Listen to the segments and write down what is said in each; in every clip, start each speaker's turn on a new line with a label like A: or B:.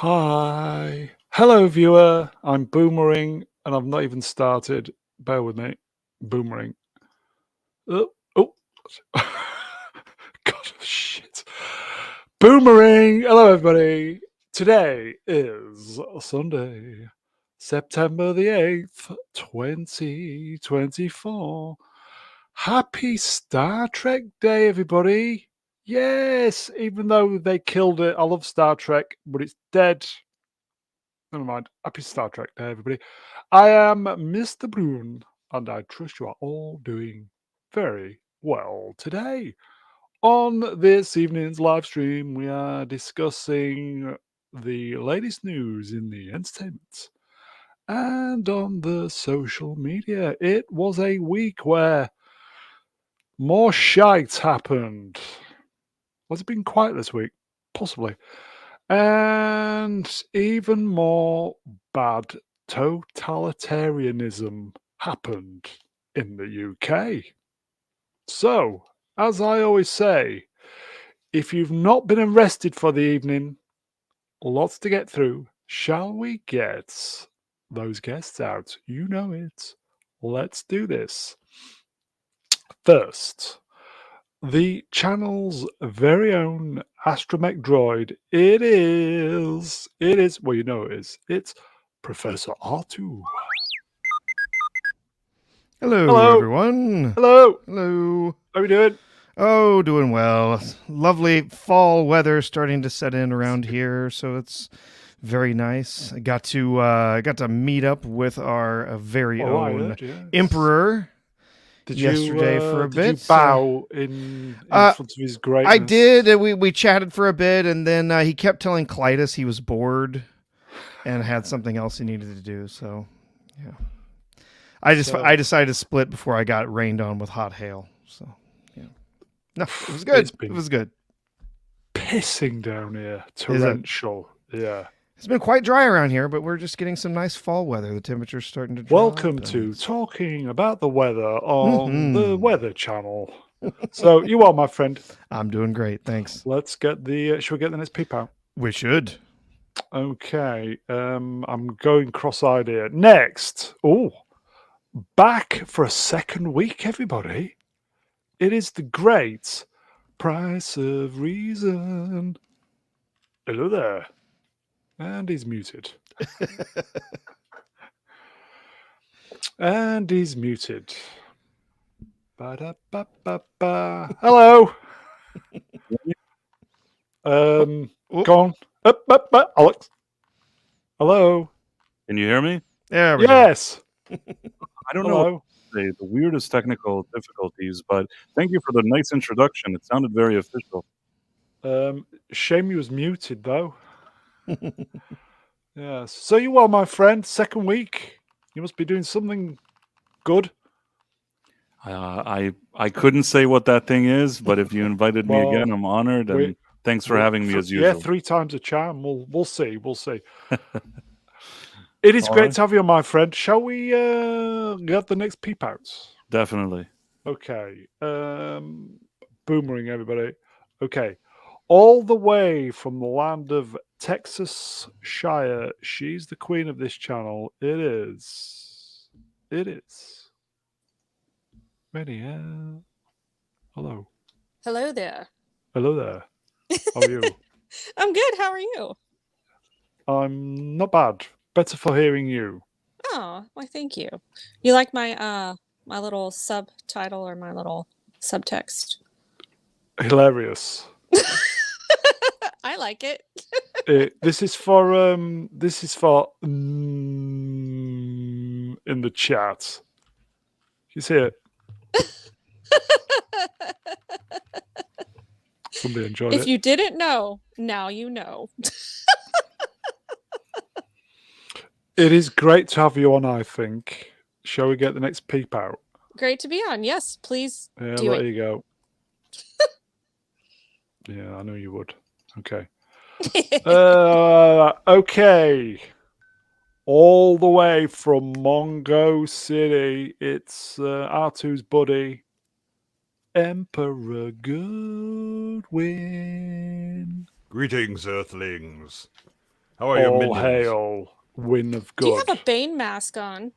A: Hi. Hello, viewer. I'm Boomerang, and I've not even started. Bear with me. Boomerang. Oh. God, shit. Boomerang. Hello, everybody. Today is Sunday, September the 8th, 2024. Happy Star Trek Day, everybody. Yes, even though they killed it, I love Star Trek, but it's dead. Never mind. Happy Star Trek Day, everybody. I am Mr. Brune, and I trust you are all doing very well today. On this evening's live stream, we are discussing the latest news in the entertainment. And on the social media, it was a week where more shite happened. Has it been quiet this week? Possibly. And even more bad totalitarianism happened in the UK. So, as I always say, if you've not been arrested for the evening, lots to get through. Shall we get those guests out? You know it. Let's do this. First, the channel's very own astromech droid. It is. Well, you know it is. It's Professor R2.
B: Hello,
A: Hello.
B: everyone.
A: Hello.
B: Hello.
A: How are we doing?
B: Oh, doing well. Lovely fall weather starting to set in around here, so it's very nice. I got to meet up with our very
A: Oh, I
B: own
A: heard, yes.
B: emperor
A: Did
B: yesterday for a
A: Did you
B: bit.
A: bow in front of his greatness?
B: I did. We chatted for a bit, and then he kept telling Clytus he was bored and had something else he needed to do. So, yeah. I decided to split before I got rained on with hot hail. So, yeah. No, it was good. It was good.
A: Pissing down here. Torrential. Yeah.
B: It's been quite dry around here, but we're just getting some nice fall weather. The temperature's starting to drop.
A: Welcome to Talking About the Weather on the Weather Channel. So, you are, my friend.
B: I'm doing great, thanks.
A: Let's get the... should we get the next peep out?
B: We should.
A: Okay. I'm going cross-eyed here. Next. Oh, back for a second week, everybody. It is the great Price of Reason. Hello there. And he's muted. And he's muted. Ba-da-ba-ba-ba. Hello. Go on. Up, Alex. Hello.
C: Can you hear me?
B: There we
A: Yes.
C: I don't know what to say, the weirdest technical difficulties, but thank you for the nice introduction. It sounded very official.
A: Shame you was muted, though. Yes. So you are, my friend. Second week. You must be doing something good.
C: I couldn't say what that thing is, but if you invited me again, I'm honored, and thanks for having me as usual.
A: Yeah, 3 times a charm. We'll see. We'll see. It is great to have you, my friend. Shall we get the next peep outs?
C: Definitely.
A: Okay. Boomerang, everybody. Okay. All the way from the land of Texas Shire, she's the queen of this channel. It is. Ready? Hello.
D: Hello there.
A: Hello there. How are you?
D: I'm good. How are you?
A: I'm not bad. Better for hearing you.
D: Oh, why thank you. You like my my little subtitle or my little subtext?
A: Hilarious.
D: I like it.
A: This is for in the chat. You see it? Somebody enjoyed it.
D: If you didn't know, now you know.
A: It is great to have you on, I think. Shall we get the next peep out?
D: Great to be on. Yes, please.
A: Yeah,
D: do
A: there
D: it.
A: you go. Yeah, I knew you would. Okay. Okay. All the way from Mongo City, it's R2's buddy, Emperor Goodwin.
E: Greetings, Earthlings. How are your
A: All
E: minions?
A: hail, win of good.
D: Do you have a Bane mask on?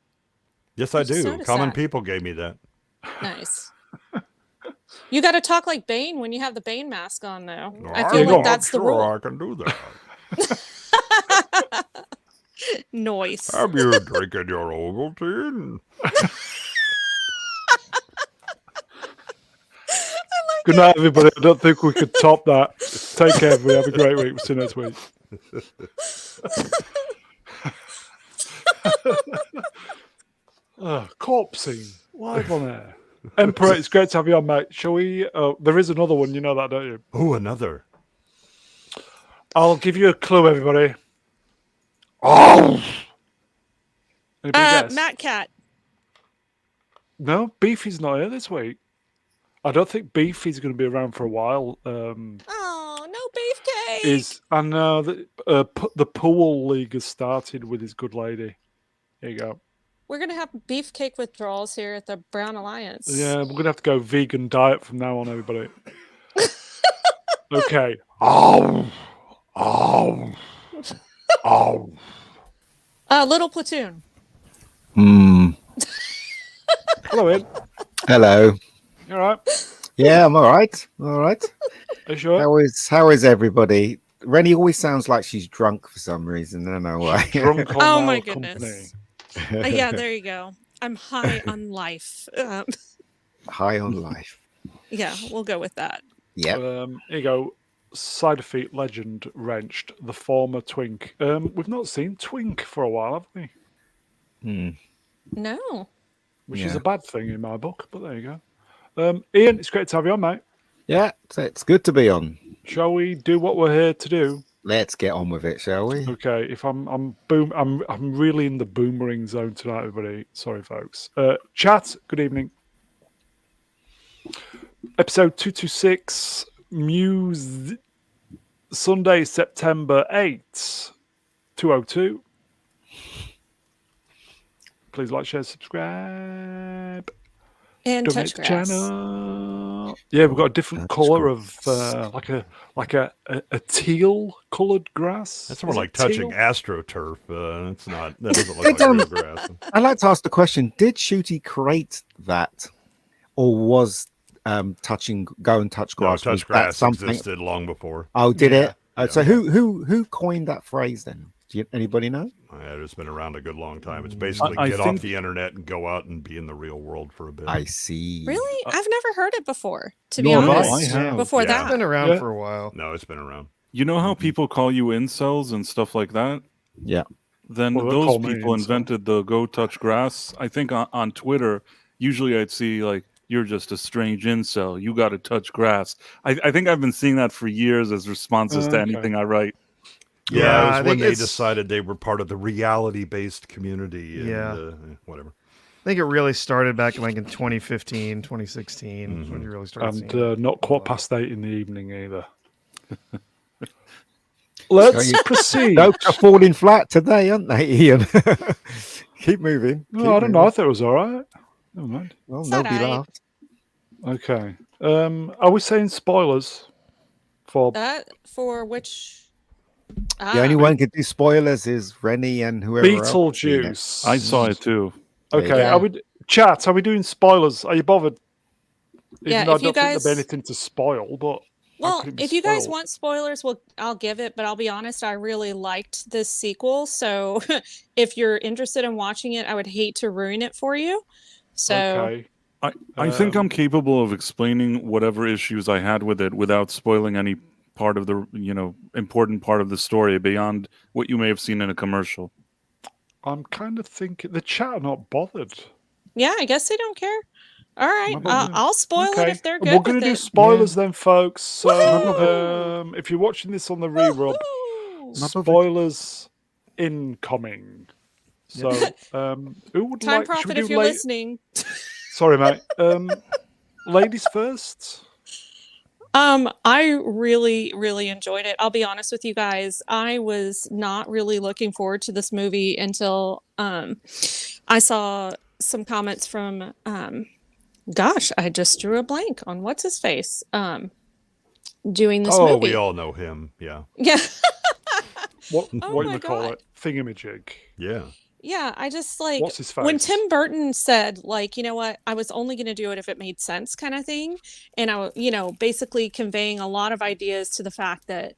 E: Yes, I
D: just
E: do.
D: noticed
E: Common
D: that.
E: people gave me that.
D: Nice. You got to talk like Bane when you have the Bane mask on, though. I
E: I'm
D: feel like
E: not
D: that's the
E: sure
D: rule.
E: I can do that.
D: Noise.
E: Have you drinking your Ovaltine?
A: Good night, everybody. I don't think we could top that. Take care, everybody. Have a great week. We'll see you next week. Corpse scene live on air. Emperor, it's great to have you on, mate. Shall we? There is another one. You know that, don't you?
E: Oh, another.
A: I'll give you a clue, everybody. Oh, anybody guess?
D: Matt Cat.
A: No, Beefy's not here this week. I don't think Beefy's going to be around for a while.
D: Oh, no beefcake.
A: I know that the pool league has started with his good lady. There you go.
D: We're going to have beefcake withdrawals here at the Brown Alliance.
A: Yeah, we're going to have to go vegan diet from now on, everybody. Okay. Oh.
D: Little Platoon.
A: Hello, Ian.
F: Hello.
A: You all right?
F: Yeah, I'm all right. All right.
A: Are you sure?
F: How is everybody? Rennie always sounds like she's drunk for some reason. I don't know why.
A: Drunk on
D: Oh,
A: our
D: my
A: company.
D: goodness. Yeah, there you go. I'm high on life.
F: High on life.
D: Yeah, we'll go with that.
F: Yeah.
A: Here you go. Side of feet legend wrenched the former Twink. We've not seen Twink for a while, have we?
D: No.
A: Which is
F: Yeah.
A: a bad thing in my book, but there you go. Ian, it's great to have you on, mate.
F: Yeah. So it's good to be on.
A: Shall we do what we're here to do?
F: Let's get on with it, shall we?
A: Okay. If I'm really in the boomerang zone tonight, everybody. Sorry, folks. Chat. Good evening. Episode 226. Sunday, September 8th, 202. Please like, share, subscribe.
D: And
A: Donate
D: touch
A: the
D: grass.
A: channel. Yeah, we've got a different
F: Touch
A: colour of
F: grass.
A: like a teal coloured grass.
E: That's more
A: Is it
E: like touching
A: teal?
E: AstroTurf. It's not. That doesn't look
F: It's,
E: like real grass.
F: I'd like to ask the question: did Shooty create that, or was go and touch
E: No,
F: grass? was
E: touch
F: that
E: grass
F: something?
E: existed long before.
F: Oh, did
A: Yeah.
F: it? So who coined that phrase then? Anybody know?
E: It's been around a good long time. It's basically
C: I
E: get
C: think-
E: off the internet and go out and be in the real world for a bit.
F: I see.
D: Really? I've never heard it before, to be
A: Nor have I.
D: honest.
C: I have.
D: Before
E: Yeah.
B: It's
D: that.
B: been around
A: Yeah.
B: for a while.
E: No, it's been around.
C: You know how people call you incels and stuff like that?
F: Yeah.
C: Then
A: Well, they'll call
C: those
A: me
C: people
A: incel.
C: invented the go touch grass. I think on Twitter, usually I'd see like, you're just a strange incel. You got to touch grass. I think I've been seeing that for years as responses to
A: Okay.
C: anything I write.
E: Yeah,
B: Yeah,
E: it
B: I
E: was when
B: think
E: they
B: it's-
E: decided they were part of the reality-based community. And,
B: Yeah.
E: whatever.
B: I think it really started back in 2015, 2016 is when you really started
A: And
B: seeing it.
A: not quarter past 8 in the evening either. Let's proceed.
F: Jokes are falling flat today, aren't they, Ian? Keep moving.
A: No, I don't know. I thought it was all right. Never mind.
F: Well,
D: It's
F: nobody
D: alright.
F: laughed.
A: Okay. Are we saying spoilers for?
D: That for which?
F: The only one who could do spoilers is Rennie and whoever else.
A: Beetlejuice.
C: I saw it too.
F: There you
A: Okay,
F: go.
A: are we chat? Are we doing spoilers? Are you bothered?
D: Yeah,
A: Even though I
D: if you
A: don't think
D: guys-
A: there'll be anything to spoil, but
D: Well,
A: could it be
D: if you guys
A: spoiled?
D: want spoilers, I'll give it. But I'll be honest, I really liked this sequel. So if you're interested in watching it, I would hate to ruin it for you. So
A: okay.
C: I think I'm capable of explaining whatever issues I had with it without spoiling any part of the important part of the story beyond what you may have seen in a commercial.
A: I'm kind of thinking the chat are not bothered.
D: yeah, I guess they don't care. All right,
A: Not bothered.
D: I'll spoil it
A: Okay,
D: if they're good
A: we're going
D: with
A: to do
D: it.
A: spoilers then, folks. So
D: Woohoo!
A: if you're watching this on the rerun,
D: Woohoo!
A: spoilers incoming. So who would
D: Time
A: like? should we
D: profit
A: do
D: if you're
A: la-
D: listening.
A: Sorry, mate. Ladies first.
D: I really, really enjoyed it. I'll be honest with you guys. I was not really looking forward to this movie until I saw some comments from gosh, I just drew a blank on what's his face. Doing this
E: Oh,
D: movie.
E: we all know him. Yeah.
D: Yeah.
A: what
D: Oh
A: what you
D: my
A: would call
D: God.
A: it, thingamajig.
E: Yeah.
D: Yeah, I just like
A: What's his
D: when
A: face?
D: Tim Burton said, like, you know what, I was only going to do it if it made sense, kind of thing. And basically conveying a lot of ideas to the fact that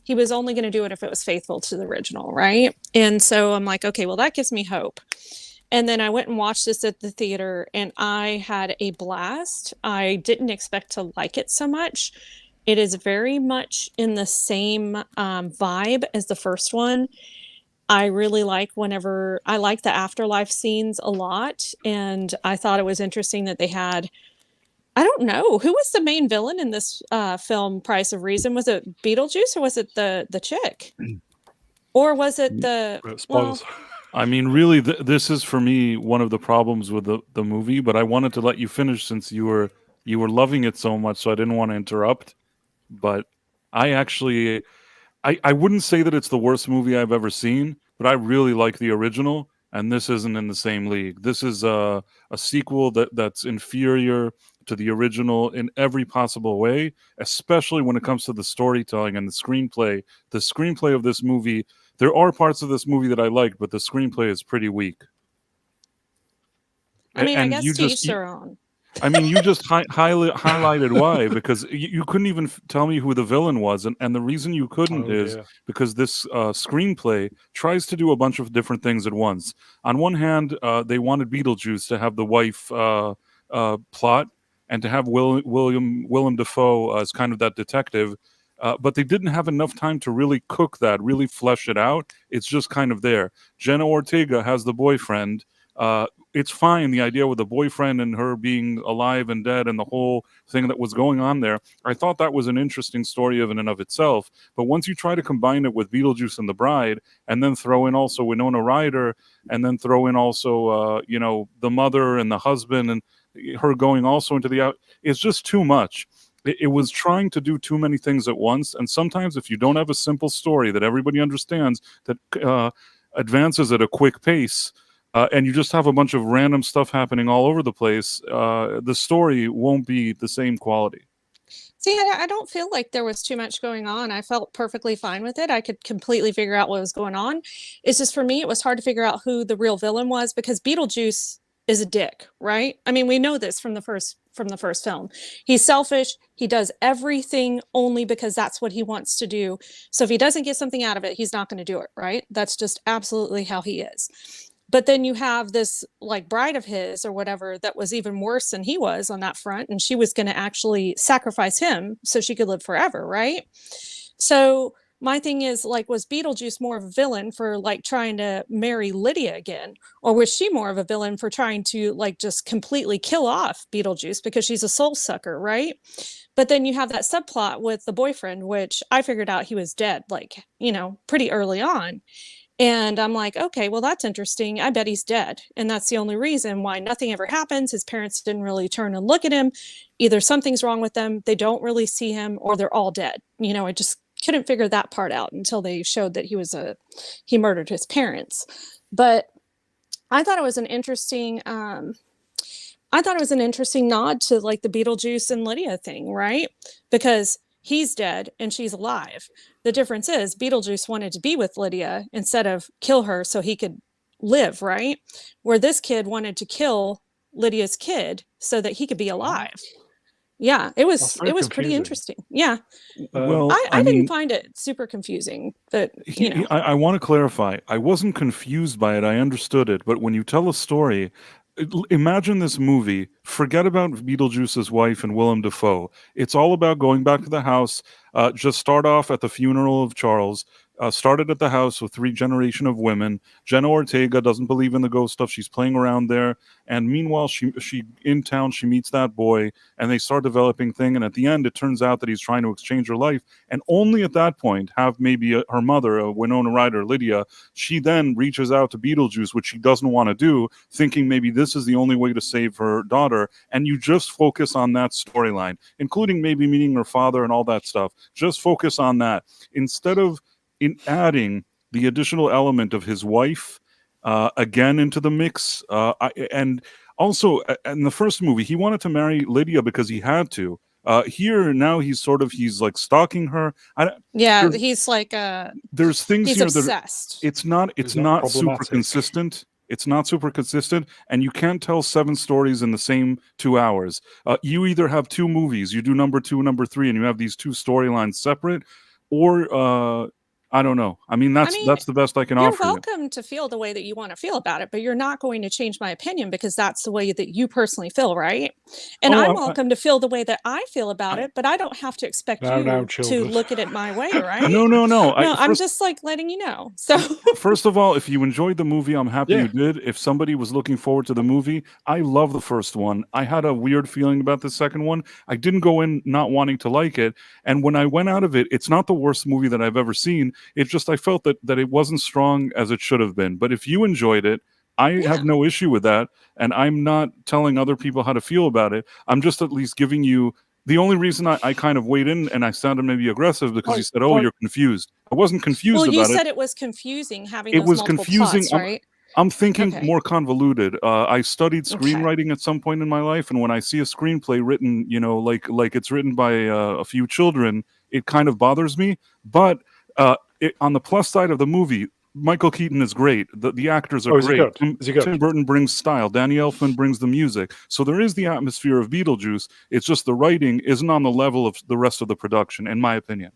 D: he was only going to do it if it was faithful to the original, right? And so I'm like, okay, well, that gives me hope. And then I went and watched this at the theater and I had a blast. I didn't expect to like it so much. It is very much in the same vibe as the first one. I really like I like the afterlife scenes a lot. And I thought it was interesting that they had, I don't know, who was the main villain in this film, Price of Reason? Was it Beetlejuice or was it the chick? Or was it
A: Spoilers.
C: I mean, really, this is for me one of the problems with the movie. But I wanted to let you finish since you were loving it so much, so I didn't want to interrupt. But I actually, I wouldn't say that it's the worst movie I've ever seen, but I really like the original, and this isn't in the same league. This is a sequel that's inferior to the original in every possible way, especially when it comes to the storytelling and the screenplay. The screenplay of this movie, there are parts of this movie that I like, but the screenplay is pretty weak.
D: I mean, I
C: And
D: guess
C: you
D: to each
C: just
D: their own.
C: I mean, you just highlighted why, because you couldn't even tell me who the villain was. And the reason you couldn't
A: Oh,
C: is
A: dear.
C: because this screenplay tries to do a bunch of different things at once. On one hand, they wanted Beetlejuice to have the wife plot and to have Willem Dafoe as kind of that detective. But they didn't have enough time to really cook that, really flesh it out. It's just kind of there. Jenna Ortega has the boyfriend. It's fine, the idea with the boyfriend and her being alive and dead and the whole thing that was going on there. I thought that was an interesting story of in and of itself. But once you try to combine it with Beetlejuice and the Bride, and then throw in also Winona Ryder, and then throw in also, the mother and the husband, and her going also into the out, it's just too much. It was trying to do too many things at once. And sometimes if you don't have a simple story that everybody understands, that advances at a quick pace, and you just have a bunch of random stuff happening all over the place, the story won't be the same quality.
D: See, I don't feel like there was too much going on. I felt perfectly fine with it. I could completely figure out what was going on. It's just for me, it was hard to figure out who the real villain was because Beetlejuice is a dick, right? I mean, we know this from the first film. He's selfish. He does everything only because that's what he wants to do. So if he doesn't get something out of it, he's not going to do it, right? That's just absolutely how he is. But then you have this like bride of his or whatever that was even worse than he was on that front, and she was going to actually sacrifice him so she could live forever, right? So my thing is, like, was Beetlejuice more of a villain for like trying to marry Lydia again, or was she more of a villain for trying to like just completely kill off Beetlejuice because she's a soul sucker, right? But then you have that subplot with the boyfriend, which I figured out he was dead, like, pretty early on. And I'm like, okay, well, that's interesting. I bet he's dead. And that's the only reason why nothing ever happens. His parents didn't really turn and look at him. Either something's wrong with them, they don't really see him, or they're all dead. I just couldn't figure that part out until they showed that he murdered his parents. But I thought it was an interesting nod to like the Beetlejuice and Lydia thing, right? Because he's dead and she's alive. The difference is Beetlejuice wanted to be with Lydia instead of kill her so he could live, right? Where this kid wanted to kill Lydia's kid so that he could be alive. Yeah, it was
A: very
D: pretty
A: confusing.
D: interesting. Yeah.
C: Well,
D: I didn't find it super confusing, but
C: I want to clarify. I wasn't confused by it. I understood it. But when you tell a story, imagine this movie. Forget about Beetlejuice's wife and Willem Dafoe. It's all about going back to the house. Just start off at the funeral of Charles. Started at the house with 3 generations of women. Jenna Ortega doesn't believe in the ghost stuff. She's playing around there. And meanwhile, she in town, she meets that boy, and they start developing thing. And at the end, it turns out that he's trying to exchange her life. And only at that point, have maybe her mother, Winona Ryder, Lydia, she then reaches out to Beetlejuice, which she doesn't want to do, thinking maybe this is the only way to save her daughter. And you just focus on that storyline, including maybe meeting her father and all that stuff. Just focus on that. Instead of adding the additional element of his wife again into the mix. And also in the first movie, he wanted to marry Lydia because he had to. Here now he's like stalking her.
D: Yeah,
C: There's-
D: he's like
C: There's things
D: he's
C: here that
D: obsessed.
C: it's not
A: that
C: super
A: problematic?
C: consistent. It's not super consistent, and you can't tell 7 stories in the same 2 hours. You either have 2 movies, you do number 2, number 3, and you have these 2 storylines separate, or I don't know. I mean, that's the best I can
D: You're
C: offer you.
D: welcome to feel the way that you want to feel about it, but you're not going to change my opinion because that's the way that you personally feel, right? And I'm welcome to feel the way that I feel about it, but I don't have to expect
A: No,
D: you to
A: children.
D: look at it my way, right?
C: No.
D: No, I'm just like letting you know. So
C: First of all, if you enjoyed the movie, I'm happy
A: Yeah.
C: you did. If somebody was looking forward to the movie, I love the first one. I had a weird feeling about the second one. I didn't go in not wanting to like it. And when I went out of it, it's not the worst movie that I've ever seen. It's just I felt that it wasn't strong as it should have been. But if you enjoyed it, I have no issue with that. And I'm not telling other people how to feel about it. I'm just at least giving you the only reason I kind of weighed in and I sounded maybe aggressive because you said, "Oh, you're confused." I wasn't confused about it.
D: Well, you said it was confusing having
C: It
D: those
C: was
D: multiple
C: confusing.
D: plots, right?
C: I'm thinking
D: Okay.
C: more convoluted. I studied
D: Okay.
C: screenwriting at some point in my life, and when I see a screenplay written, like it's written by a few children, it kind of bothers me. But on the plus side of the movie, Michael Keaton is great. The actors are
A: Is he
C: great.
A: good? Is he good?
C: Tim Burton brings style. Danny Elfman brings the music. So there is the atmosphere of Beetlejuice. It's just the writing isn't on the level of the rest of the production, in my opinion.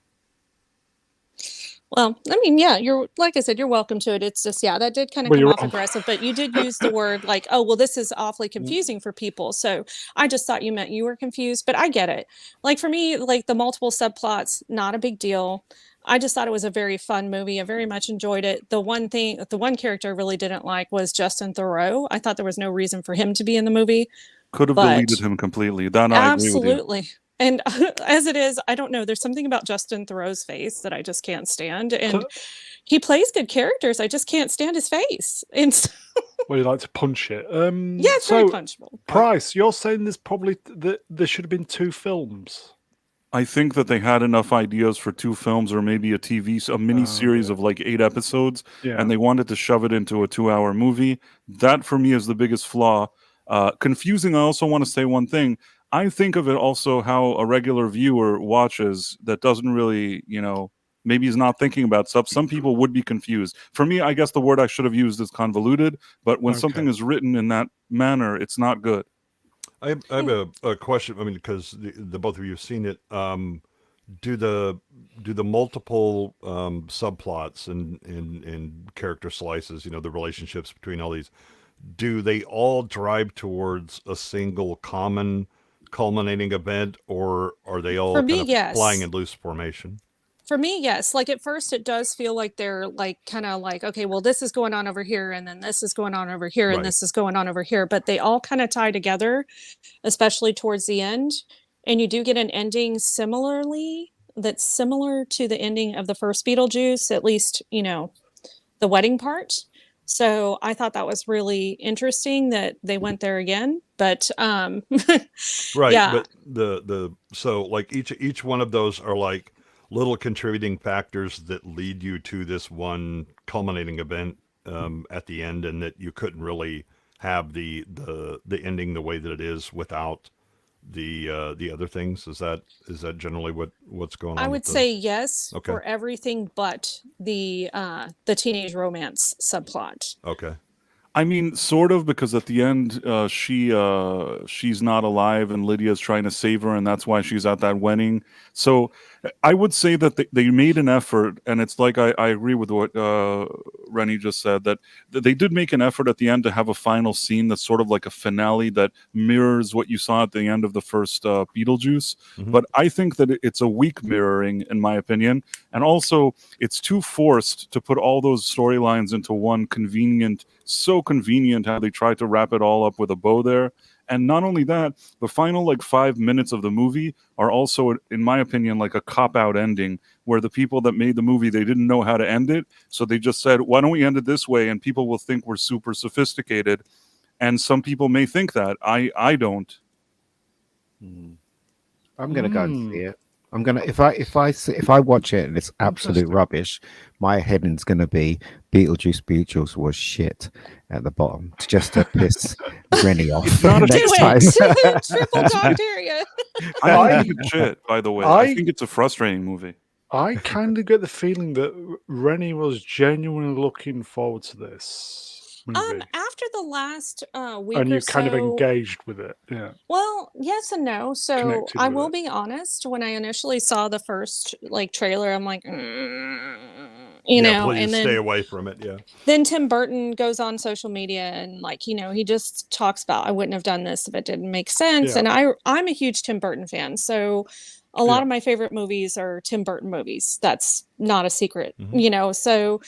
D: Well, I mean, yeah, you're like I said, you're welcome to it. It's just, yeah, that did kind of
A: Well,
D: come
A: you're
D: off
A: wrong.
D: aggressive, but you did use the word like, oh, well, this is awfully confusing for people. So I just thought you meant you were confused, but I get it. Like for me, like the multiple subplots, not a big deal. I just thought it was a very fun movie. I very much enjoyed it. The one character I really didn't like was Justin Theroux. I thought there was no reason for him to be in the movie.
C: Could have
D: But
C: deleted him completely. That I agree with you.
D: absolutely. And as it is, I don't know. There's something about Justin Theroux's face that I just can't stand. And he plays good characters. I just can't stand his face. And so,
A: Well, you like to punch it.
D: yeah, it's very punchable.
A: Price, you're saying there's probably there should have been 2 films.
C: I think that they had enough ideas for 2 films or maybe a mini series of like 8 episodes, and they wanted to shove it into a 2-hour movie. That for me is the biggest flaw. Confusing. I also want to say one thing. I think of it also how a regular viewer watches that doesn't really, maybe is not thinking about stuff. Some people would be confused. For me, I guess the word I should have used is convoluted, but when something is written in that manner, it's not good.
E: I have a question. I mean, because the both of you have seen it. Do the multiple subplots and character slices, the relationships between all these, do they all drive towards a single common culminating event, or are they all flying in loose formation?
D: For me, yes. Like at first it does feel like they're like kind of like, okay, well, this is going on over here, and then this is going on over here, and this is going on over here. But they all kind of tie together, especially towards the end. And you do get an ending that's similar to the ending of the first Beetlejuice, at least, the wedding part. So I thought that was really interesting that they went there again. But
E: right.
D: Yeah.
E: But so like each one of those are like little contributing factors that lead you to this one culminating event at the end, and that you couldn't really have the ending the way that it is without the other things. Is that generally what's going on?
D: I would say yes
E: Okay.
D: for everything but the teenage romance subplot.
E: Okay.
C: I mean, sort of, because at the end, she's not alive, and Lydia's trying to save her, and that's why she's at that wedding. So I would say that they made an effort, and it's like I agree with what Rennie just said, that they did make an effort at the end to have a final scene that's sort of like a finale that mirrors what you saw at the end of the first Beetlejuice.
E: Mhm.
C: But I think that it's a weak mirroring, in my opinion, and also it's too forced to put all those storylines into one so convenient how they tried to wrap it all up with a bow there. And not only that, the final 5 minutes of the movie are also, in my opinion, like a cop-out ending, where the people that made the movie, they didn't know how to end it, so they just said, why don't we end it this way, and people will think we're super sophisticated. And some people may think that. I don't.
F: I'm going to go and see it. I'm gonna if I watch it and it's absolute
A: Interesting.
F: rubbish, my heading's gonna be Beetlejuice was shit at the bottom, just to piss Rennie off
C: It's not a
D: Do
F: next time.
D: it. Triple dogteria.
C: I don't think it's shit, by the way. I
A: I-
C: think it's a frustrating movie.
A: I kind of get the feeling that Rennie was genuinely looking forward to this movie,
D: After the last week
A: and
D: or
A: you kind of
D: so,
A: engaged with it. Yeah.
D: well, yes and no. So
A: Connected
D: I
A: with
D: will
A: it.
D: be honest. When I initially saw the first trailer, I'm like,
E: Please
D: and
E: stay
D: then
E: away from it. Yeah.
D: Tim Burton goes on social media and he just talks about I wouldn't have done this if it didn't make sense.
A: Yeah.
D: And I'm a huge Tim Burton fan, so a lot of my favorite movies are Tim Burton movies. That's not a secret, So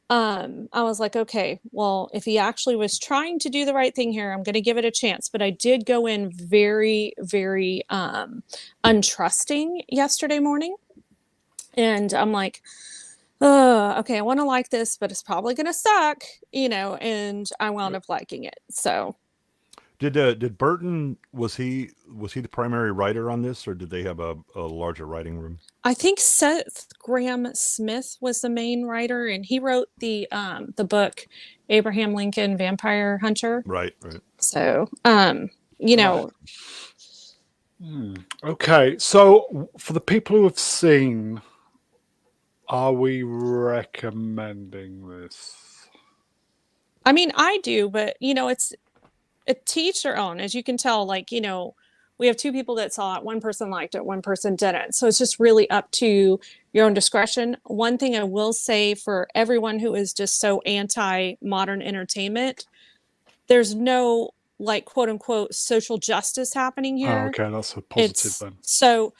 D: I was like, okay, well, if he actually was trying to do the right thing here, I'm going to give it a chance. But I did go in very, very untrusting yesterday morning, and I'm like, okay, I want to like this, but it's probably going to suck, and I wound up liking it. So
E: Did Burton was he the primary writer on this, or did they have a larger writing room?
D: I think Seth Graham Smith was the main writer, and he wrote the book Abraham Lincoln Vampire Hunter.
E: Right.
D: So
A: Okay, so for the people who have seen, are we recommending this?
D: I mean, I do, but it's to each their own. As you can tell, we have two people that saw it. One person liked it, one person didn't. So it's just really up to your own discretion. One thing I will say for everyone who is just so anti-modern entertainment, there's no quote unquote social justice happening here.
A: Oh, okay, that's a positive then.
D: So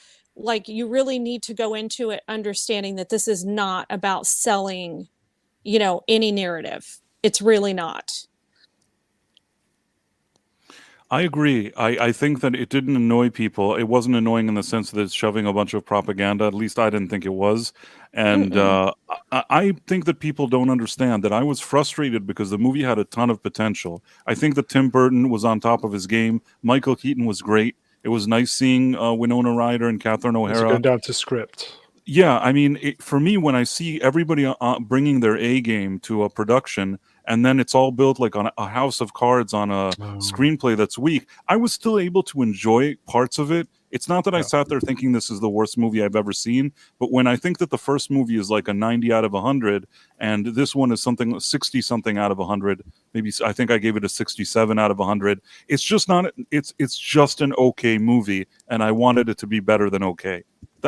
D: you really need to go into it understanding that this is not about selling, any narrative. It's really not.
C: I agree. I think that it didn't annoy people. It wasn't annoying in the sense that it's shoving a bunch of propaganda. At least I didn't think it was. And I think that people don't understand that I was frustrated because the movie had a ton of potential. I think that Tim Burton was on top of his game. Michael Keaton was great. It was nice seeing Winona Ryder and Catherine
A: It's
C: O'Hara.
A: going down to script.
C: Yeah, I mean, for me, when I see everybody bringing their A game to a production, and then it's all built like on a house of cards on a screenplay that's weak, I was still able to enjoy parts of it. It's not that I sat there thinking this is the worst movie I've ever seen, but when I think that the first movie is like a 90 out of 100, and this one is something 60 something out of 100, maybe I think I gave it a 67 out of 100. It's just not. It's just an okay movie, and I wanted it to be better than okay.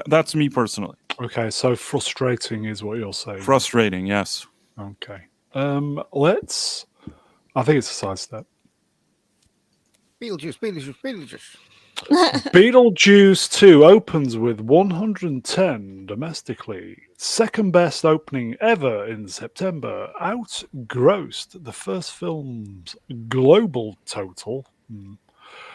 C: That's me personally.
A: Okay, so frustrating is what you're saying.
C: Frustrating, yes.
A: Okay. Let's. I think it's a sidestep.
F: Beetlejuice.
A: Beetlejuice 2 opens with 110 domestically. Second best opening ever in September. Outgrossed the first film's global total.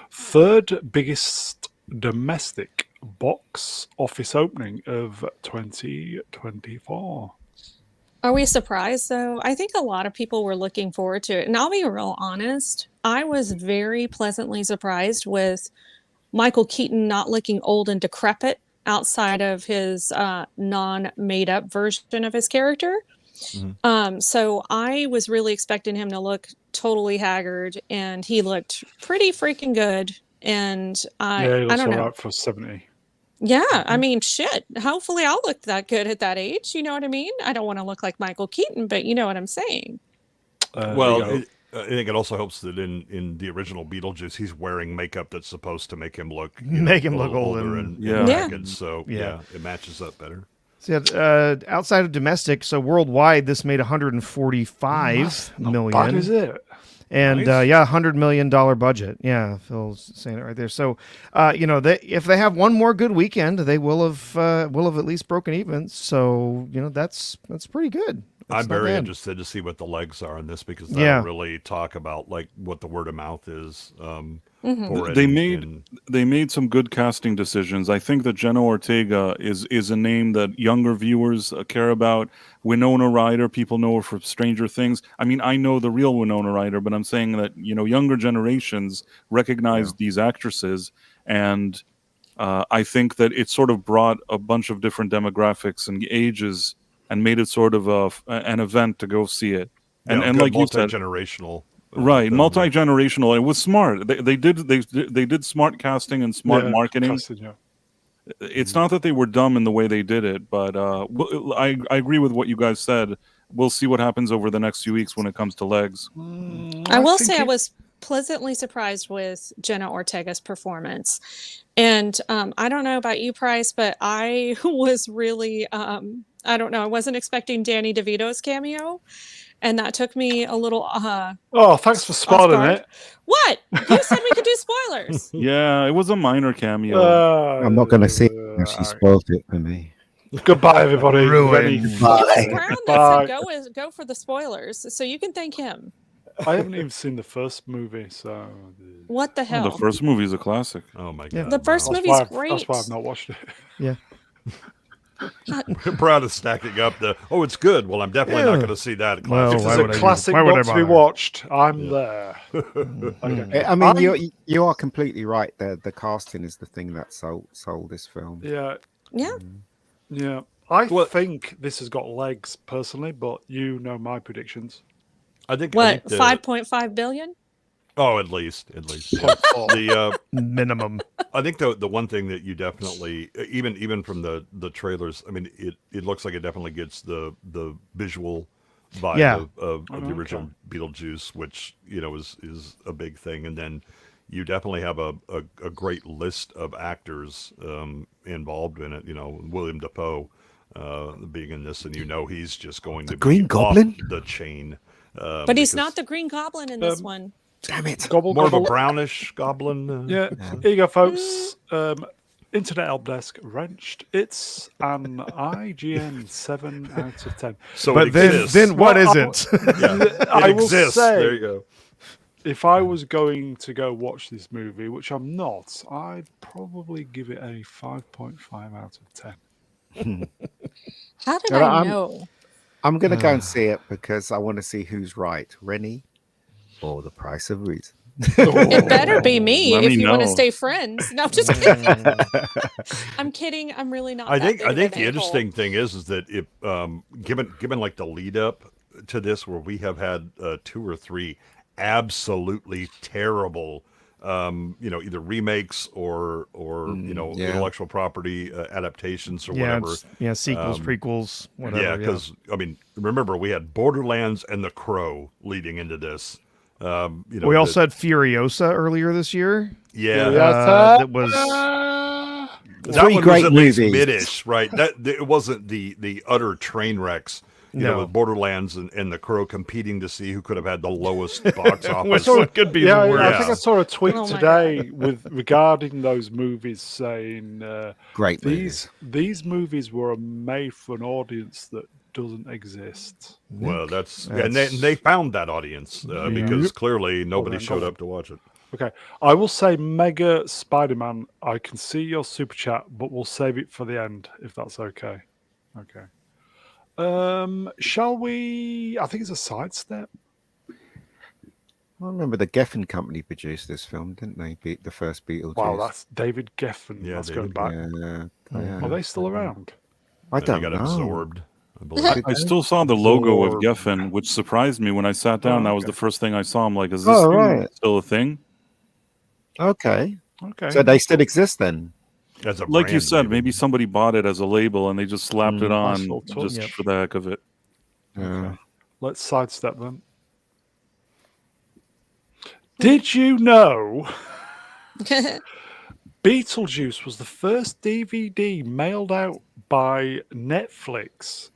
A: Third biggest domestic box office opening of 2024.
D: Are we surprised though? I think a lot of people were looking forward to it. And I'll be real honest, I was very pleasantly surprised with Michael Keaton not looking old and decrepit outside of his non-made up version of his character. So I was really expecting him to look totally haggard, and he looked pretty freaking good. And
A: He looks
D: I don't know.
A: all right for 70.
D: Yeah, I mean, shit. Hopefully I'll look that good at that age. You know what I mean? I don't want to look like Michael Keaton, but you know what I'm saying.
E: Well, I think it also helps that in the original Beetlejuice, he's wearing makeup that's supposed to make him look older and ragged. So it matches up better.
B: So outside of domestic, so worldwide, this made 145 million.
A: Not bad, is it?
B: And
A: Nice.
B: $100 million budget. Yeah, Phil's saying it right there. So, if they have one more good weekend, they will have at least broken even. So, that's pretty good.
E: I'm very interested to see what the legs are on this because they don't really talk about like what the word of mouth is. For it.
C: They made some good casting decisions. I think that Jenna Ortega is a name that younger viewers care about. Winona Ryder, people know her for Stranger Things. I mean, I know the real Winona Ryder, but I'm saying that younger generations recognize these actresses, and I think that it sort of brought a bunch of different demographics and ages and made it sort of an event to go see it. And
E: Yeah,
C: and
E: good
C: like you said,
E: multi-generational.
C: right,
E: film.
C: multi-generational. It was smart. They did smart casting and smart marketing.
A: Casting, yeah.
C: It's not that they were dumb in the way they did it, but I agree with what you guys said. We'll see what happens over the next few weeks when it comes to legs.
D: I will say I was pleasantly surprised with Jenna Ortega's performance. And I don't know about you, Price, but I was really, I don't know, I wasn't expecting Danny DeVito's cameo. And that took me a little.
A: Oh, thanks for spoiling it.
D: What? You said we could do spoilers.
C: Yeah, it was a minor cameo.
F: I'm not going to see it now. She spoiled it for me.
A: Goodbye, everybody. Ready?
D: It was
F: Bye.
D: Brown that said go for the spoilers, so you can thank him.
A: I haven't even seen the first movie, so
D: What the hell?
C: The first movie is a classic.
E: Oh my
B: Yeah.
E: god!
D: The first
A: that's
D: movie's
A: why
D: great.
A: That's why I've not watched it.
B: Yeah.
E: We're proud of stacking up the. Oh, it's good. Well, I'm definitely not
B: Yeah.
E: going to see that.
B: Well,
E: Classic.
A: If
B: why
A: there's
B: would
A: a
B: I
A: classic
B: why would I
A: not to be
B: bother?
A: watched, I'm there. Okay.
F: I mean, you are completely right. The casting is the thing that sold this film.
A: Yeah,
D: Yeah.
A: yeah. I think this has got legs, personally, but you know my predictions.
E: I think.
D: What?
E: I think
D: 5.5 billion?
E: Oh, at least. Yeah. The
B: Minimum.
E: I think the one thing that you definitely even from the trailers, I mean, it looks like it definitely gets the visual vibe of the original Beetlejuice, which is a big thing, and then you definitely have a great list of actors involved in it. William Dafoe being in this, and he's just going to
F: Green
E: be
F: Goblin?
E: off the chain.
D: But he's not the Green Goblin in this one.
F: Damn it!
E: More of a brownish goblin.
A: Yeah, here you go, folks. Internet help desk wrenched. It's an IGN 7 out of 10.
E: So
B: But
E: it exists.
B: then what
A: Well,
B: isn't?
A: I
E: It
A: will
E: exists.
A: say,
E: There you go.
A: if I was going to go watch this movie, which I'm not, I'd probably give it a 5.5 out of 10.
D: How did
F: Well,
D: I
F: I'm-
D: know?
F: I'm going to go and see it because I want to see who's right, Rennie or the price of reason.
D: It better be me
C: Let
D: if
C: me
D: you want to
C: know.
D: stay friends. No, I'm just kidding. I'm kidding. I'm really not.
E: I
D: that
E: think
D: big
E: I
D: of
E: think
D: an
E: the
D: a-hole.
E: interesting thing is that if given like the lead up to this, where we have had 2 or 3 absolutely terrible either remakes or
F: yeah.
E: intellectual property adaptations or whatever.
B: Sequels, prequels, whatever.
E: Yeah, because I mean, remember we had Borderlands and The Crow leading into this.
B: We also had Furiosa earlier this year.
E: yeah.
B: That was
E: That
F: Three
E: one
F: great
E: was at least
F: movies.
E: mid-ish, right? It wasn't the utter train wrecks. With Borderlands and The Crow competing to see who could have had the lowest box office.
B: Which one could be
A: Yeah,
B: the worst?
A: I think I saw a tweet
D: Oh my
A: today regarding those movies saying
F: Great movies.
A: these movies were made for an audience that doesn't exist.
E: Well, and they found that audience because clearly nobody
A: then
E: showed
A: go
E: up to watch it.
A: Okay, I will say Mega Spider-Man. I can see your super chat, but we'll save it for the end if that's okay. Okay. Shall we? I think it's a sidestep.
F: I remember the Geffen Company produced this film, didn't they? The first Beetlejuice.
A: Wow, that's David Geffen.
E: Yeah,
A: that's
E: David
A: going back.
F: Yeah.
A: Are they still around?
F: I
E: They
F: don't
E: got
F: know.
E: absorbed. I believe.
C: I still saw the logo of
A: Or-
C: Geffen, which surprised me when I sat down. That was
A: okay.
C: the first thing I saw. I'm like, is this
F: Oh,
C: thing
F: right.
C: still a thing?
F: Okay.
A: Okay.
F: So they still exist then?
E: As a
C: Like you
E: brand,
C: said, maybe somebody bought it as a label and they just slapped it on
A: Nice little touch.
C: just for the heck of it.
A: Let's sidestep them. Did you know Beetlejuice was the first DVD mailed out by Netflix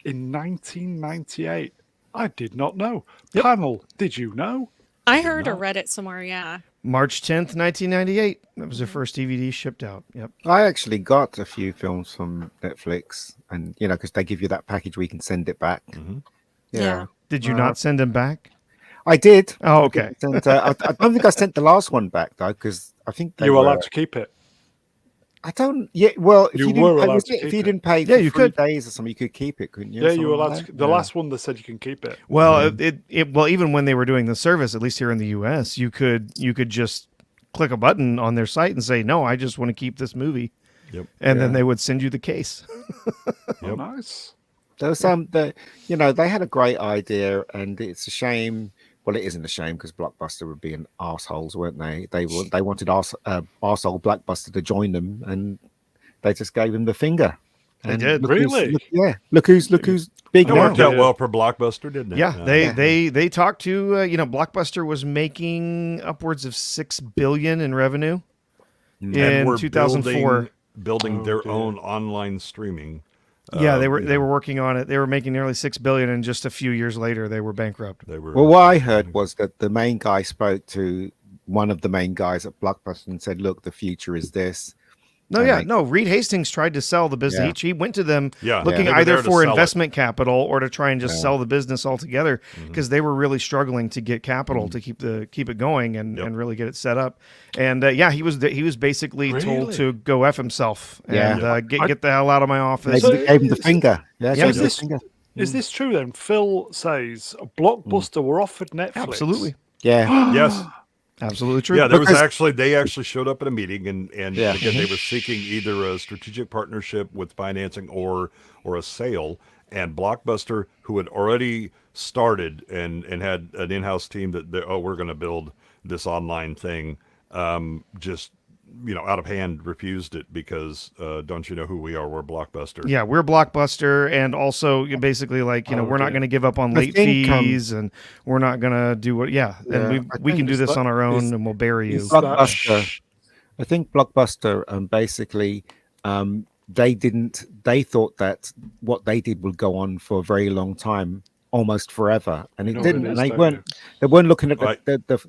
A: in 1998? I did not know. Panel, did you know?
D: I heard or read it somewhere. Yeah.
B: March 10th, 1998. That was their first DVD shipped out. Yep.
F: I actually got a few films from Netflix, and because they give you that package where you can send it back.
D: Yeah.
B: Did you not send them back?
F: I did.
B: Oh, okay.
F: And, I don't think I sent the last one back though, because I think they
A: You were
F: were
A: allowed to keep it.
F: I don't. Yeah. Well, if
A: You
F: you,
A: were
F: didn't pay,
A: allowed to
F: if
A: keep
F: you
A: it.
F: didn't pay,
B: Yeah,
F: for
B: you
F: 3
B: could.
F: days or something, you could keep it, couldn't you?
A: Yeah,
F: Something
A: you were
F: like
A: allowed to.
F: that?
A: The
F: Yeah.
A: last one they said you can keep it.
B: Well, well, even when they were doing the service, at least here in the U.S., you could just click a button on their site and say, no, I just want to keep this movie.
E: Yep.
B: And then they would send you the case.
A: Oh, nice.
F: There was they had a great idea, and it's a shame. Well, it isn't a shame because Blockbuster were being arseholes, weren't they? They wanted arsehole Blockbuster to join them, and they just gave him the finger.
B: They
F: And
B: did.
F: look
A: Really?
F: Look who's big
E: It
F: now.
E: worked out well for Blockbuster, didn't it?
B: Yeah, they talked to Blockbuster was making upwards of $6 billion in revenue
E: And
B: in
E: we're
B: 2004.
E: building their own online streaming.
B: Yeah, they were working on it. They were making nearly $6 billion, and just a few years later, they were bankrupt.
F: Well, what I heard was that the main guy spoke to one of the main guys at Blockbuster and said, "Look, the future is this."
B: Reed Hastings tried to sell the business. He went to them looking
E: they were
B: either
E: there to
B: for
E: sell
B: investment capital or to try and just sell the business altogether because they were really struggling to get capital to keep it going and really get it set up. And he was basically told to go F himself and get the hell out of my office.
F: They gave him the finger.
A: Is this true then? Phil says Blockbuster were offered Netflix.
B: Absolutely.
F: Yeah.
E: Yes.
B: Absolutely true.
E: Yeah, they actually showed up at a meeting and again they were seeking either a strategic partnership with financing or a sale. And Blockbuster, who had already started and had an in-house team that we're going to build this online thing, just out of hand refused it because don't you know who we are? We're Blockbuster.
B: Yeah, we're Blockbuster, and also basically we're not going to give up on late fees, and we're not going to do what. And we can do this on our own, and we'll bury you.
F: Blockbuster. I think Blockbuster basically they thought that what they did would go on for a very long time, almost forever, and it didn't. And they weren't looking at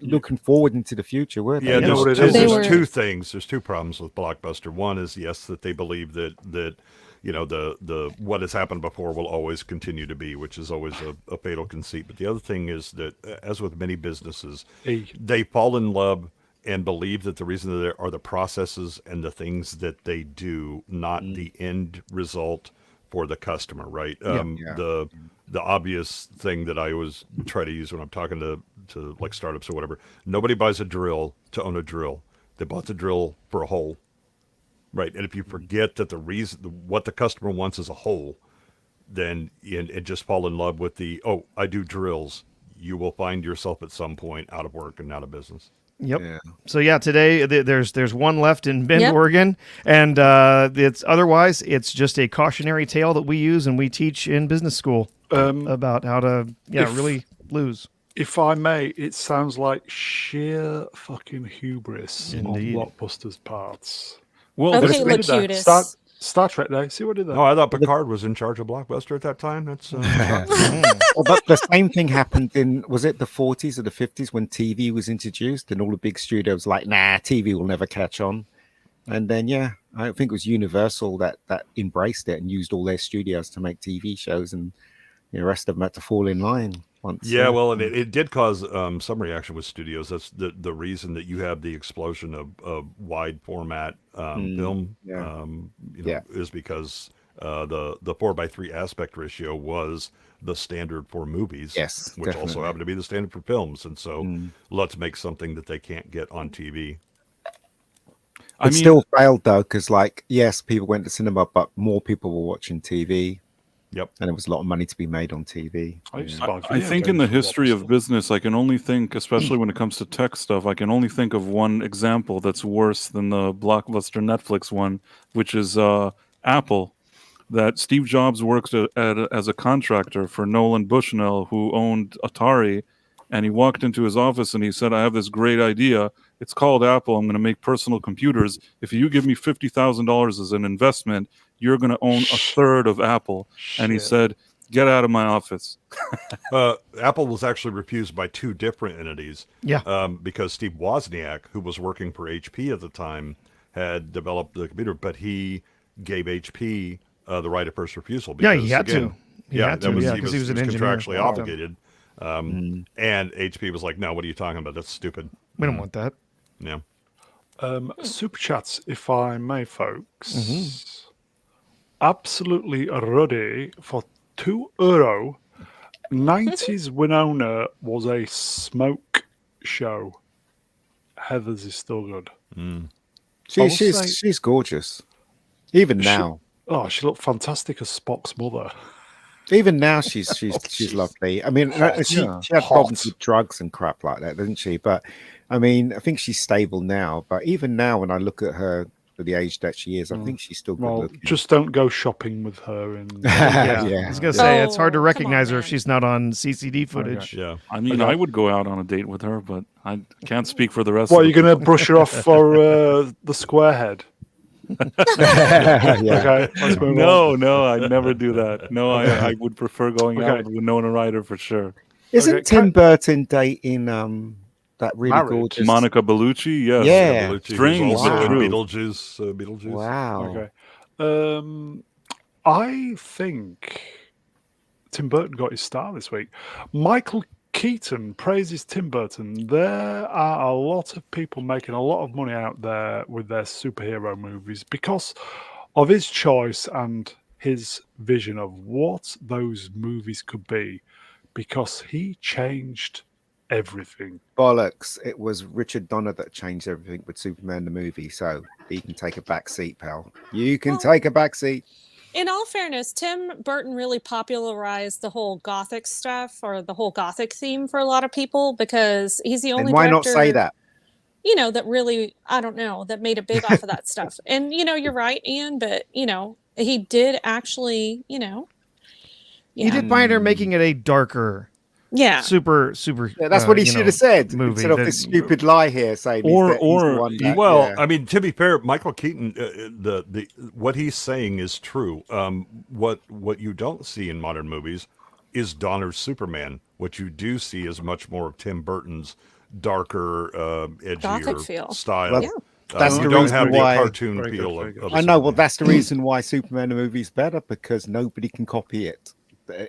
F: looking forward into the future, were they?
E: Yeah,
D: There's
E: two things. There's two problems with Blockbuster. One is that they believe that the what has happened before will always continue to be, which is always a fatal conceit. But the other thing is that, as with many businesses, they fall in love and believe that the reason there are the processes and the things that they do, not the end result for the customer, right? The obvious thing that I always try to use when I'm talking to like startups or whatever, nobody buys a drill to own a drill. They bought the drill for a hole, right? And if you forget that what the customer wants is a hole, then and just fall in love with I do drills, you will find yourself at some point out of work and out of business.
B: Yep. Yeah. So today there's one left in Bend,
D: Yep.
B: Oregon, and it's just a cautionary tale that we use and we teach in business school about how to really lose.
A: If I may, it sounds like sheer fucking hubris
B: Indeed.
A: on Blockbuster's parts.
C: Well,
D: Okay,
A: What did they-
D: Locutus.
A: Star Trek Day. See what did that?
E: No, I thought Picard was in charge of Blockbuster at that time. That's
F: But the same thing happened was it the 40s or the 50s when TV was introduced and all the big studios like, nah, TV will never catch on. And then, I think it was Universal that embraced it and used all their studios to make TV shows, and the rest of them had to fall in line.
E: Well, and it did cause some reaction with studios. That's the reason that you have the explosion of wide format film. Is because the 4:3 aspect ratio was the standard for movies.
F: Yes,
E: which also happened to be the standard for films. And so let's make something that they can't get on TV.
F: It still failed though, because yes, people went to cinema, but more people were watching TV.
E: Yep.
F: And there was a lot of money to be made on TV.
C: I think in the history of business, I can only think, especially when it comes to tech stuff, I can only think of one example that's worse than the Blockbuster Netflix one, which is Apple. That Steve Jobs worked as a contractor for Nolan Bushnell, who owned Atari, and he walked into his office and he said, I have this great idea. It's called Apple. I'm going to make personal computers. If you give me $50,000 as an investment, you're going to own a third of Apple. And he said, get out of my office.
E: Apple was actually refused by two different entities.
B: Yeah.
E: Because Steve Wozniak, who was working for HP at the time, had developed the computer, but he gave HP the right of first refusal. Because,
B: he had to. He had to,
E: because
B: he was an engineer.
E: contractually obligated. And HP was like, no, what are you talking about? That's stupid.
B: We don't want that.
E: Yeah.
A: Super chats, if I may, folks. Absolutely ruddy for €2. 90s Winona was a smoke show. Heather's is still good.
E: Mm.
A: will say-
F: She's gorgeous. Even
A: She-
F: now.
A: Oh, she looked fantastic as Spock's mother.
F: Even now, she's
A: she's
F: lovely. I mean,
A: hot.
F: she
B: Yeah.
F: had problems
A: Hot.
F: with drugs and crap like that, didn't she? But I mean, I think she's stable now. But even now, when I look at her for the age that she is, I think she's still good
A: Well,
F: looking.
A: just don't go shopping with her. In
B: Yeah.
F: Yeah.
B: I was gonna say it's hard to
D: Oh, come
B: recognize
D: on,
B: her if
D: man.
B: she's not on CCD footage.
E: Yeah.
C: I mean,
A: Okay.
C: I would go out on a date with her, but I can't speak for the rest.
A: What,
C: of
A: are you
C: the
A: going to brush her off for the square head?
F: Yeah.
A: Okay, let's move on.
C: No, I'd never do that. No, I would prefer going
A: Okay.
C: out with Winona Ryder for sure.
F: Isn't
A: Okay,
F: Tim Burton dating that really
A: Married.
F: gorgeous
C: Monica Bellucci, yes.
F: Yeah.
E: Bellucci, who's
C: Strange,
E: also
F: but
E: in
C: true.
E: Beetlejuice. Beetlejuice.
F: Wow.
A: Okay. I think Tim Burton got his star this week. Michael Keaton praises Tim Burton. There are a lot of people making a lot of money out there with their superhero movies because of his choice and his vision of what those movies could be, because he changed everything.
F: Bollocks. It was Richard Donner that changed everything with Superman the movie, so he can take a back seat, pal. You can
D: Well-
F: take a back seat.
D: In all fairness, Tim Burton really popularized the whole Gothic stuff or the whole Gothic theme for a lot of people because he's the only
F: And why not
D: director,
F: say that?
D: you know, that really, I don't know, that made it big off of that stuff. And, you know, you're right, Ian, but, you know, he did actually, you know.
B: He did pioneer making it a darker,
D: Yeah.
B: super.
F: Yeah, that's what he
B: you
F: should
B: know,
F: have said
B: movie
F: instead of
B: that-
F: this stupid lie here saying
C: Or-
F: he's the
C: or-
F: one that,
E: Well,
F: yeah.
E: I mean, to be fair, Michael Keaton, the what he's saying is true. What you don't see in modern movies is Donner's Superman. What you do see is much more of Tim Burton's darker,
D: Gothic
E: edgier
D: feel.
E: style.
F: Well,
D: Yeah.
F: that's
E: you
F: the
E: don't
F: reason
E: have
F: why-
E: the cartoon
A: Very good,
E: feel
A: very
E: of,
A: good.
E: of
F: I know. Well,
E: Superman.
F: that's the reason why Superman the movie is better, because nobody can copy it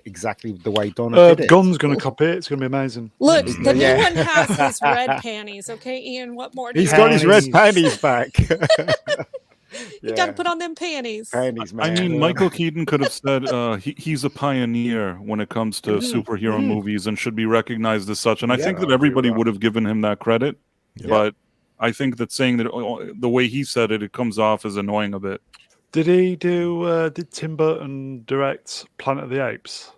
F: exactly the way Donner did it.
A: Gun's going to copy it. It's going to be amazing.
D: Look, the new
F: Yeah.
D: one has his red panties. Okay, Ian, what more do
F: He's
D: you
F: got
D: want?
F: his red
A: Panties.
F: panties back.
D: You got to put on them panties.
F: panties,
C: I
F: man.
C: mean, Michael Keaton could have said he's a pioneer when it comes to superhero movies and should be recognized as such. And I think that everybody would have given him that credit.
E: Yeah.
C: But I think that saying that the way he said it, it comes off as annoying a bit.
A: Did he do? Did Tim Burton direct Planet of the Apes?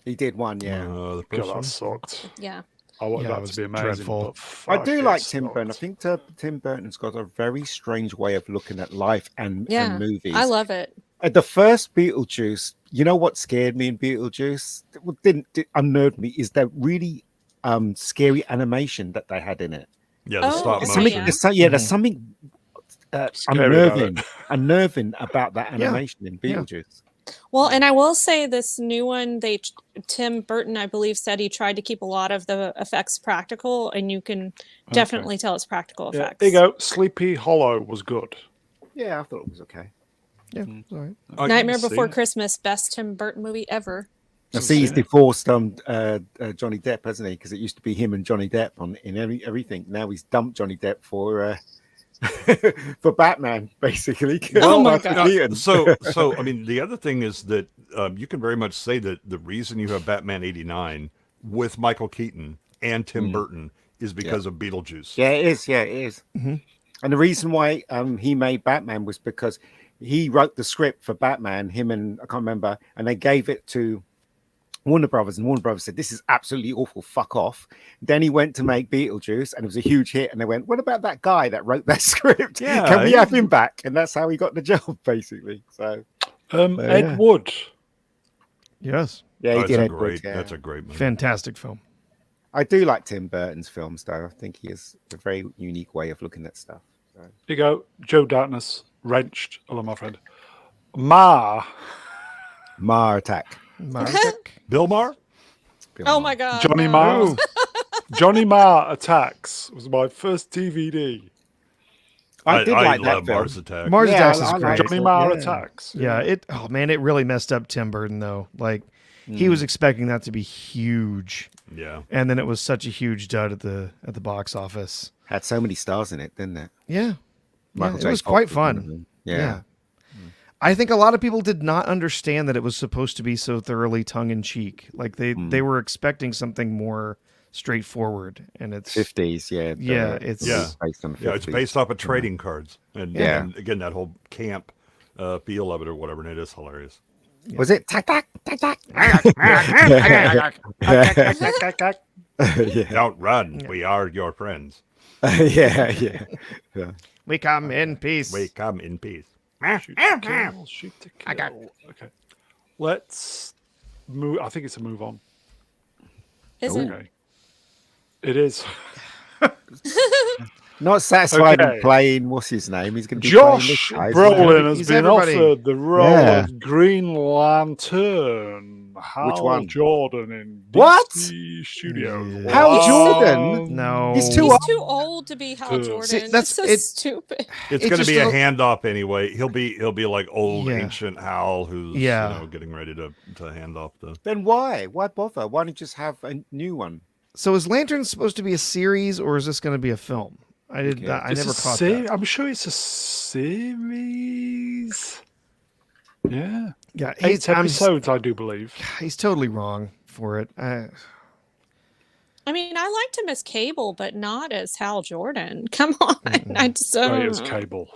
F: He did one, yeah.
E: The
A: God,
E: first one?
A: that sucked.
D: Yeah.
A: I wanted
B: Yeah, it
A: that
B: was
A: to be amazing.
B: dreadful.
A: But
F: I
A: fuck,
F: do
A: it
F: like Tim Burton. I
A: sucked.
F: think Tim Burton's got a very strange way of looking at life and movies.
D: I love it.
F: The first Beetlejuice, you know what scared me in Beetlejuice? What didn't unnerve me is that really scary animation that they had in it.
E: Yeah, the
D: Oh,
E: stop
D: okay,
E: motion.
D: yeah.
F: There's something
A: Scary about
F: unnerving about that animation in Beetlejuice.
D: Well, and I will say this new one, Tim Burton, I believe, said he tried to keep a lot of the effects practical, and you can definitely tell it's practical
A: Yeah,
D: effects.
A: there you go. Sleepy Hollow was good.
F: Yeah, I thought it was okay.
B: Yeah, all right.
E: I
D: Nightmare
E: can
D: Before
E: see-
D: Christmas, best Tim Burton movie ever.
F: I see he's divorced Johnny Depp, hasn't he? Because it used to be him and Johnny Depp in everything. Now he's dumped Johnny Depp for for Batman, basically.
D: Oh my
F: Michael
D: God.
F: Keaton.
E: So I mean, the other thing is that you can very much say that the reason you have Batman '89 with Michael Keaton and Tim Burton is because of Beetlejuice.
F: Yeah, it is. Yeah, it is.
B: Mhm.
F: And the reason why he made Batman was because he wrote the script for Batman, him and I can't remember, and they gave it to Warner Brothers, and Warner Brothers said, "This is absolutely awful. Fuck off." Then he went to make Beetlejuice, and it was a huge hit. And they went, "What about that guy that wrote that script?
E: Yeah,
F: Can we
E: he-
F: have him back?" And that's how he got the job, basically. So
A: Ed
F: yeah.
A: Wood.
B: Yes,
F: yeah, he
E: That's
F: did
E: a
F: Ed Wood,
E: great.
F: yeah.
E: That's a great movie.
B: fantastic film.
F: I do like Tim Burton's films, though. I think he has a very unique way of looking at stuff. So.
A: Here you go. Joe Darkness. Wrenched. Hello, my friend. Ma.
F: Mar Attack.
E: Bill Maher.
F: Bill
D: Oh
F: Maher.
D: my God.
A: Johnny
D: no.
A: Marr. Johnny Marr Attacks was my first DVD.
F: I did like that
E: love
F: film.
E: Mars Attack.
B: Mars
F: Yeah,
B: Attacks
F: I
B: is
F: like
B: great.
F: it.
A: Johnny Marr
F: Yeah.
A: Attacks.
B: Yeah, it really messed up Tim Burton though. Like he was expecting that to be huge,
E: Yeah.
B: and then it was such a huge dud at the box office.
F: Had so many stars in it, didn't it?
B: Yeah,
F: Michael
B: it
F: J.
B: was
F: Fox
B: quite
F: one of
B: fun.
F: them. Yeah.
B: I think a lot of people did not understand that it was supposed to be so thoroughly tongue in cheek. Like they were expecting something more straightforward, and it's
F: 50s, yeah.
B: Yeah, it's-
E: Yeah.
F: based on the 50s.
E: Yeah, it's based off of trading cards, and,
F: Yeah.
E: and again that whole camp feel of it or whatever, and it is hilarious.
F: Was it tack tack tack tack? Yeah.
E: Don't run, we are your friends.
F: Yeah.
B: we come in peace.
E: We come in peace.
A: Shoot to kill, shoot to kill. Okay. Let's move. I think it's a move on.
D: Is it?
A: Okay. It is.
F: Not satisfied
A: Okay.
F: in playing. What's his name? He's going to be
A: Josh
F: playing this guy, isn't he?
A: Brolin has
B: He's
A: been
B: everybody.
A: offered the role
F: Yeah.
A: of Green Lantern. Hal
F: one?
A: Jordan in
F: What?
A: DC Studios.
B: Yeah.
F: Hal
A: Wow.
F: Jordan?
B: No,
F: He's too
D: He's
F: old.
D: too old to be Hal
A: See,
D: Jordan.
B: that's-
D: That's so
B: it-
D: stupid.
E: It's
B: It
E: going to
B: just
E: be a
B: look-
E: handoff anyway. He'll be like old
B: Yeah.
E: ancient Hal who's
B: Yeah.
E: getting ready to hand off the.
F: Then why? Why bother? Why don't you just have a new one?
B: So is Lantern supposed to be a series, or is this going to be a film? I did.
F: Okay.
B: Not, I
A: It's
B: never
A: a
B: caught
A: se-
B: that.
A: I'm sure it's a series. Yeah.
B: Yeah,
A: 8 episodes, I do believe.
B: He's totally wrong for it.
D: I mean, I liked him as Cable, but not as Hal Jordan. Come on. I just don't
A: Right, as
D: know.
A: Cable.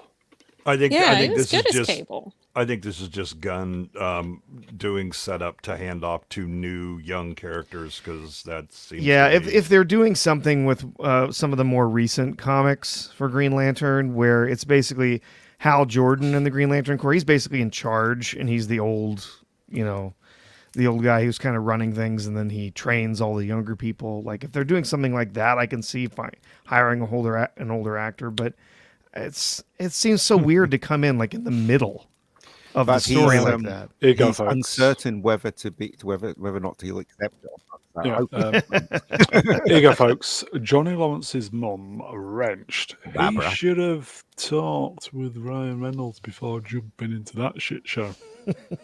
E: I think
D: Yeah,
E: I
D: he
E: think
D: was
E: this
D: good
E: is
D: as
E: just
D: Cable.
E: I think this is just Gunn doing setup to hand off to new young characters because that seems
B: Yeah,
E: to be-
B: if they're doing something with some of the more recent comics for Green Lantern, where it's basically Hal Jordan and the Green Lantern Corps, he's basically in charge, and he's the old guy who's kind of running things, and then he trains all the younger people. Like if they're doing something like that, I can see hiring an older actor, but it seems so weird to come in like in the middle of
F: But
B: the story
F: he's,
B: like
F: um,
B: that.
A: Here you go,
F: He's
A: folks.
F: uncertain whether or not he'll accept it. Or not. So
A: Yeah,
F: hopefully-
A: here you go, folks. Johnny Lawrence's mum wrenched.
F: Barbara.
A: He should have talked with Ryan Reynolds before jumping into that shit show.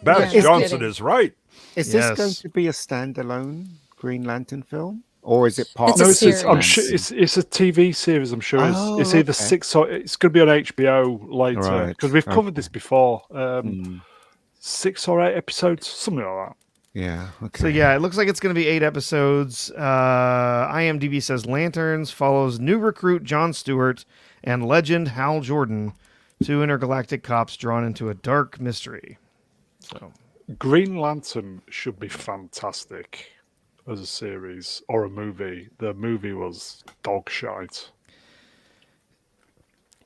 E: Babs
D: Yeah.
E: Johnson
D: Kidding.
E: is right.
F: Is
B: Yes.
F: this going to be a standalone Green Lantern film, or is it part?
D: It's
A: No,
D: a
A: it's I'm
D: series.
A: sure it's a TV series. I'm sure
F: Oh,
A: it's either
F: okay.
A: 6 or it's going to be on HBO later
F: Right,
A: because we've covered
F: okay.
A: this before.
F: Hmm,
A: 6 or 8 episodes, something like that.
F: yeah. Okay.
B: So yeah, it looks like it's going to be 8 episodes. IMDb says Lanterns follows new recruit John Stewart and legend Hal Jordan, 2 intergalactic cops drawn into a dark mystery. So
A: Green Lantern should be fantastic as a series or a movie. The movie was dog shite.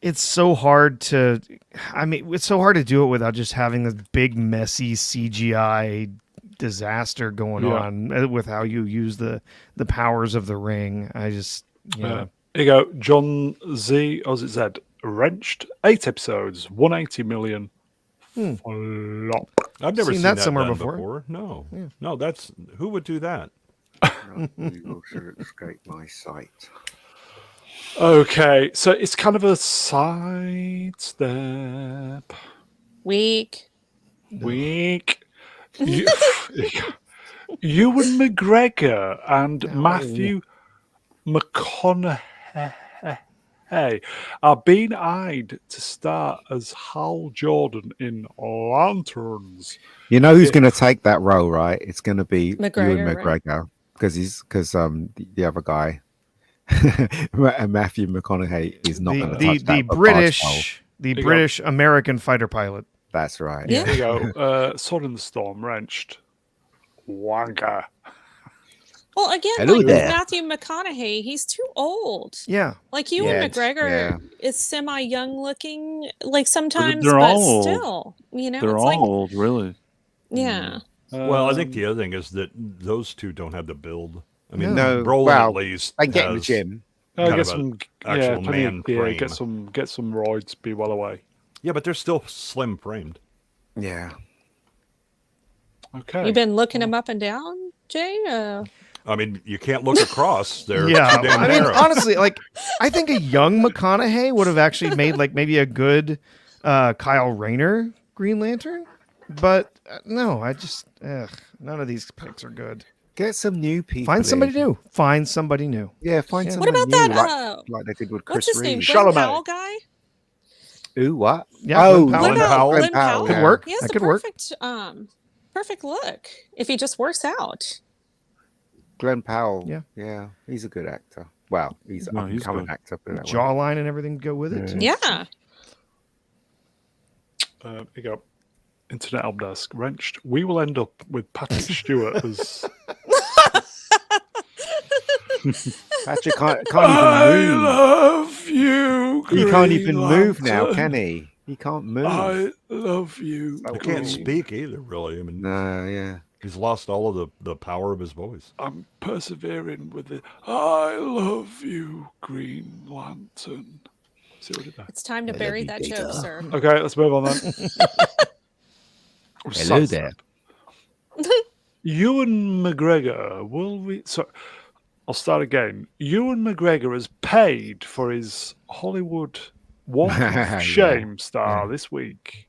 B: it's so hard to, it's so hard to do it without just having this big messy CGI disaster going
A: Yeah.
B: on with how you use the powers of the ring. I just
A: Here you go. John Z, or is it Z? Wrenched. 8 episodes, 180 million. Flop.
E: I've never
B: Seen
E: seen
B: that
E: that
B: somewhere
E: done
B: before.
E: No, no, that's who would do that?
F: We will escape my sight.
A: Okay, so it's kind of a sidestep.
D: Weak.
A: Weak. You, Ewan McGregor and Matthew McConaughey are being eyed to star as Hal Jordan in Lanterns.
F: You know who's going to take that role, right? It's going to be
D: McGregor,
F: Ewan
D: right?
F: McGregor because the other guy, Matthew McConaughey, is not going to touch that Bart's role.
B: The
A: go.
B: British American fighter pilot.
F: That's right.
D: Yeah.
A: Here you go. Sword in the Storm, Wrenched. Wanker.
D: Well, again,
F: Hello
D: like
F: there.
D: with Matthew McConaughey, he's too old.
B: Yeah.
D: Like Ewan
F: Yeah,
D: McGregor is semi-young looking, like sometimes,
C: they're
D: but
C: all old.
D: still,
C: They're
D: it's
C: all
D: like,
C: old, really.
D: yeah.
E: Well, I think the other thing is that those two don't have the build. I mean,
F: No.
E: Brolin
F: Well,
E: at least
F: They get in the
E: has-
F: gym.
E: kind
A: get
E: of
A: some
E: actual
A: plenty
E: man
A: of-
E: frame.
A: get some roids, be well away.
E: Yeah, but they're still slim framed.
F: Yeah.
A: Okay.
D: You've been looking him up and down, Jay?
E: I mean, you can't look across. They're
B: Yeah.
E: too damn
B: I mean,
E: narrow.
B: honestly, like, I think a young McConaughey would have actually made, like, maybe a good Kyle Rayner Green Lantern. But no, none of these picks are good.
F: Get some new people.
B: Find somebody
F: in.
B: new. Find somebody new.
F: Yeah, find
B: Yeah.
F: somebody
D: What about
F: new,
D: that?
F: like they did with
D: What's
F: Chris
D: his name?
F: Reeve.
D: Glenn
A: Chalamet.
D: Powell guy?
F: Ooh, what?
B: Yeah,
F: oh,
B: Glenn Powell.
D: What about
E: Powell.
D: Glenn Powell?
B: Could work.
D: He has
B: That
D: the
B: could work.
D: perfect look if he just works out.
F: Glenn Powell.
B: Yeah.
F: Yeah, he's a good actor. Well, he's
C: No,
F: an
C: he's
F: up-and-coming
C: good.
F: actor. Put it that way.
B: Jawline and everything to go with it. Too.
D: Yeah.
A: Here you go. Internet help desk wrenched. We will end up with Patrick Stewart as.
F: Patrick can't
A: I
F: even move.
A: love you.
F: He can't even
A: Green
F: move now,
A: Lantern.
F: can he? He can't move.
A: I love you.
F: Oh,
E: He can't
F: Green.
E: speak either, really. I mean,
F: No, yeah.
E: he's lost all of the power of his voice.
A: I'm persevering with it. I love you, Green Lantern. See what I did there?
D: It's time to bury that joke, sir.
A: Okay, let's move on then.
F: Hello there.
A: Ewan McGregor, will we? So, I'll start again. Ewan McGregor has paid for his Hollywood Walk
F: Yeah.
A: of Shame star this week.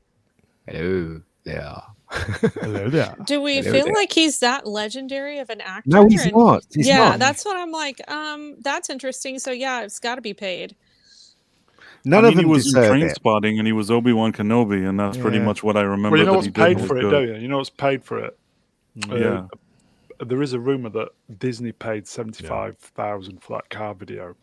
F: Hello there.
B: Hello there.
D: Do we
F: Hello
D: feel
F: there.
D: like he's that legendary of an actor?
F: No, he's
D: And-
F: not. He's
D: yeah,
F: not.
D: that's what I'm like. That's interesting. So yeah, it's got to be paid.
F: None
C: I
F: of
C: mean,
F: them
C: he was in
F: deserve
C: Train
F: it.
C: Spotting, and he was Obi-Wan Kenobi, and that's pretty
B: Yeah.
C: much what I remember.
A: Well, you know
C: that
A: what's
C: he did
A: paid
C: was
A: for it,
C: good.
A: don't you? You know what's paid for it?
C: Yeah.
A: There is a rumor that Disney paid $75,000 for that car video.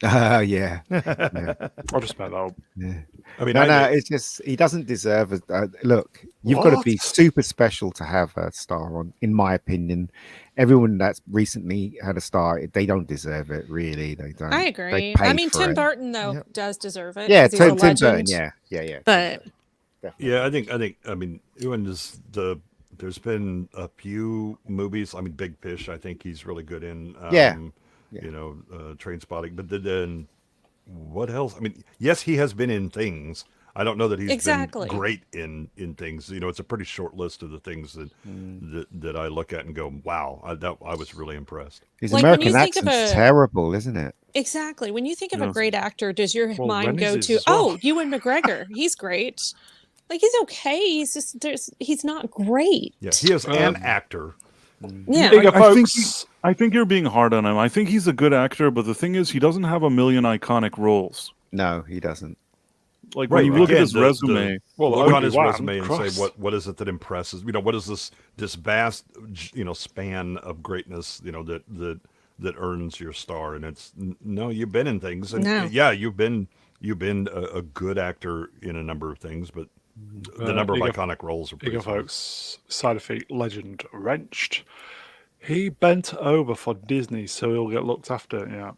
F: Yeah.
A: I'll just make that up.
F: Yeah.
E: I mean,
F: No, it's just he doesn't deserve it. Look, you've got to be
A: What?
F: super special to have a star on, in my opinion. Everyone that's recently had a star, they don't deserve it. Really, they don't.
D: I
F: They
D: agree. I
F: paid
D: mean,
F: for
D: Tim
F: it.
D: Burton though
B: Yep.
D: does deserve it.
F: Yeah,
D: 'cause he's a
F: Tim Burton.
D: legend.
F: Yeah.
D: But
F: Definitely.
E: Yeah, I think. I mean, Ewan is the. There's been a few movies. I mean, Big Fish. I think he's really good in.
F: Yeah.
E: You know, Train Spotting. But then, what else? I mean, yes, he has been in things. I don't know that he's
D: Exactly.
E: been great in things. You know, it's a pretty short list of the things that I look at and go, wow, I was really impressed.
F: His
D: Like, when
F: American
D: you think of
F: accent's
D: a-
F: terrible, isn't it?
D: exactly, when you think of a
C: Yes.
D: great actor, does your
A: Well,
D: mind go
A: Rennie's
D: to,
A: is as well.
D: oh, Ewan McGregor? He's great. Like he's okay. He's just he's not great.
E: Yeah, he is an actor.
D: Yeah.
A: Big up,
C: I think
A: folks.
C: I think you're being hard on him. I think he's a good actor, but the thing is, he doesn't have a million iconic roles.
F: No, he doesn't.
C: Like
E: Right,
C: when you look
E: again,
C: at his
E: the-
C: resume,
A: Well,
E: Look on his
A: Obi-Wan,
E: resume and
A: Christ.
E: say what is it that impresses? You know, what is this vast span of greatness? You know that earns your star, and it's no, you've been in things, and
D: No.
E: yeah, you've been a good actor in a number of things, but the number of
A: you go-
E: iconic roles are
A: Here
E: pretty
A: you go,
E: small.
A: folks. Side effect legend wrenched. He bent over for Disney, so he'll get looked after. Yeah.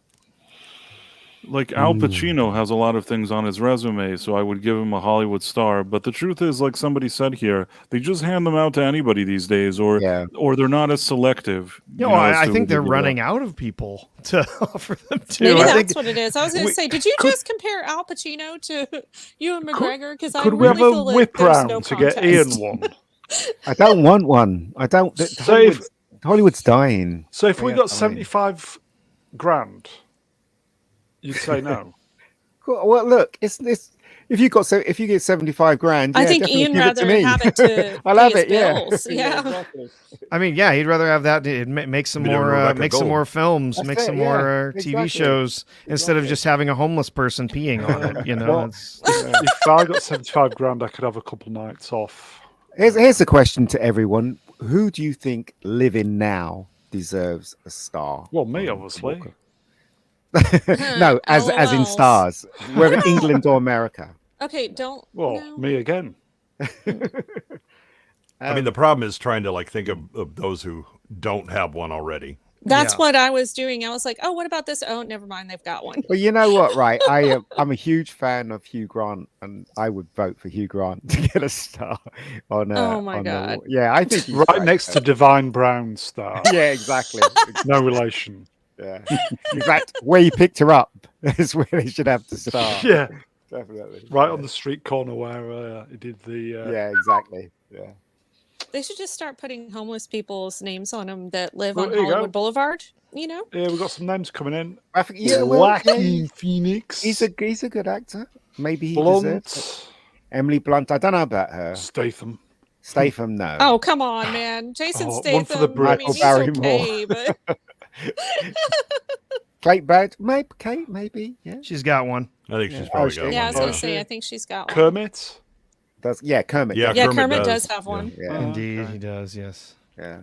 C: like Al Pacino has a lot of things on his resume, so I would give him a Hollywood star. But the truth is, like somebody said here, they just hand them out to anybody these days, or
F: Yeah.
C: they're not as selective.
B: No, I think they're running out of people to offer them to.
D: Maybe
B: I
D: that's
B: think
D: what it is. I was going to
A: we-
D: say, did you just compare Al Pacino to Ewan McGregor? Because I
A: Could
D: really
A: we have a
D: feel like
A: whip
D: there's
A: round
D: no
A: to get
D: contest.
A: Ian one?
F: I don't want one. I don't.
A: So if-
F: Hollywood's dying.
A: So if we
F: Yeah,
A: got
F: fine.
A: 75 grand, you'd say no.
F: Well, look, it's this. If you get 75 grand,
D: I
F: yeah,
D: think
F: definitely
D: Ian
F: give it to
D: rather
F: me.
D: have it to
F: I'll
D: pay
F: have
D: his
F: it. Yeah.
D: bills. Yeah.
F: exactly.
B: I mean, yeah, he'd rather have that. Make some
E: Be the
B: more,
E: Rebecca
B: make some
E: Gold.
B: more films,
F: That's
B: make
F: it,
B: some
F: yeah,
B: more TV
F: exactly.
B: shows instead of just having a homeless person peeing on it. You know,
F: Well,
B: it's,
A: If I got 75 grand, I could have a couple nights off.
F: Here's a question to everyone: who do you think living now deserves a star?
A: Well, me, obviously.
F: No, as in
D: LOLs.
F: stars, whether England or America.
D: Okay, don't.
A: Well,
D: no.
A: me again.
E: I mean, the problem is trying to like think of those who don't have one already.
D: That's
B: Yeah.
D: what I was doing. I was like, oh, what about this? Oh, never mind. They've got one.
F: Well, you know what, right? I'm a huge fan of Hugh Grant, and I would vote for Hugh Grant to get a star on.
D: Oh my
F: on the
D: God.
F: wall. Yeah, I think he's
A: Right
F: great.
A: next to Divine Brown star.
F: Yeah, exactly.
A: No relation.
F: Yeah. In fact, where you picked her up is where they should have the star.
A: Yeah.
F: Definitely.
A: Right on the street corner where he did the.
F: Yeah, exactly. Yeah.
D: They should just start putting homeless people's names on them that live
A: Well,
D: on
A: there you go.
D: Hollywood Boulevard. You know?
A: Yeah, we've got some names coming in.
F: I think, yeah, well,
A: Joaquin
F: yeah,
A: Phoenix.
F: he's a good actor. Maybe he deserves it.
A: Blunt.
F: Emily Blunt. I don't know about her.
A: Statham.
F: Statham, no.
D: Oh, come on, man. Jason
A: Oh,
D: Statham.
A: one for the
D: I
A: Brits.
D: mean, he's
F: Barrymore.
D: okay, but
F: Kate Bad. Maybe Kate. Maybe. Yeah.
B: she's got one.
E: I think she's
F: Yeah.
E: probably
F: Oh,
E: got
D: yeah, I
E: one.
D: was going
A: Oh,
D: to say,
A: shit.
D: I think she's got one.
A: Kermit.
F: Does Kermit.
E: Yeah,
D: Yeah,
E: Kermit
D: Kermit
E: does.
D: does have one.
F: Yeah.
B: Indeed,
A: okay.
B: he does. Yes.
F: Yeah.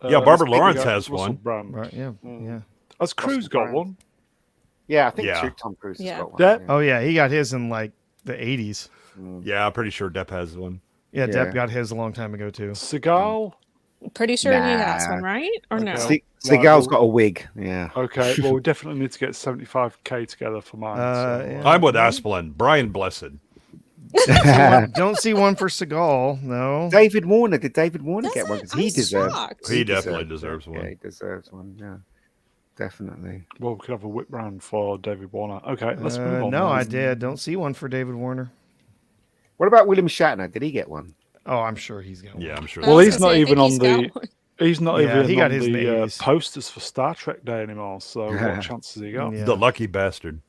E: Yeah, Barbara
A: speaking
E: Lawrence
A: of
E: has
A: Russell
E: one.
A: Brand.
B: Right, yeah,
F: Mm.
B: yeah.
A: Has Cruise got
F: Brand.
A: one?
F: Yeah, I think
E: Yeah.
F: Tom Cruise has
D: Yeah.
F: got one.
A: Depp?
F: Yeah.
B: Oh yeah, he got his in like the 80s.
E: Yeah, I'm pretty sure Depp has one.
B: Yeah,
F: Yeah.
B: Depp got his a long time ago too.
A: Seagal?
D: Pretty sure he has
F: Nah.
D: one, right? Or no?
A: Okay.
F: Seagal's
A: well-
F: got a wig. Yeah.
A: Okay, well, we definitely need to get 75k together for mine.
B: Yeah.
E: I'm with Asplin. Brian Blessed.
B: Don't see one for Seagal. No.
F: David Warner. Did David Warner
D: Does
F: get one?
D: it?
F: Because he
D: I'm
F: deserves.
D: shocked.
E: He definitely
F: deserves
E: deserves
F: it. Yeah,
E: one.
F: he deserves one. Yeah, definitely.
A: Well, we could have a whip round for David Warner. Okay, let's move on.
B: No,
A: then.
B: I did. Don't see one for David Warner.
F: What about William Shatner? Did he get one?
B: Oh, I'm sure he's got one.
E: Yeah, I'm sure.
D: I
A: Well,
D: was
A: he's
D: gonna
A: not
D: say, I
A: even
D: think
A: on
D: he's
A: the.
D: got one.
A: He's not
B: Yeah,
A: even
B: he got
A: on
B: his in
A: the
B: the 80s.
A: posters for Star Trek Day anymore. So, what chances has he got?
B: Yeah.
E: The lucky bastard.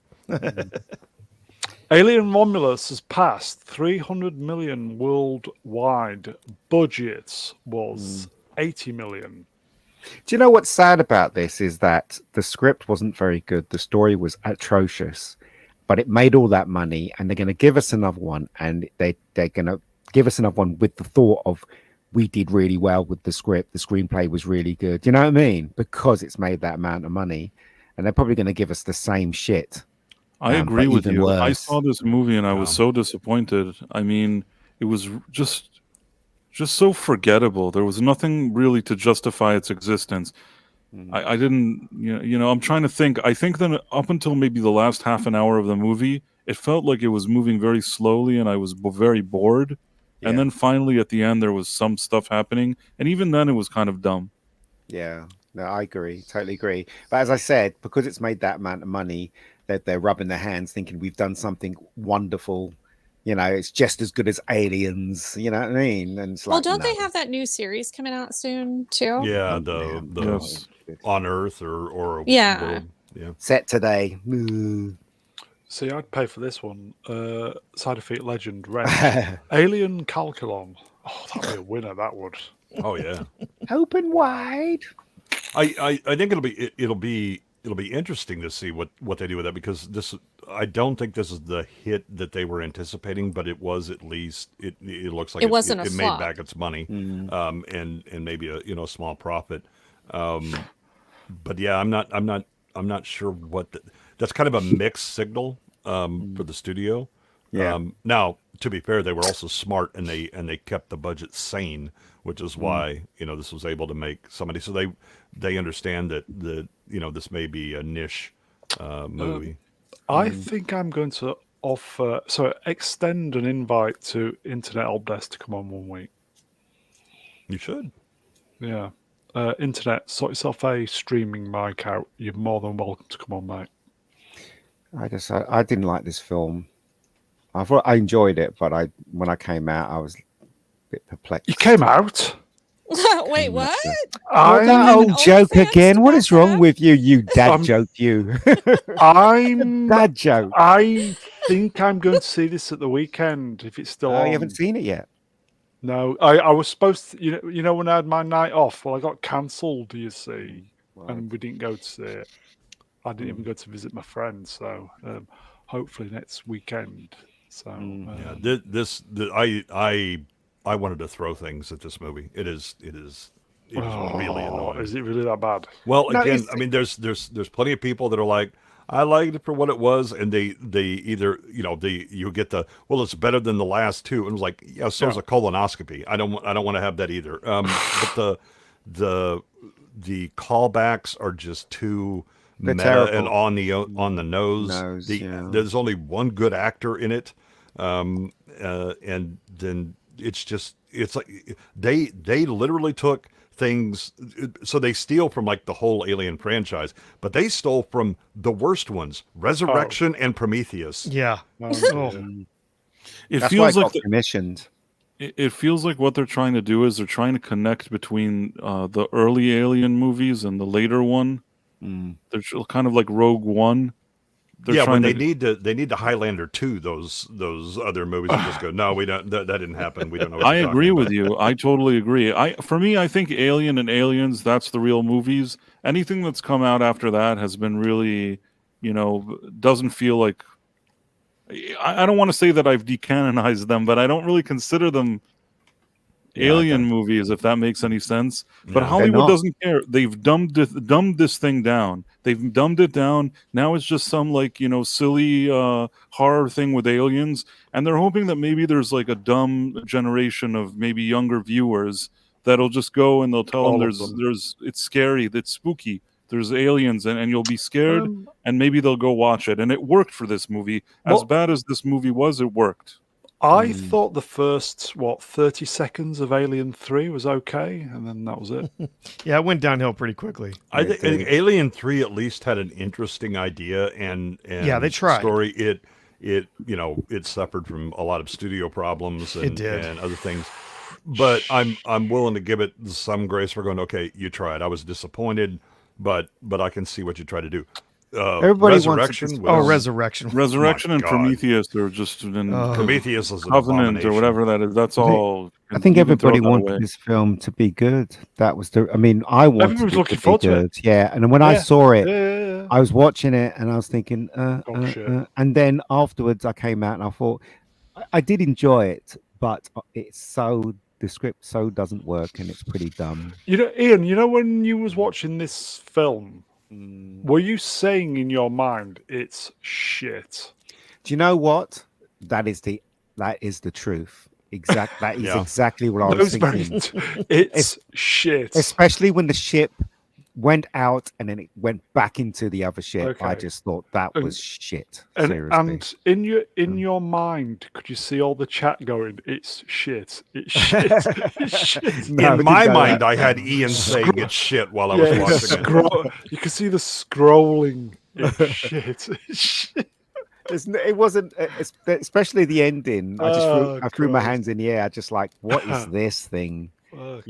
A: Alien Romulus has passed 300 million worldwide. Budget was 80 million.
F: Do you know what's sad about this is that the script wasn't very good. The story was atrocious, but it made all that money, and they're going to give us another one, and they're going to give us another one with the thought of we did really well with the script. The screenplay was really good. Do you know what I mean? Because it's made that amount of money, and they're probably going to give us the same shit.
C: I agree
F: but
C: with
F: even
C: you. I
F: worse.
C: saw this movie and I was so disappointed. I mean, it was just so forgettable. There was nothing really to justify its existence. I didn't, I'm trying to think. I think that up until maybe the last half an hour of the movie, it felt like it was moving very slowly and I was very bored.
F: Yeah.
C: And then finally at the end, there was some stuff happening. And even then, it was kind of dumb.
F: Yeah, no, I agree, totally agree. But as I said, because it's made that amount of money, that they're rubbing their hands, thinking we've done something wonderful. You know, it's just as good as Aliens. You know what I mean? And it's
D: Well,
F: like,
D: don't they
F: no.
D: have that new series coming out soon too?
E: Yeah,
F: man.
E: the
C: Yes.
E: On Earth or
D: Yeah.
E: World. Yeah.
F: Set today? Mm.
A: See, I'd pay for this one. Side Effect Legend, Red. Alien Calculon. Oh, that'd be a winner, that would.
E: Oh yeah.
F: Open wide.
E: I think it'll be interesting to see what they do with that, because I don't think this is the hit that they were anticipating, but it was at least it looks like
D: It wasn't a
E: it made
D: flop.
E: back its money, and maybe a small profit. But yeah, I'm not sure what that's kind of a mixed signal for the studio.
F: Yeah.
E: Now, to be fair, they were also smart and they kept the budget sane, which is why this was able to make somebody. So they understand that this may be a niche movie.
A: I think I'm going to extend an invite to Internet Obdes to come on 1 week.
E: You should.
A: Yeah. Internet, sort yourself a streaming mic out. You're more than welcome to come on, mate.
F: I didn't like this film. I enjoyed it, but when I came out, I was a bit perplexed.
A: You came out?
D: Wait, what?
F: Oh, that
D: I'm
F: old
D: an
F: joke
D: old fan
F: again. What is wrong
D: about
F: with you? You dad
A: Um,
F: joke, you.
A: I'm.
F: Dad joke.
A: I think I'm going to see this at the weekend if it's still
F: Oh,
A: on.
F: you haven't seen it yet.
A: No, I was supposed to. You know when I had my night off. Well, I got cancelled. You see, and we didn't go to see it. I didn't even go to visit my friend. So hopefully next weekend. So
E: Yeah, I wanted to throw things at this movie. It is really annoying.
A: Is it really that bad?
E: Well,
F: No,
E: again,
F: it's-
E: I mean, there's plenty of people that are like, I liked it for what it was, and they either you get the, well, it's better than the last two, and it was like, yeah, so is a colonoscopy. I don't want to have that either. But the callbacks are just too
F: They're
E: meta
F: terrible.
E: and on the nose.
F: Yeah.
E: There's only one good actor in it, and then it's like they literally took things, so they steal from like the whole Alien franchise, but they stole from the worst ones, Resurrection and Prometheus.
B: Yeah.
C: It
F: That's why
C: feels
F: it
C: like
F: got commissioned.
C: it feels like what they're trying to do is they're trying to connect between the early Alien movies and the later one. They're kind of like Rogue One. They're
E: Yeah, when
C: trying
E: they need to Highlander 2 those other movies and just go, no, we don't, that didn't happen. We don't know what
C: I
E: you're
C: agree
E: talking
C: with
E: about."
C: you. I totally agree. For me, I think Alien and Aliens, that's the real movies. Anything that's come out after that has been really, doesn't feel like. I don't want to say that I've decanonized them, but I don't really consider them
F: Yeah, I
C: alien
F: don't-
C: movies, if that makes any sense. But
E: No.
C: Hollywood
F: not.
C: doesn't care. They've dumbed this thing down. They've dumbed it down. Now it's just some silly horror thing with aliens, and they're hoping that maybe there's like a dumb generation of maybe younger viewers that'll just go and they'll tell them
A: All of them.
C: there's it's scary, it's spooky. There's aliens, and you'll be scared,
A: Um,
C: and maybe they'll go watch it. And it worked for this movie. As
A: Well-
C: bad as this movie was, it worked.
A: I thought the first 30 seconds of Alien 3 was okay, and then that was it.
B: Yeah, it went downhill pretty quickly.
E: I think Alien 3 at least had an interesting idea and
B: Yeah, they tried.
E: story. It suffered from a lot of studio problems and,
B: It did.
E: and other things. But I'm willing to give it some grace for going, okay, you tried. I was disappointed, but I can see what you tried to do.
F: Everybody wants to
E: Resurrection
F: just-
E: was,
B: Resurrection.
C: Resurrection
E: my
C: and
E: God.
C: Prometheus are just in
E: Prometheus is an
C: Covenant
E: abomination.
C: or whatever that is. That's all.
F: I think
C: you can throw
F: everybody
C: that
F: wanted
C: away.
F: this film to be good. That was the. I mean, I wanted
A: Everyone was
F: it
A: looking
F: to be
A: forward to it.
F: good. Yeah, and then when I
A: Yeah.
F: saw it,
A: Yeah.
F: I was watching it and I was thinking,
A: shit.
F: and then afterwards I came out and I thought I did enjoy it, but it's the script so doesn't work and it's pretty dumb.
A: Ian, when you was watching this film, were you saying in your mind it's shit?
F: Do you know what? That is the truth. That is
E: Yeah.
F: exactly what I
A: That
F: was
A: was very.
F: thinking.
A: It's shit.
F: Especially when the ship went out and then it went back into the other ship. I
A: Okay.
F: just thought that
A: And-
F: was shit.
A: And,
F: Seriously.
A: and in your mind, could you see all the chat going? It's shit. It's shit. It's shit.
F: No,
E: In
F: it
E: my
F: didn't go
E: mind,
F: that
E: I had Ian saying it's shit while I was
A: Yeah,
E: watching it.
A: you can see the scrolling. It's shit. It's shit.
F: It wasn't, especially the ending. I threw my
A: Christ.
F: hands in the air. Just like, what is this thing?
A: Fuck.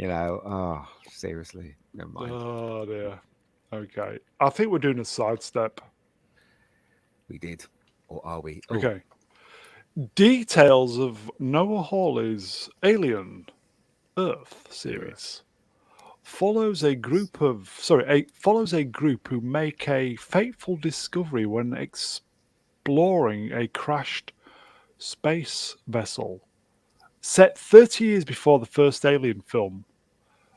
F: Seriously, never mind.
A: Oh dear. Okay. I think we're doing a sidestep.
F: We did, or are we? Oh,
A: Okay. Details of Noah Hawley's Alien Earth series follows a group who make a fateful discovery when exploring a crashed space vessel. Set 30 years before the first Alien film,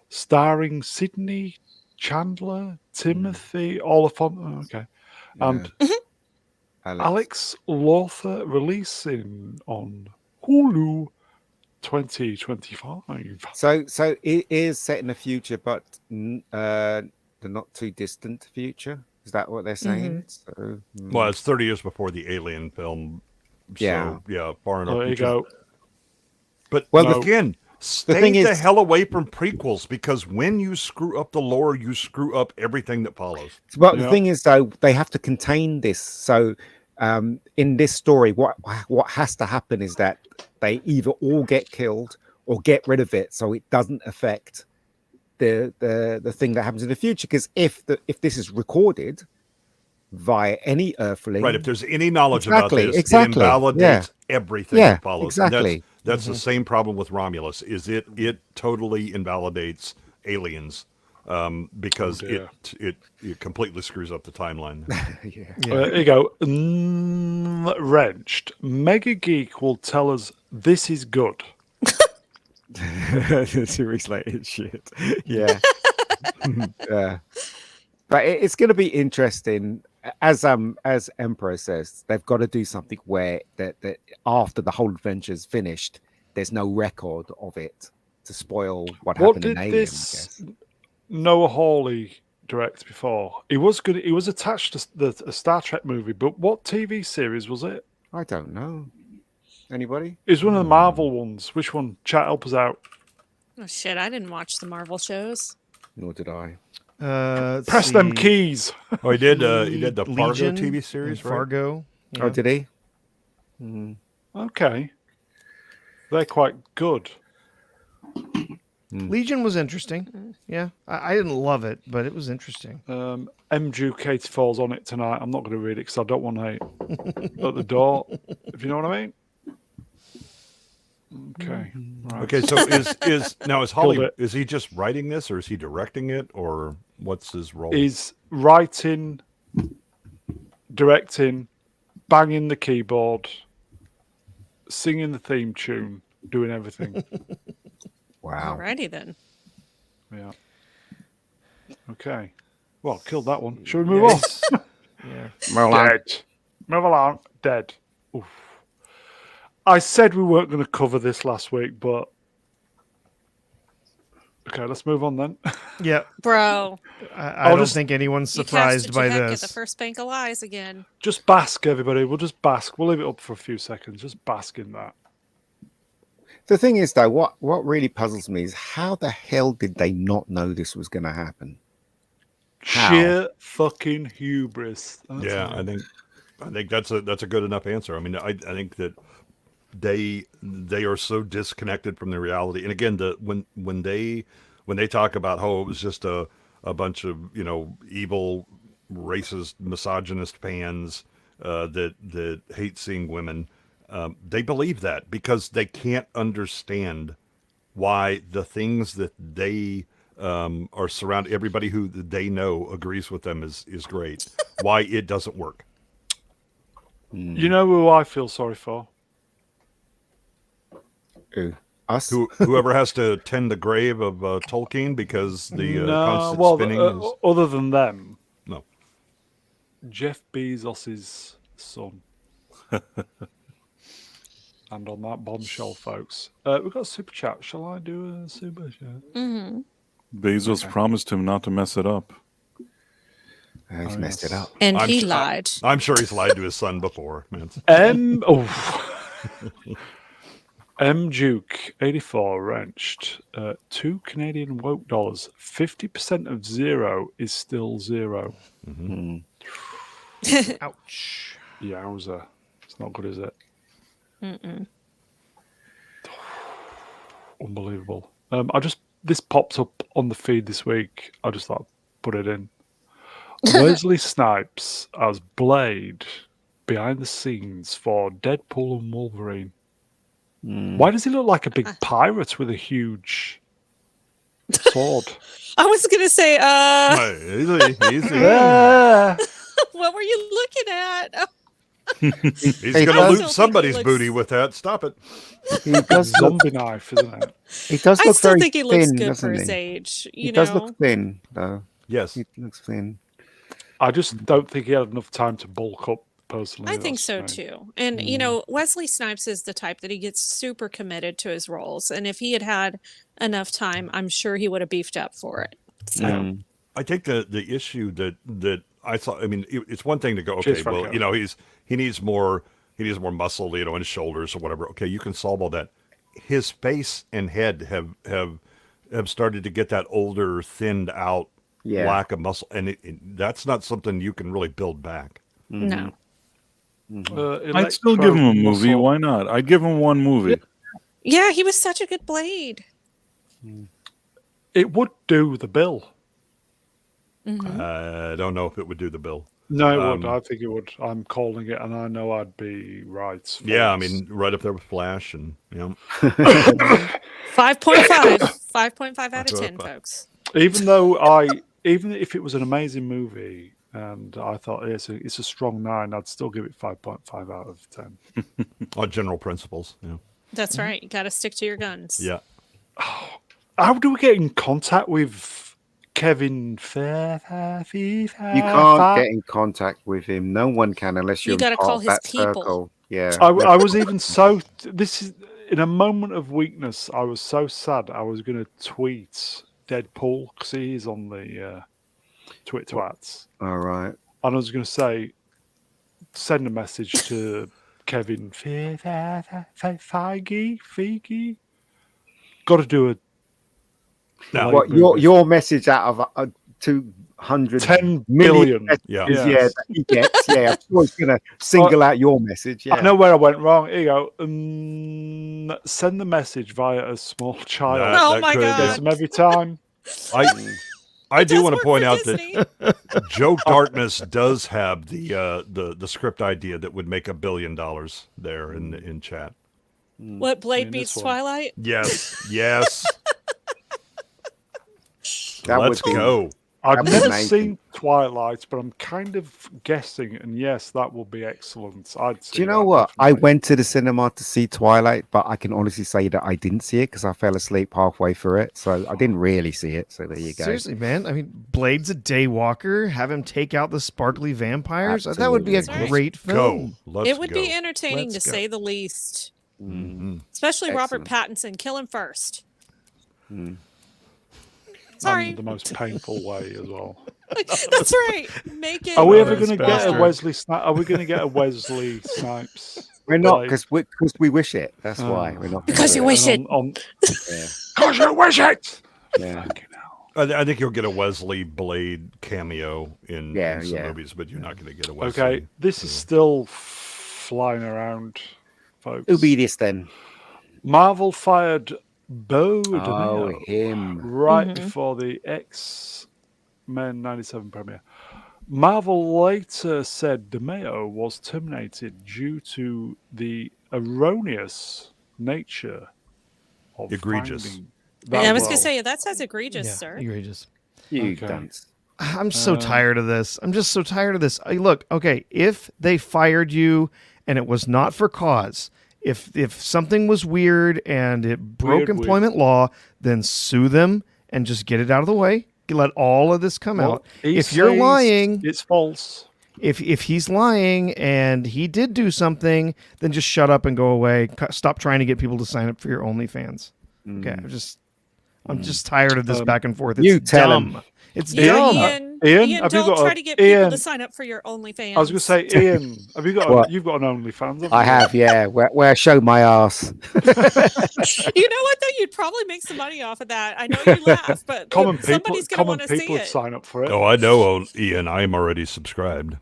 A: starring Sidney Chandler, Timothy Oliphant, and Alex Lothar, releasing on Hulu 2025.
F: So it is set in the future, but the not too distant future. Is that what they're saying? So,
E: Well, it's 30 years before the Alien film. So,
F: Yeah.
E: far enough.
A: There you go.
E: But
A: No.
E: again, stay
F: thing
E: the
F: is-
E: hell away from prequels because when you screw up the lore, you screw up everything that follows.
F: But
A: Yeah.
F: the thing is, though, they have to contain this. So in this story, what has to happen is that they either all get killed or get rid of it, so it doesn't affect the thing that happens in the future. Because if this is recorded via any earthling,
E: Right. If there's any knowledge
F: Exactly,
E: about this,
F: exactly,
E: it invalidates everything
F: Yeah,
E: that follows. And
F: exactly.
E: that's the same problem with Romulus. Is it totally invalidates aliens because
A: dear.
E: it completely screws up the timeline.
F: yeah.
A: There you go. Wrenched. Mega Geek will tell us this is good.
F: 2 weeks later, shit. Yeah. Yeah. But it's going to be interesting. As Emperor says, they've got to do something where that after the whole adventure's finished, there's no record of it to spoil what
A: What
F: happened
A: did
F: in Alien.
A: this Noah Hawley direct before? He was good. He was attached to a Star Trek movie, but what TV series was it?
F: I don't know. Anybody?
A: It was one of the Marvel ones. Which one? Chat, help us out.
D: Oh shit! I didn't watch the Marvel shows.
F: Nor did I.
B: Let's
A: Press them
B: see.
A: keys.
E: Oh, he did the Fargo
B: Legion
E: TV
B: and
E: series, right?
B: Fargo.
F: Oh, did he?
A: Okay. They're quite good.
B: Legion was interesting. Yeah, I didn't love it, but it was interesting.
A: M. Duke 84's on it tonight. I'm not going to read it because I don't want hate at the door, if you know what I mean. Okay. Right.
E: Okay, so is Holly,
A: it.
E: is he just writing this or is he directing it or what's his role?
A: Is writing, directing, banging the keyboard, singing the theme tune, doing everything.
F: Wow.
D: Alrighty then.
A: Yeah. Okay. Well, killed that one. Should we move on?
B: Yeah.
F: Well,
A: Dead. Move along. Dead. Oof. I said we weren't going to cover this last week, but okay, let's move on then.
B: Yeah.
D: Bro,
B: I
A: I'll
B: don't
A: just-
B: think anyone's
D: you
B: surprised
D: casted
B: by
D: your heck at
B: this.
D: the first bank of lies again.
A: Just bask, everybody. We'll just bask. We'll leave it up for a few seconds. Just bask in that.
F: the thing is, though, what really puzzles me is how the hell did they not know this was going to happen? How?
A: Sheer fucking hubris. That's
E: Yeah,
A: it.
E: I think that's a good enough answer. I mean, I think that they are so disconnected from the reality. And again, when they talk about how it was just a bunch of evil, racist, misogynist fans that hate seeing women, they believe that because they can't understand why the things that they are surrounded, everybody who they know agrees with them is great. Why it doesn't work.
A: You know who I feel sorry for?
F: Ooh, us?
E: Whoever has to tend the grave of Tolkien because the constant spinning is
A: other than them,
E: no.
A: Jeff Bezos's son. And on that bombshell, folks, we've got a super chat. Shall I do a super chat?
D: Mm-hmm.
C: Bezos promised him not to mess it up.
F: He's messed it up.
D: And
E: I'm
D: he
E: su-
D: lied.
E: I'm sure he's lied to his son before, man.
A: M Duke 84 wrenched 2 Canadian woke dollars. 50% of zero is still zero.
F: Mm.
B: Ouch.
A: Yowza. It's not good, is it?
D: Mm-mm.
A: Unbelievable. This popped up on the feed this week. I just thought I'd put it in. Wesley Snipes as Blade behind the scenes for Deadpool and Wolverine. Why does he look like a big pirate with a huge sword?
D: I was gonna say,
E: Easy.
D: what were you looking at?
E: He's
F: Hey,
E: going to
F: does-
E: loot
D: still
E: somebody's
D: think he looks-
E: booty with that. Stop it.
F: He does look,
A: Zombie knife, isn't it?
F: he does
D: I
F: look
D: still
F: very
D: think he looks
F: thin,
D: good
F: doesn't
D: for his
F: he?
D: age.
F: He
D: You
F: does
D: know,
F: look thin, though.
E: Yes.
F: He looks thin.
A: I just don't think he had enough time to bulk up, personally.
D: I think
A: That's
D: so
A: me.
D: too. And you know, Wesley Snipes is the type that he gets super committed to his roles. And if he had had enough time, I'm sure he would have beefed up for it. So
F: Mm.
E: I think the issue that I saw. I mean, it's one thing to go, okay,
A: Cheers,
E: well,
A: Franco.
E: he needs more muscle, in his shoulders or whatever. Okay, you can solve all that. His face and head have started to get that older, thinned out
F: Yeah.
E: lack of muscle, and that's not something you can really build back.
D: no.
C: I'd still give him a movie.
A: Electro-
C: Why not? I'd give him one movie.
D: Yeah, he was such a good Blade.
A: It would do the bill.
D: Mhm.
E: I don't know if it would do the bill.
A: No, it would. I think it would. I'm calling it, and I know I'd be right.
E: Yeah, I
A: folks.
E: mean, right up there with Flash, and
D: 5.5. 5.5 out of 10, folks.
A: even if it was an amazing movie, and I thought it's a strong 9, I'd still give it 5.5 out of 10.
E: on general principles. Yeah.
D: That's right. You got to stick to your guns.
E: Yeah.
A: How do we get in contact with Kevin Fair?
F: You can't get in contact with him. No one can unless
D: You
F: you're
D: gotta
F: part
D: call
F: of
D: his
F: that
D: people.
F: circle. Yeah.
A: I was even so. This is in a moment of weakness. I was so sad. I was going to tweet Deadpool because he is on the twats,
F: All right.
A: and I was going to say, send a message to Kevin Feige. Got to do a
E: Now,
F: What your message out of 200
A: 10
F: million
A: billion.
E: Yeah.
F: messages,
A: Yes.
F: that he gets? Yeah, I'm sure he's going to single out your message. Yeah.
A: I know where I went wrong. Here you go. Send the message via a small child.
E: That-
D: Oh
E: that
D: my
E: could-
D: God.
A: Gets them every time.
E: I do
D: Does
E: want to
D: work
E: point
D: for
E: out
D: Disney.
E: that Joe Dartmus does have the script idea that would make $1 billion there in chat.
D: What, Blade
A: this
D: beats
A: one.
D: Twilight?
E: Yes.
F: That
E: Let's
F: would be
E: go.
A: I've
F: That'd be
A: never
F: amazing.
A: seen Twilight, but I'm kind of guessing, and yes, that will be excellent. I'd see
F: Do you know
A: that,
F: what? I
A: definitely.
F: went to the cinema to see Twilight, but I can honestly say that I didn't see it because I fell asleep halfway through it. So I didn't really see it. So there you go.
B: Seriously, man. I mean, Blade's a daywalker. Have him take out the sparkly vampires. That would be a
F: Absolutely.
B: great
E: Go.
B: film.
E: Let's
D: It would
E: go.
D: be entertaining
B: Let's
D: to
B: go.
D: say the least.
F: Mm.
D: Especially Robert
F: Excellent.
D: Pattinson. Kill him first.
F: Mm.
D: Sorry.
A: And the most painful way as well.
D: That's right. Make it.
A: Are we ever
B: Glorious
A: going to get a
B: bastard.
A: Wesley? Are we going to get a Wesley Snipes?
F: We're not
A: Like,
F: because we wish it. That's why we're not.
D: Because you
F: gonna
D: wish it.
F: Yeah.
A: Because you wish it.
F: Yeah.
A: Fucking hell.
E: I think you'll get a Wesley Blade cameo in some
F: Yeah.
E: movies, but you're not going to get a Wesley.
A: Okay, this is still flying around, folks.
F: Who'll be this then?
A: Marvel fired Bo
F: Oh,
A: DeMeo
F: him.
A: right
D: Mhm.
A: before the X-Men 97 premiere. Marvel later said DeMeo was terminated due to the erroneous nature of
E: Egregious.
A: finding
D: Yeah, I
A: that
D: was going
A: role.
D: to say, that sounds egregious,
B: Yeah,
D: sir.
B: egregious.
F: You
A: Okay.
F: dunce.
B: I'm so tired of this. I'm just so tired of this. Look, okay, if they fired you and it was not for cause, if something was weird and it broke
A: Weird.
B: employment law, then sue them and just get it out of the way. Let all of this come
A: Well,
B: out.
A: he
B: If you're
A: says
B: lying,
A: it's false.
B: if he's lying and he did do something, then just shut up and go away. Stop trying to get people to sign up for your OnlyFans. Okay, I'm just tired of this back and forth. It's
F: You tell
B: dumb.
F: him.
B: It's
D: Yeah,
B: dumb.
A: Ian,
D: Ian,
A: have you
D: don't
A: got
D: try
A: a-
D: to get people
A: Ian-
D: to sign up for your OnlyFans.
A: I was going to say, Ian, have you got?
F: What?
A: You've got an OnlyFans. haven't
F: I
A: you?
F: have, yeah. Where I show my ass.
D: You know what, though? You'd probably make some money off of that. I know you laugh, but
A: Common people,
D: somebody's going to want to see
A: would
D: it.
A: sign up for it.
E: Oh, I know, Ian. I am already subscribed.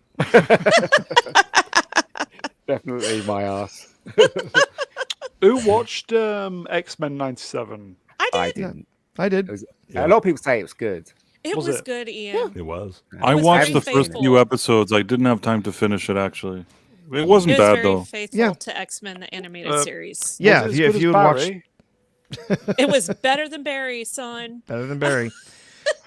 F: Definitely my ass.
A: Who watched X-Men 97?
D: I did.
F: I didn't.
B: I did.
F: It was-
E: Yeah.
F: A lot of people say it was good.
D: It
A: Was
D: was
A: it?
D: good, Ian.
E: It was.
C: I
D: was
C: watched
D: very
C: the first
D: faithful.
C: few episodes. I didn't have time to finish it, actually. It
D: It
C: wasn't
D: was
C: bad,
D: very
C: though.
D: faithful
B: Yeah.
D: to X-Men, the animated series.
B: Yeah,
A: Was it
B: if
A: as
B: you
A: good
B: would
A: as
B: watch
A: Barry?
D: It was better than Barry, son.
B: better than Barry.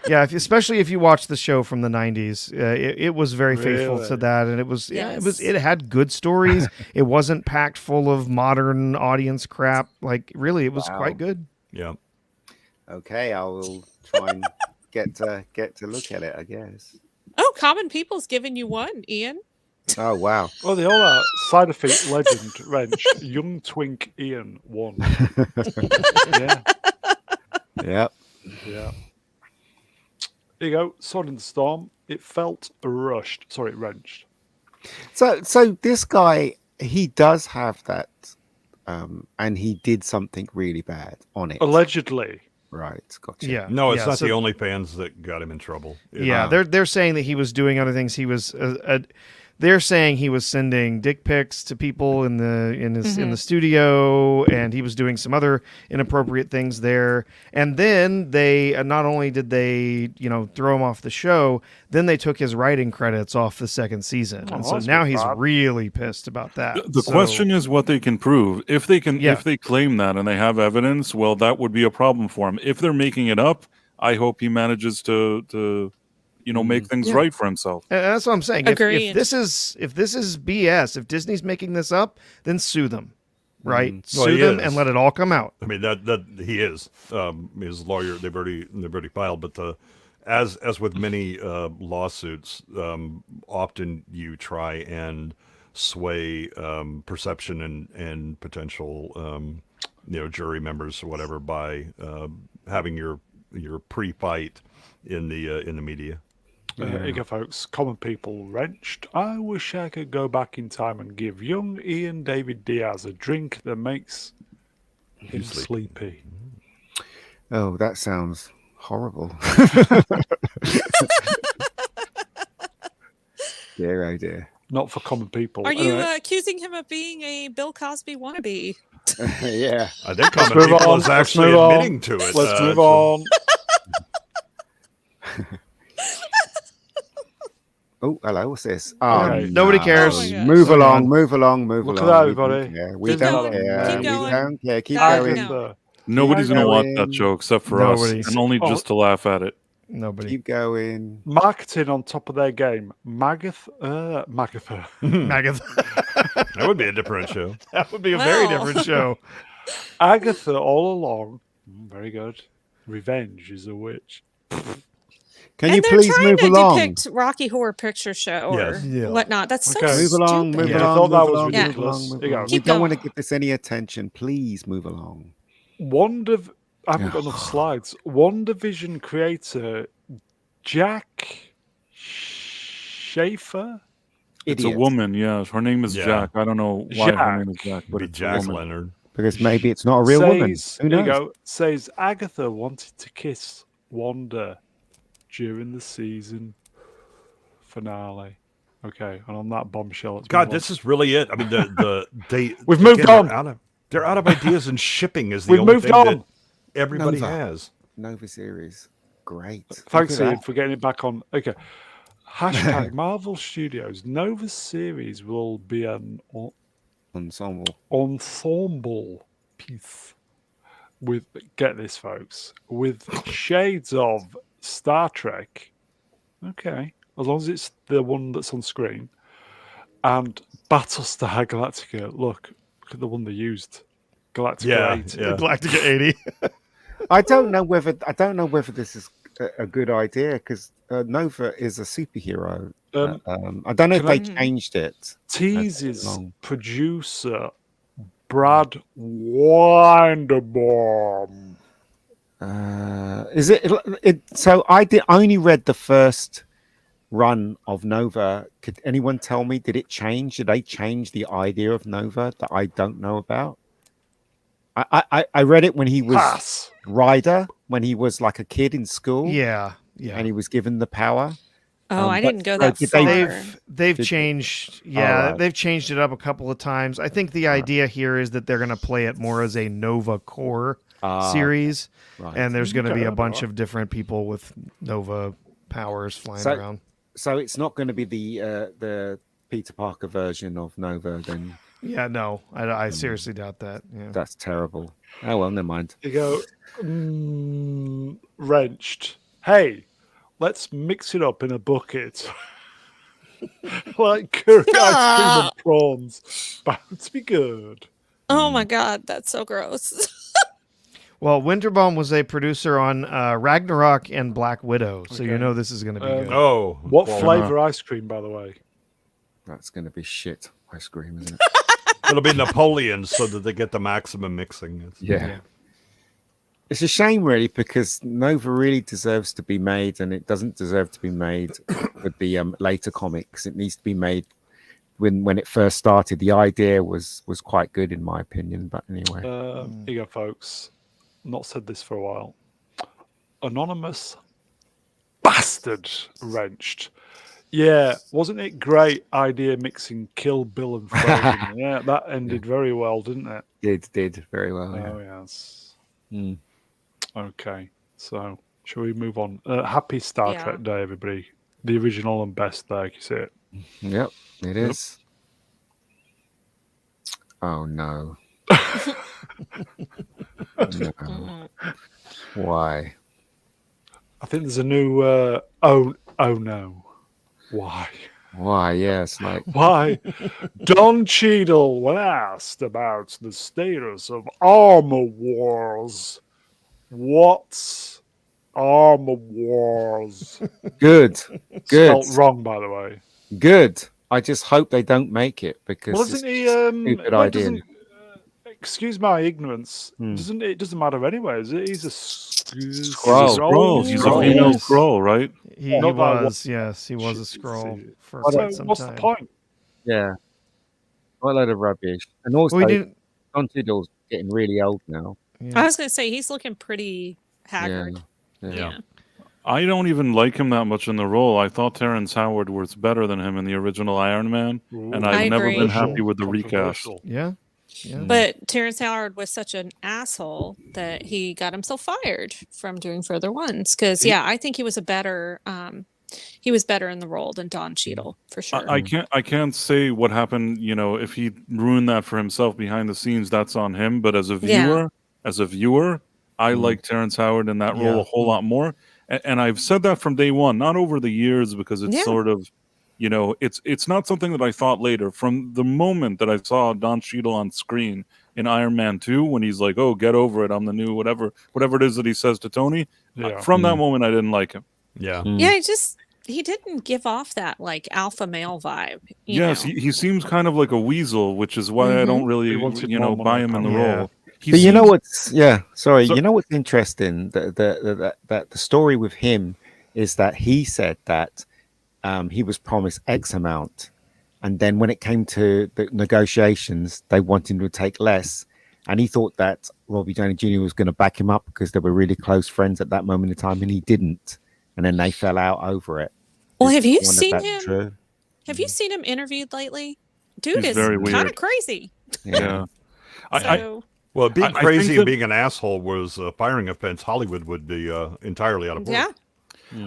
B: Yeah, especially if you watch the show from the '90s, it was very faithful to
A: Really?
B: that, and it was
D: Yes.
B: it had good stories. It wasn't packed full of modern audience crap. Like really, it was
F: Wow.
B: quite good.
E: Yeah.
F: Okay, I will try and get to look at it, I guess.
D: Oh, Common People's giving you one, Ian.
F: Oh wow.
A: Oh, they all are. Side effect legend wrench. Young twink Ian won. Yeah,
F: Yep.
A: yeah. There you go. Sword in the Storm. It felt rushed. Sorry, wrenched.
F: So this guy, he does have that, and he did something really bad on it.
A: Allegedly.
F: Right, gotcha.
B: Yeah,
E: No, it's
B: yeah,
E: not
B: so-
E: the only fans that got him in trouble.
B: Yeah, they're saying that he was doing other things. He was they're saying he was sending dick pics to people in the studio, and he was doing some other inappropriate things there. And then they not only did they throw him off the show, then they took his writing credits off the second season, and so
A: that's
B: now
A: a bit
B: he's
A: bad.
B: really pissed about that.
C: The
B: So-
C: question is what they can prove. If they can,
B: Yeah.
C: if they claim that and they have evidence, well, that would be a problem for him. If they're making it up, I hope he manages to make things
B: Yeah.
C: right for himself.
B: And that's what I'm saying. If
D: Agreed.
B: this is BS, if Disney's making this up, then sue them, right?
E: Well,
B: Sue
E: he
B: them
E: is.
B: and let it all come out.
E: I mean that he is his lawyer. They've already filed, but as with many lawsuits, often you try and sway perception and potential jury members or whatever by having your pre-fight in the media.
A: Here you go, folks. Common People wrenched. I wish I could go back in time and give young Ian David Diaz a drink that makes him sleepy.
F: Oh, that sounds horrible. Dear, oh dear.
A: Not for common people.
D: Are you
A: Anyway,
D: accusing him of being a Bill Cosby wannabe?
F: Yeah.
E: I think
A: Let's
E: Common
A: move
E: People
A: on,
E: is
A: let's
E: actually
A: move on.
E: admitting to it.
A: Let's move
E: so-
A: on.
F: Oh, hello. What's this?
A: Okay.
B: Nobody cares.
D: Oh my gosh.
F: Move along, move along, move
A: Look at
F: along.
A: that,
F: We don't
A: everybody.
F: care. We
A: Keep
F: don't
A: going.
F: care.
D: Keep
F: We
D: going.
F: don't care. Keep
D: That-
F: going.
D: no.
A: Agatha.
C: Nobody's going to watch that
F: going.
C: show except for
B: Nobody.
C: us, and only
A: Oh.
C: just to laugh at it.
B: Nobody.
F: Keep going.
A: Marketing on top of their game. Magatha.
B: Magath.
E: That would be a different show.
B: That would be a very
D: Well.
B: different show.
A: Agatha all along. Very good. Revenge is a witch.
F: Can
D: and
F: you
D: they're
F: please
D: trying
F: move
D: to
F: along?
D: depict Rocky Horror Picture Show or
E: Yes.
B: Yeah.
D: whatmot. That's so
A: Okay.
F: Move
D: stupid.
F: along, move
A: Yeah, I
F: along.
A: thought that
F: move
A: was
F: along, move
A: ridiculous.
F: along, move
A: Here you go.
F: along. We
D: Keep
F: don't want to
D: going.
F: give this any attention. Please move along.
A: I haven't got enough slides. WandaVision creator Jack Schaefer.
C: It's
F: Idiot.
C: a woman, yeah. Her name is
E: Yeah.
C: Jack. I don't know why her name is
A: Jack.
C: Jack, but
E: Be
C: it's a
E: Jack
C: woman.
E: Leonard.
F: Because maybe it's not a real woman. Who
A: There you
F: knows?
A: go. Says Agatha wanted to kiss Wanda during the season finale. Okay, and on that bombshell, let's
E: God,
A: move on.
E: this is really it. I mean, they
A: We've moved
E: again,
A: on.
E: They're out of ideas, and shipping is the
A: We've
E: only
A: moved
E: thing
A: on.
E: that everybody
F: Nova.
E: has.
F: Nova series. Great.
A: Thanks,
F: Look at
A: Ian,
F: that.
A: for getting it back on. Okay. Hashtag Marvel Studios. Nova series will be an
F: Ensemble.
A: ensemble piece with, get this, folks, with shades of Star Trek. Okay. As long as it's the one that's on screen. And Battlestar Galactica. Look at the one they used. Galactica 8.
E: Yeah.
B: Galactica 80.
F: I don't know whether this is a good idea because Nova is a superhero. I don't know if
A: Can
F: they
A: I-
F: changed it.
A: Teases
F: long.
A: producer Brad Winderbaum.
F: Is it? So I only read the first run of Nova. Could anyone tell me? Did it change? Did they change the idea of Nova that I don't know about? I read it when he was
A: Pass.
F: Ryder, when he was like a kid in school.
B: Yeah.
F: And he was given the power.
D: Oh, I
F: but-
D: didn't go
F: so
D: that
F: did
D: far.
F: they-
B: They've
F: Did-
B: changed.
F: All
B: Yeah,
F: right.
B: they've changed it up a couple of times. I think the idea here is that they're going to play it more as a Nova core series,
F: Right.
B: and there's going to be
A: Okay,
B: a bunch
A: alright.
B: of different people with Nova powers flying
F: So-
B: around.
F: So it's not going to be the Peter Parker version of Nova. Then
B: Yeah, no, I seriously doubt that. Yeah.
F: that's terrible. Oh well, never mind.
A: You go, wrenched. Hey, let's mix it up in a bucket. Like curry ice cream and prawns. Bound to be good.
D: Oh my god, that's so gross.
B: Well, Winterbaum was a producer on Ragnarok and Black Widow, so you
A: Okay.
B: know this is going to be good.
E: Oh,
A: What
E: well,
A: flavour ice cream, by the way?
F: That's going to be shit ice cream, isn't it?
E: It'll be Napoleon, so that they get the maximum mixing.
F: Yeah. It's a shame, really, because Nova really deserves to be made, and it doesn't deserve to be made with the later comics. It needs to be made when it first started. The idea was quite good, in my opinion. But anyway,
A: Here you go, folks. Not said this for a while. Anonymous bastard wrenched. Yeah, wasn't it great idea mixing Kill Bill and Frozen? Yeah, that ended very well, didn't it?
F: it did very well. Yeah.
A: Oh yes.
F: Mm.
A: Okay, so shall we move on? Happy Star
D: Yeah.
A: Trek Day, everybody. The original and best there, you see it.
F: Yep, it is. Oh no. No. Why?
A: I think there's a new. Oh no. Why?
F: Why? Yes, like
A: Why? Don Cheadle, when asked about the status of Armor Wars, what's Armor Wars?
F: good, good,
A: Spelt wrong, by the way.
F: good. I just hope they don't make it because
A: Wasn't
F: it's
A: he?
F: a stupid
A: well, it
F: idea.
A: doesn't- excuse my ignorance.
F: Hmm.
A: It doesn't matter anyway, is it? He's a
F: Scroll.
C: Scroll. He's a
F: Scroll.
C: female
F: Yes.
C: scroll, right?
B: He
A: Not that I
B: was, yes, he was a scroll for
F: What
A: So
B: quite some
A: what's
B: time.
A: the point?
F: Yeah, what a load of rubbish. And also,
B: Well, we didn't.
F: Don Cheadle's getting really old now.
B: Yeah.
D: I was gonna say he's looking pretty haggard.
F: Yeah.
D: Yeah.
C: I don't even like him that much in the role. I thought Terrence Howard was better than him in the original Iron Man, and
A: Ooh.
C: I've
D: I
C: never
D: agree.
C: been happy with the recast.
A: Controversial.
B: Yeah. Yeah.
D: But Terrence Howard was such an asshole that he got himself fired from doing further ones. Because I think he was a better he was better in the role than Don Cheadle for sure.
C: I can't say what happened. You know, if he ruined that for himself behind the scenes, that's on him. But as a viewer, I like Terrence Howard in that role
B: Yeah.
C: a whole lot more. And I've said that from day one, not over the years, because it's
D: Yeah.
C: sort of, it's not something that I thought later. From the moment that I saw Don Cheadle on screen in Iron Man 2, when he's like, "Oh, get over it, I'm the new whatever it is that he says to Tony,"
A: Yeah.
C: from that moment I didn't like him.
E: Yeah.
D: Yeah, he didn't give off that like alpha male vibe.
C: Yes, he seems kind of like a weasel, which is why I don't really,
A: He wanted more money,
C: buy him in the
B: apparently.
C: role. He
F: But you know
C: seems-
F: what's sorry,
C: So-
F: you know what's interesting? That the story with him is that he said that he was promised X amount, and then when it came to the negotiations, they wanted him to take less, and he thought that Robbie Downey Jr. was going to back him up because they were really close friends at that moment in time, and he didn't, and then they fell out over it.
D: Well,
F: Is-
D: have you
F: I wonder if
D: seen
F: that's
D: him?
F: true.
D: Have you seen him interviewed lately? Dude
C: He's
D: is
C: very
D: kind
C: weird.
D: of crazy.
C: yeah. I,
D: So
E: Well, being
C: I think
E: crazy
C: that-
E: and being an asshole was a firing offense. Hollywood would be entirely out of order.
D: yeah,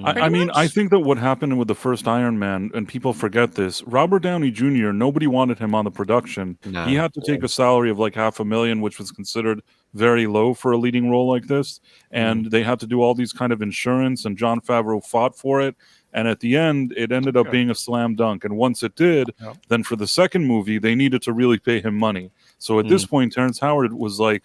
C: I mean,
D: much.
C: I think that what happened with the first Iron Man, and people forget this, Robert Downey Jr., nobody wanted him on the production.
F: No.
C: He had to take a salary of like $500,000, which was considered very low for a leading role like this. And they had to do all these kind of insurance, and Jon Favreau fought for it. And at the end, it ended up being a slam dunk. And once it did,
A: Yep.
C: then for the second movie, they needed to really pay him money. So at this point, Terrence Howard was like,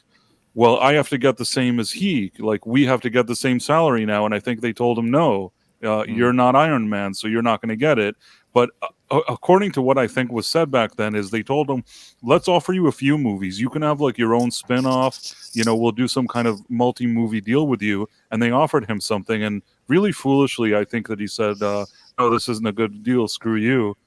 C: well, I have to get the same as he. Like, we have to get the same salary now. And I think they told him, no, you're not Iron Man, so you're not going to get it. But according to what I think was said back then, is they told him, let's offer you a few movies. You can have like your own spin-off. We'll do some kind of multi-movie deal with you. And they offered him something. And really foolishly, I think that he said, no, this isn't a good deal. Screw you.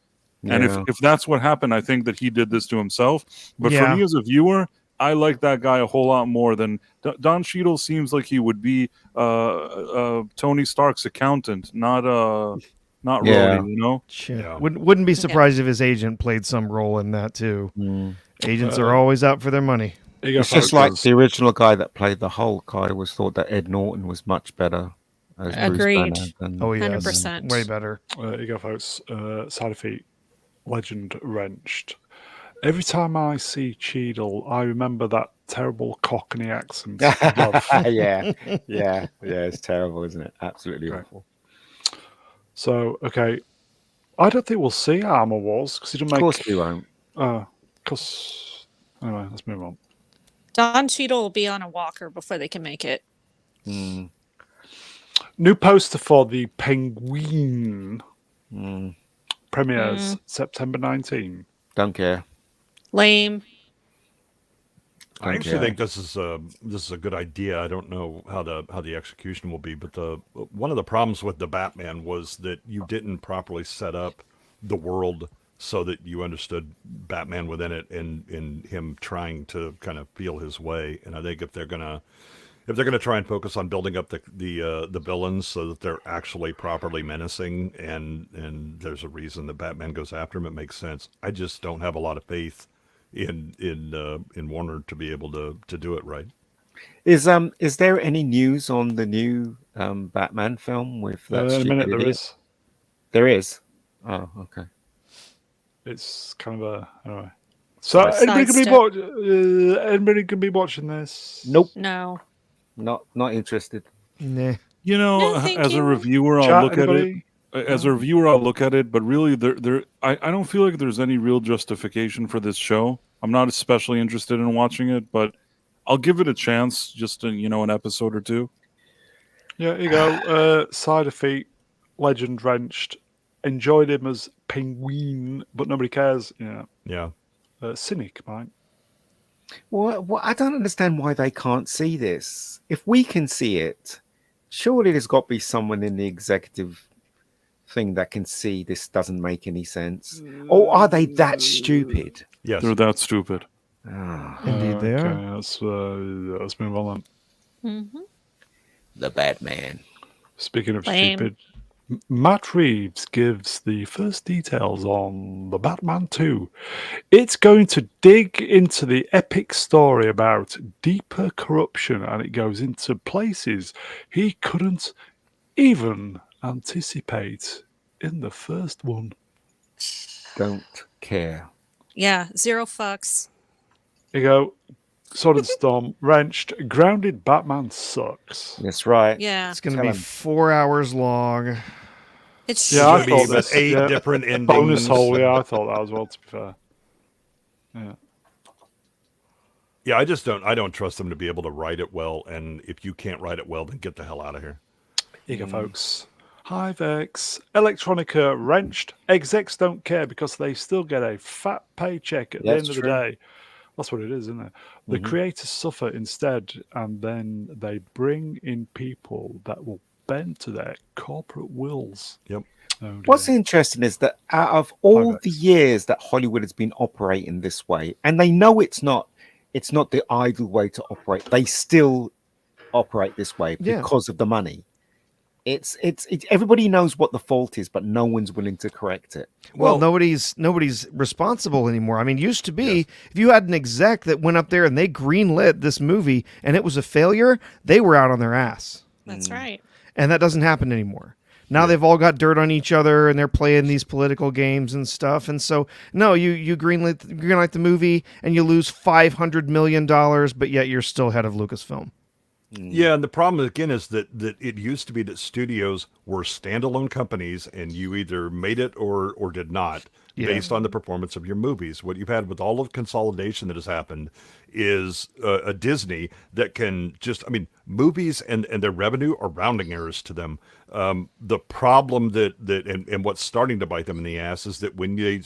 C: And
F: Yeah.
C: if that's what happened, I think that he did this to himself. But
B: Yeah.
C: for me as a viewer, I like that guy a whole lot more than Don Cheadle. Seems like he would be Tony Stark's accountant, not
F: Yeah.
C: Rhodey.
B: Shit.
E: Yeah.
B: Wouldn't be surprised if his agent played some role in that too. Agents are always out for their money.
A: Here you go,
F: It's just
A: folks.
F: like the original guy that played the Hulk. I always thought that Ed Norton was much better as Bruce
D: Agreed.
F: Banner than
B: Oh yes,
D: 100%.
B: way better.
A: Here you go, folks. Side of feet, legend wrenched. Every time I see Cheadle, I remember that terrible Cockney accent. Love.
F: yeah, it's terrible, isn't it? Absolutely
A: Right.
F: awful.
A: So, okay, I don't think we'll see Armor Wars because he didn't
F: Of
A: make.
F: course we won't.
A: Because anyway, let's move on.
D: Don Cheadle will be on a walker before they can make it.
A: New poster for the Penguin
F: Mm,
A: premieres September 19.
F: don't care.
D: Lame.
E: I actually
F: Okay.
E: think this is a good idea. I don't know how the execution will be, but one of the problems with the Batman was that you didn't properly set up the world so that you understood Batman within it and him trying to kind of feel his way. And I think if they're gonna try and focus on building up the villains so that they're actually properly menacing and there's a reason that Batman goes after him, it makes sense. I just don't have a lot of faith in Warner to be able to do it right.
F: Is there any news on the new Batman film with that
A: In a minute,
F: stupid
A: there
F: idiot?
A: is.
F: There is. Oh, okay.
A: It's kind of a anyway. So anybody can be watching this.
F: Nope.
D: No.
F: Not interested.
B: Nah.
D: No, thank
C: as a
D: you.
C: reviewer, I'll
A: Chat,
C: look at it.
A: anybody?
C: As a reviewer, I'll look at it, but really, I don't feel like there's any real justification for this show. I'm not especially interested in watching it, but I'll give it a chance, just in, an episode or two.
A: Yeah, here you go. Side of feet, legend wrenched. Enjoyed him as Penguin, but nobody cares. Yeah,
E: Yeah.
A: cynic, mate.
F: Well, I don't understand why they can't see this. If we can see it, surely there's got to be someone in the executive thing that can see this doesn't make any sense. Or are they that stupid?
E: Yes.
C: They're that stupid.
F: Ah,
B: Indeed, they are.
A: Okay, let's move on then.
F: the Batman.
A: Speaking of
D: Lame.
A: stupid, Matt Reeves gives the first details on the Batman 2. It's going to dig into the epic story about deeper corruption, and it goes into places he couldn't even anticipate in the first one.
F: Don't care.
D: Yeah, zero fucks.
A: You go, Sword and Storm, Wrenched, Grounded Batman sucks.
F: That's right.
D: Yeah.
B: It's going to
F: Tell
B: be
F: 'em.
B: 4 hours long.
D: It's
A: Yeah, I
E: Should be
A: thought
E: about
A: this.
E: 8
A: Yeah,
E: different endings.
A: bonus hole. Yeah, I thought that as well. To be fair. Yeah.
E: Yeah, I don't trust them to be able to write it well. And if you can't write it well, then get the hell out of here.
A: Here you go, folks. Hivex, Electronica, Wrenched. Execs don't care because they still get a fat paycheck at the
F: That's
A: end of the
F: true.
A: day. That's what it is, isn't it? The creators suffer instead, and then they bring in people that will bend to their corporate wills.
E: Yep.
A: Oh, dear.
F: What's interesting is that out of all
A: Hivex.
F: the years that Hollywood has been operating this way, and they know it's not the ideal way to operate, they still operate this way
B: Yeah.
F: because of the money. It's everybody knows what the fault is, but no one's willing to correct it.
B: Well, nobody's responsible anymore. I mean, used to be if you had an exec that went up there and they greenlit this movie and it was a failure, they were out on their ass.
D: That's right.
B: And that doesn't happen anymore. Now they've all got dirt on each other and they're playing these political games and stuff. And so, no, you greenlight the movie and you lose $500 million, but yet you're still head of Lucasfilm.
E: Yeah, and the problem again is that it used to be that studios were standalone companies, and you either made it or did not, based on the performance of your movies. What you've had with all of consolidation that has happened is a Disney that can just, I mean, movies and their revenue are rounding errors to them. The problem and what's starting to bite them in the ass is that when they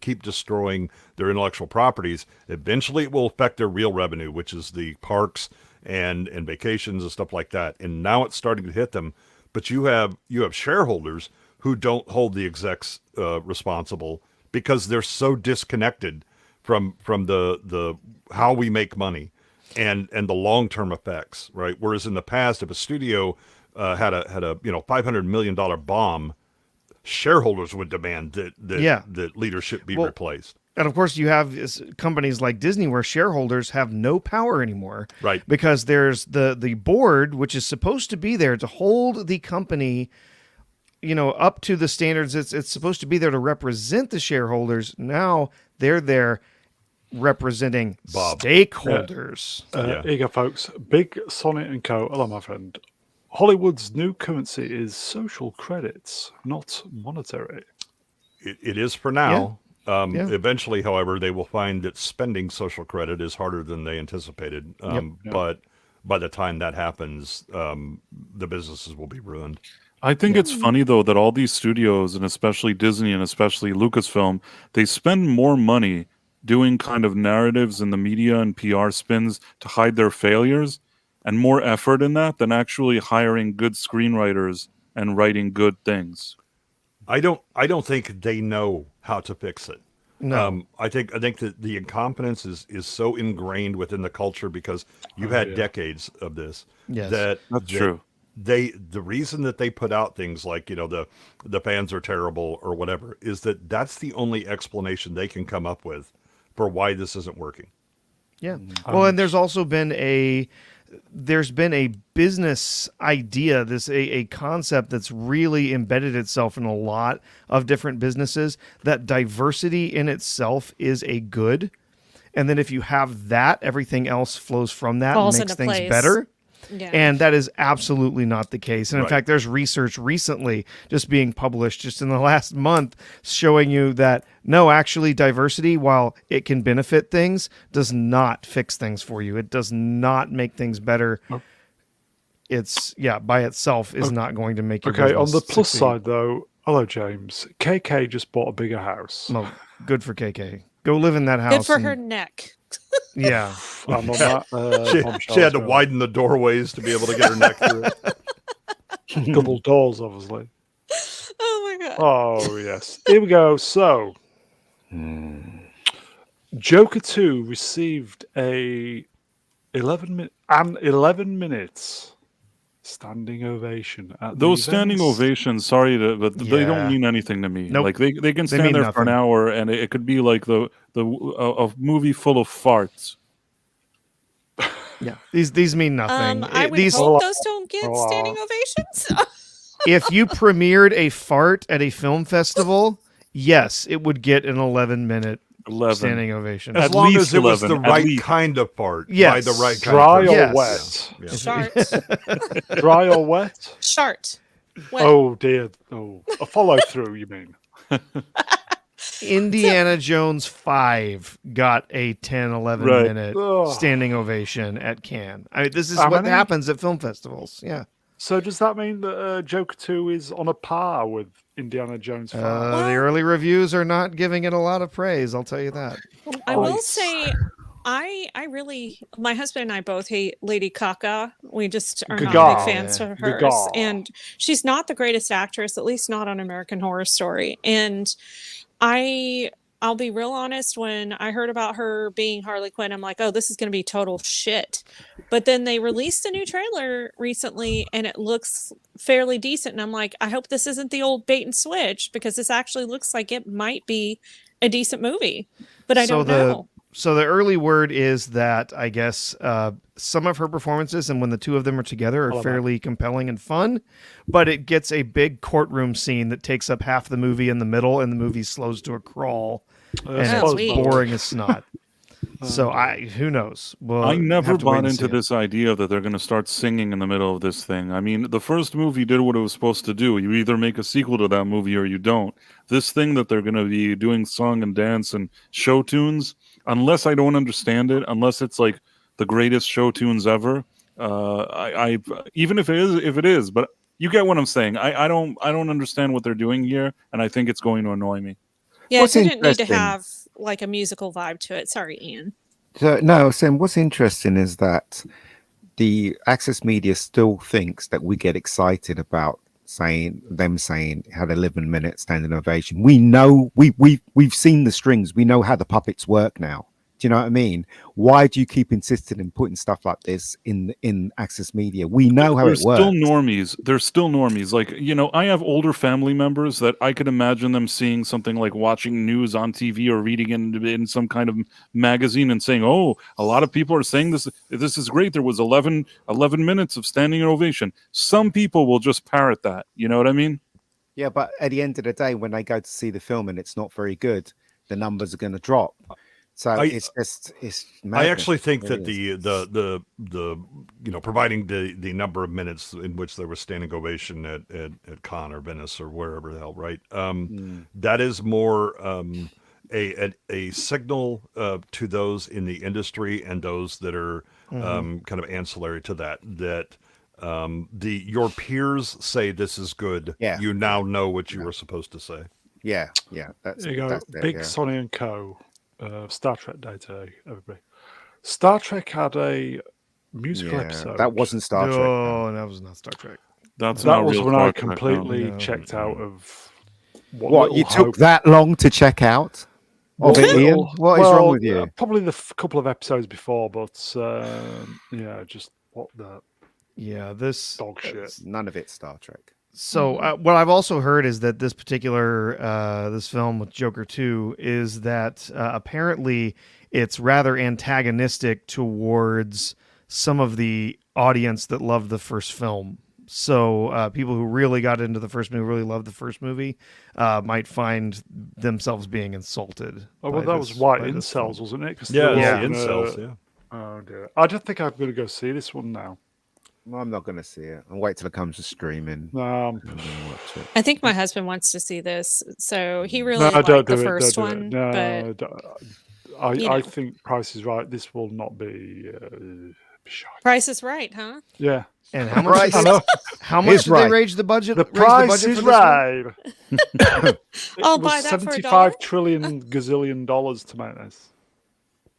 E: keep destroying their intellectual properties, eventually it will affect their real revenue, which is the parks and vacations and stuff like that. And now it's starting to hit them. But you have shareholders who don't hold the execs responsible because they're so disconnected from the how we make money and the long-term effects, right? Whereas in the past, if a studio had a $500 million bomb, shareholders would demand that leadership be replaced.
B: And of course, you have companies like Disney where shareholders have no power anymore,
E: Right?
B: Because there's the board, which is supposed to be there to hold the company, up to the standards. It's supposed to be there to represent the shareholders. Now they're there representing stakeholders.
A: Here you go, folks. Big Sonnet and Co. Hello, my friend. Hollywood's new currency is social credits, not monetary.
E: It is for now. Eventually, however, they will find that spending social credit is harder than they anticipated. But by the time that happens, the businesses will be ruined.
C: I think it's funny, though, that all these studios, and especially Disney and especially Lucasfilm, they spend more money doing kind of narratives in the media and PR spins to hide their failures, and more effort in that than actually hiring good screenwriters and writing good things.
E: I don't think they know how to fix it.
B: No.
E: I think that the incompetence is so ingrained within the culture because you've had decades of this.
B: Yes.
C: That's true.
E: The reason that they put out things like the fans are terrible or whatever is that's the only explanation they can come up with for why this isn't working.
B: Yeah. Well, and there's also been a business idea, a concept that's really embedded itself in a lot of different businesses, that diversity in itself is a good. And then if you have that, everything else flows from that
D: Falls
B: and makes
D: into
B: things
D: place.
B: better.
D: Yeah.
B: And that is absolutely not the case. And in
E: Right.
B: fact, there's research recently just being published just in the last month showing you that no, actually diversity, while it can benefit things, does not fix things for you. It does not make things better. It's by itself is not going to make your
A: Okay, on
B: business
A: the plus
B: succeed.
A: side, though, hello, James. KK just bought a bigger house.
B: Well, good for KK. Go live in that house.
D: Good for
B: and-
D: her neck.
B: Yeah.
A: I'm on that.
E: She had to widen the doorways to be able to get her neck through it.
A: double doors, obviously.
D: Oh my god.
A: Oh yes. Here we go. So, Joker 2 received a 11 minutes standing ovation. At
C: Those
A: the
C: standing
A: events.
C: ovations, but they don't
B: Yeah.
C: mean anything to me.
B: Nope.
C: Like they can
B: They mean
C: stand there for an
B: nothing.
C: hour, and it could be like a movie full of farts.
B: Yeah. These mean nothing.
D: I would
B: These
D: hope those don't get standing ovations.
B: if you premiered a fart at a film festival, yes, it would get an 11-minute
C: 11.
B: standing ovation.
E: As
C: At
E: long
C: least
E: as it was
C: 11,
E: the
C: at
E: right
C: least.
E: kind of fart. By
B: Yes.
E: the right kind
A: Dry
E: of
A: or
B: Yes.
E: Yeah.
D: Shart.
A: Dry or wet?
D: Shart. Wet.
A: Oh dear. Oh, a follow through. You mean?
B: Indiana Jones 5 got a 10, 11
C: Right.
B: minute
A: Ugh.
B: standing ovation at Cannes. I mean, this is
A: How
B: what
A: many?
B: happens at film festivals. Yeah.
A: So does that mean that Joker 2 is on a par with Indiana Jones 5?
B: The early reviews are not giving it a lot of praise. I'll tell you that.
D: I will say, I really, my husband and I both hate Lady Gaga. We just are not
A: Gaga.
D: big fans of hers,
A: Gaga.
D: and she's not the greatest actress, at least not on American Horror Story. And I'll be real honest, when I heard about her being Harley Quinn, I'm like, oh, this is going to be total shit. But then they released a new trailer recently and it looks fairly decent. And I'm like, I hope this isn't the old bait and switch, because this actually looks like it might be a decent movie. But I don't know.
B: So the early word is that I guess some of her performances, and when the two of them are together, are fairly compelling and fun, but it gets a big courtroom scene that takes up half the movie in the middle, and the movie slows to a crawl, and it's
D: sweet.
B: boring as snot. So who knows? Well,
C: I never
B: have to wait
C: bought
B: and see
C: into
B: it.
C: this idea that they're going to start singing in the middle of this thing. I mean, the first movie did what it was supposed to do. You either make a sequel to that movie or you don't. This thing that they're going to be doing song and dance and show tunes, unless I don't understand it, unless it's like the greatest show tunes ever, I even if it is, but you get what I'm saying. I don't understand what they're doing here, and I think it's going to annoy me.
D: Yeah,
F: What's
D: it didn't need to
F: interesting-
D: have like a musical vibe to it. Sorry, Ian.
F: So, no, Sam, what's interesting is that the Access Media still thinks that we get excited about saying had 11 minute standing ovation. We know we've seen the strings. We know how the puppets work now. Do you know what I mean? Why do you keep insisting in putting stuff like this in Access Media? We know how it works.
C: They're still normies. Like, you know, I have older family members that I could imagine them seeing something like watching news on TV or reading in some kind of magazine and saying, oh, a lot of people are saying this is great. There was 11 minutes of standing ovation. Some people will just parrot that. You know what I mean?
F: Yeah, but at the end of the day, when they go to see the film and it's not very good, the numbers are going to drop. So it's madness.
E: I actually think that
F: It
E: the you know, providing the number of minutes in which there was standing ovation at Cannes or Venice or wherever the hell, right? That is more a signal to those in the industry and those that are kind of ancillary to that your peers say this is good.
F: Yeah.
E: You now know what you were supposed to say.
F: Yeah. That's
A: There you go.
F: that's it,
A: Big
F: yeah.
A: Sonny and Co. Star Trek Day today, everybody. Star Trek had a musical episode.
F: That wasn't Star Trek.
B: No, that was not Star Trek.
C: That's
A: That
C: not
A: was
C: real
A: when
C: Star
A: I
C: Trek, no.
A: completely
B: No.
A: checked out of
F: What, you
A: little
F: took
A: hope-
F: that long to check out of it, Ian?
A: little-
F: What is wrong with you?
A: Probably the couple of episodes before, but yeah, just what the
B: Yeah, this
A: dog shit.
F: None of it's Star Trek.
B: So what I've also heard is that this particular this film with Joker 2 is that apparently it's rather antagonistic towards some of the audience that loved the first film. So people who really got into the first movie, really loved the first movie, might find themselves being insulted.
A: Oh well,
B: by
A: that
B: this-
A: was white
B: by this film.
A: incels, wasn't it? 'Cause
E: Yeah,
A: they
E: it's
A: were
E: the
A: all
E: incels,
A: gonna-
E: yeah.
A: Oh dear, I don't think I'm going to go see this one now.
F: Well, I'm not going to see it. I'll wait till it comes to streaming.
A: No,
F: I'm going to watch it.
D: I think my husband wants to see this, so he really
A: no,
D: liked
A: don't
D: the
A: do it.
D: first
A: Don't do
D: one.
A: it. No,
D: But
A: don't.
D: you
A: I
D: know.
A: think Price is right. This will not be shy.
D: Price is Right, huh?
A: Yeah,
B: And how much?
F: Price
B: How much
F: is
B: did
F: right.
B: they raise the budget?
A: the
B: raise the
A: price
B: budget
A: is
B: for this one?
A: right.
D: I'll
A: It
D: buy
A: was
D: that for $1.
A: $75 trillion gazillion to make this.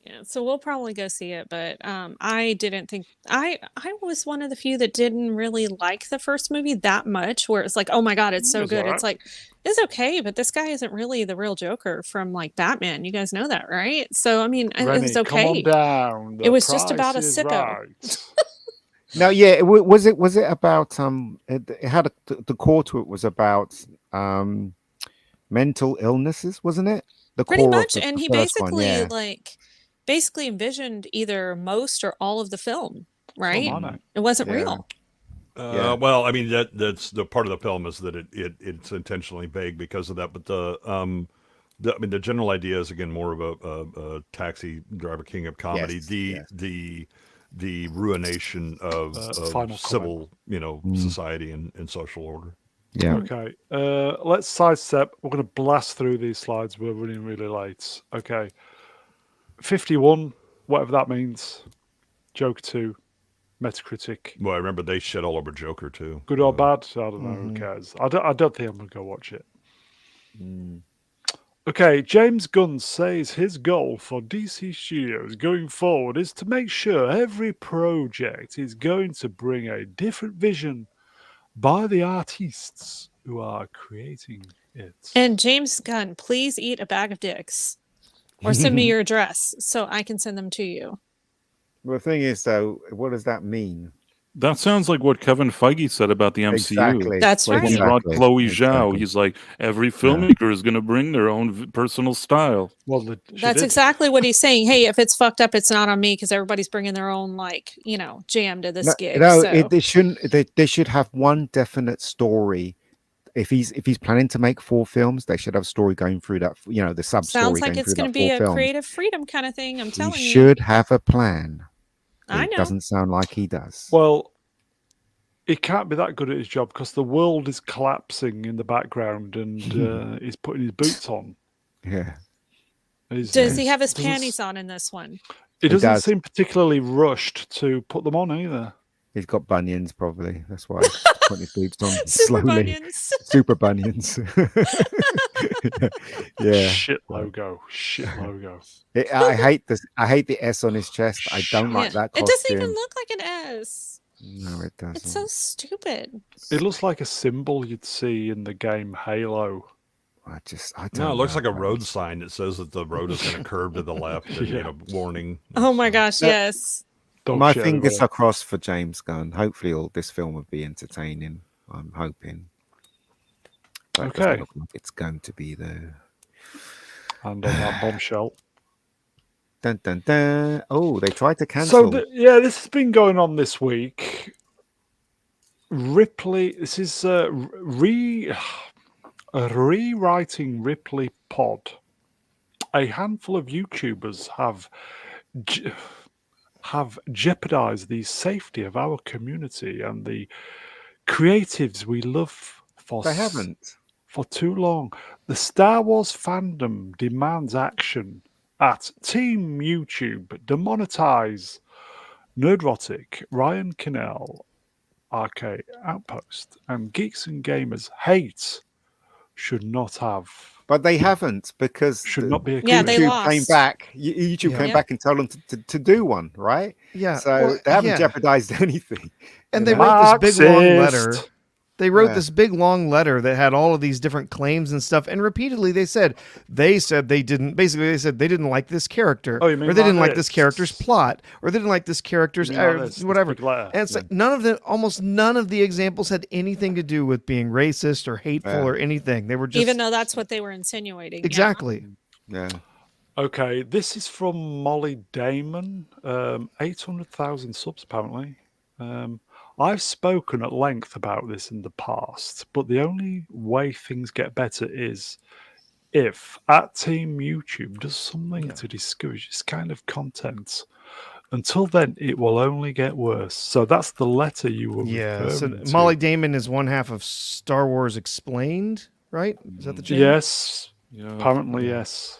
D: Yeah, so we'll probably go see it, but I didn't think I was one of the few that didn't really like the first movie that much, where it's like, oh my god, it's so
A: was
D: good.
A: alright.
D: It's like, it's okay, but this guy isn't really the real Joker from like Batman. You guys know that, right? So I mean, it
A: Rennie,
D: was
A: come on
D: okay.
A: down.
D: It was just
A: The
D: about a
A: price is
D: sicko.
A: right.
F: No, yeah, was it about it had the core to it was about mental illnesses, wasn't it? The
D: Pretty
F: core of
D: much,
F: the
D: and he
F: first one,
D: basically
F: yeah.
D: basically envisioned either most or all of the film, right?
A: Come on,
D: It wasn't
F: Yeah.
D: real.
F: Yeah.
E: Well, I mean that's the part of the film is that it's intentionally vague because of that. But the general idea is again more of a taxi driver king of comedy.
F: Yes,
E: The ruination of
A: final
E: civil,
F: Mm.
E: society and social order.
F: Yeah.
A: Okay, let's sidestep. We're going to blast through these slides. We're running really late. Okay, 51, whatever that means. Joker 2, Metacritic.
E: Well, I remember they shit all over Joker too.
A: Good or bad? I don't know. Who
B: Mhm.
A: cares? I don't think I'm going to go watch it.
F: Mm.
A: Okay, James Gunn says his goal for DC Studios going forward is to make sure every project is going to bring a different vision by the artists who are creating it.
D: And James Gunn, please eat a bag of dicks. Or send me your address so I can send them to you.
F: Well, the thing is, though, what does that mean?
C: That sounds like what Kevin Feige said about the MCU.
F: Exactly.
D: That's
C: Like
D: right.
C: he brought
F: Exactly.
C: Chloe Zhao.
F: Exactly.
C: He's like, every filmmaker is going to bring their own personal style.
A: Well,
D: That's exactly what he's saying. Hey, if it's fucked up, it's not on me because everybody's bringing their own, jam to this gig.
F: No,
D: so.
F: they shouldn't. They should have one definite story. If he's planning to make 4 films, they should have a story going through that. The sub story.
D: Sounds like it's going to be a creative freedom kind of thing. I'm telling
F: He
D: you.
F: should have a plan.
D: I
F: It
D: know.
F: doesn't sound like he does.
A: Well, he can't be that good at his job because the world is collapsing in the background and he's putting his boots on.
F: Yeah.
D: Does he have his panties on in this one?
A: He doesn't
F: does.
A: seem particularly rushed to put them on either.
F: He's got bunions, probably. That's why he's putting his boots on
D: Super
F: slowly.
D: bunions.
F: Super bunions. Yeah.
A: Shit logo.
F: I hate this. I hate the S on his chest. I don't like that
D: It
F: costume.
D: doesn't even look like an S.
F: No, it doesn't.
D: It's so stupid.
A: It looks like a symbol you'd see in the game Halo.
F: I don't
E: No, it looks
F: know.
E: like a road sign that says that the road is going to curve to the left and warning.
D: Oh my gosh, yes.
F: My fingers are crossed for James Gunn. Hopefully, this film will be entertaining. I'm hoping. But it doesn't
A: Okay.
F: look like it's going to be there.
A: And on that bombshell.
F: Dun dun dun. Oh, they tried to cancel.
A: So, this has been going on this week. Ripley, this is rewriting Ripley Pod. A handful of YouTubers have jeopardized the safety of our community and the creatives we love
F: They haven't.
A: for too long. The Star Wars fandom demands action at Team YouTube. Demonetize Nerdrotic, Ryan Kinnell, RK Outpost, and Geeks and Gamers Hate should not have.
F: But they haven't because
A: Should not be a
D: Yeah, they
F: YouTube
D: lost.
F: came back. YouTube came
D: Yeah.
F: back and told them to do one, right?
B: Yeah.
F: So
B: well,
F: they haven't
B: yeah.
F: jeopardized anything.
B: And
F: you
B: they
F: know?
B: wrote this big long letter.
A: Marxist.
B: They wrote
F: Yeah.
B: this big long letter that had all of these different claims and stuff, and repeatedly they said they didn't. Basically, they said they didn't like this character,
A: Oh, you mean
B: or they
A: like
B: didn't like
A: this?
B: this character's plot, or they didn't like this character's
A: You mean like this
B: whatever.
A: big letter?
B: And it's
A: Yeah.
B: like almost none of the examples had anything to do with being racist or hateful
F: Yeah.
B: or anything. They were just
D: Even though that's what they were insinuating. yeah.
B: exactly.
F: Yeah.
A: Okay, this is from Molly Damon. 800,000 subs, apparently. I've spoken at length about this in the past, but the only way things get better is if at Team YouTube does something to discourage this kind of content. Until then, it will only get worse. So that's the letter you were
B: Yeah. So
A: referring to.
B: Molly Damon is one half of Star Wars Explained, right? Is that the chain?
A: Yes,
C: Yeah.
A: apparently yes.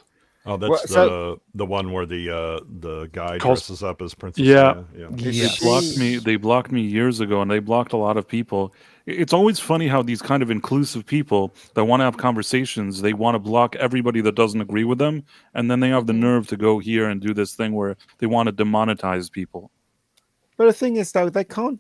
E: Oh, that's
F: Well, so-
E: the one where the guy
A: Cos-
E: dresses up as Princess
A: Yeah.
E: Leia. Yeah.
B: Yes.
C: They blocked me years ago, and they blocked a lot of people. It's always funny how these kind of inclusive people that want to have conversations, they want to block everybody that doesn't agree with them, and then they have the nerve to go here and do this thing where they want to demonetize people.
F: But the thing is, though, they can't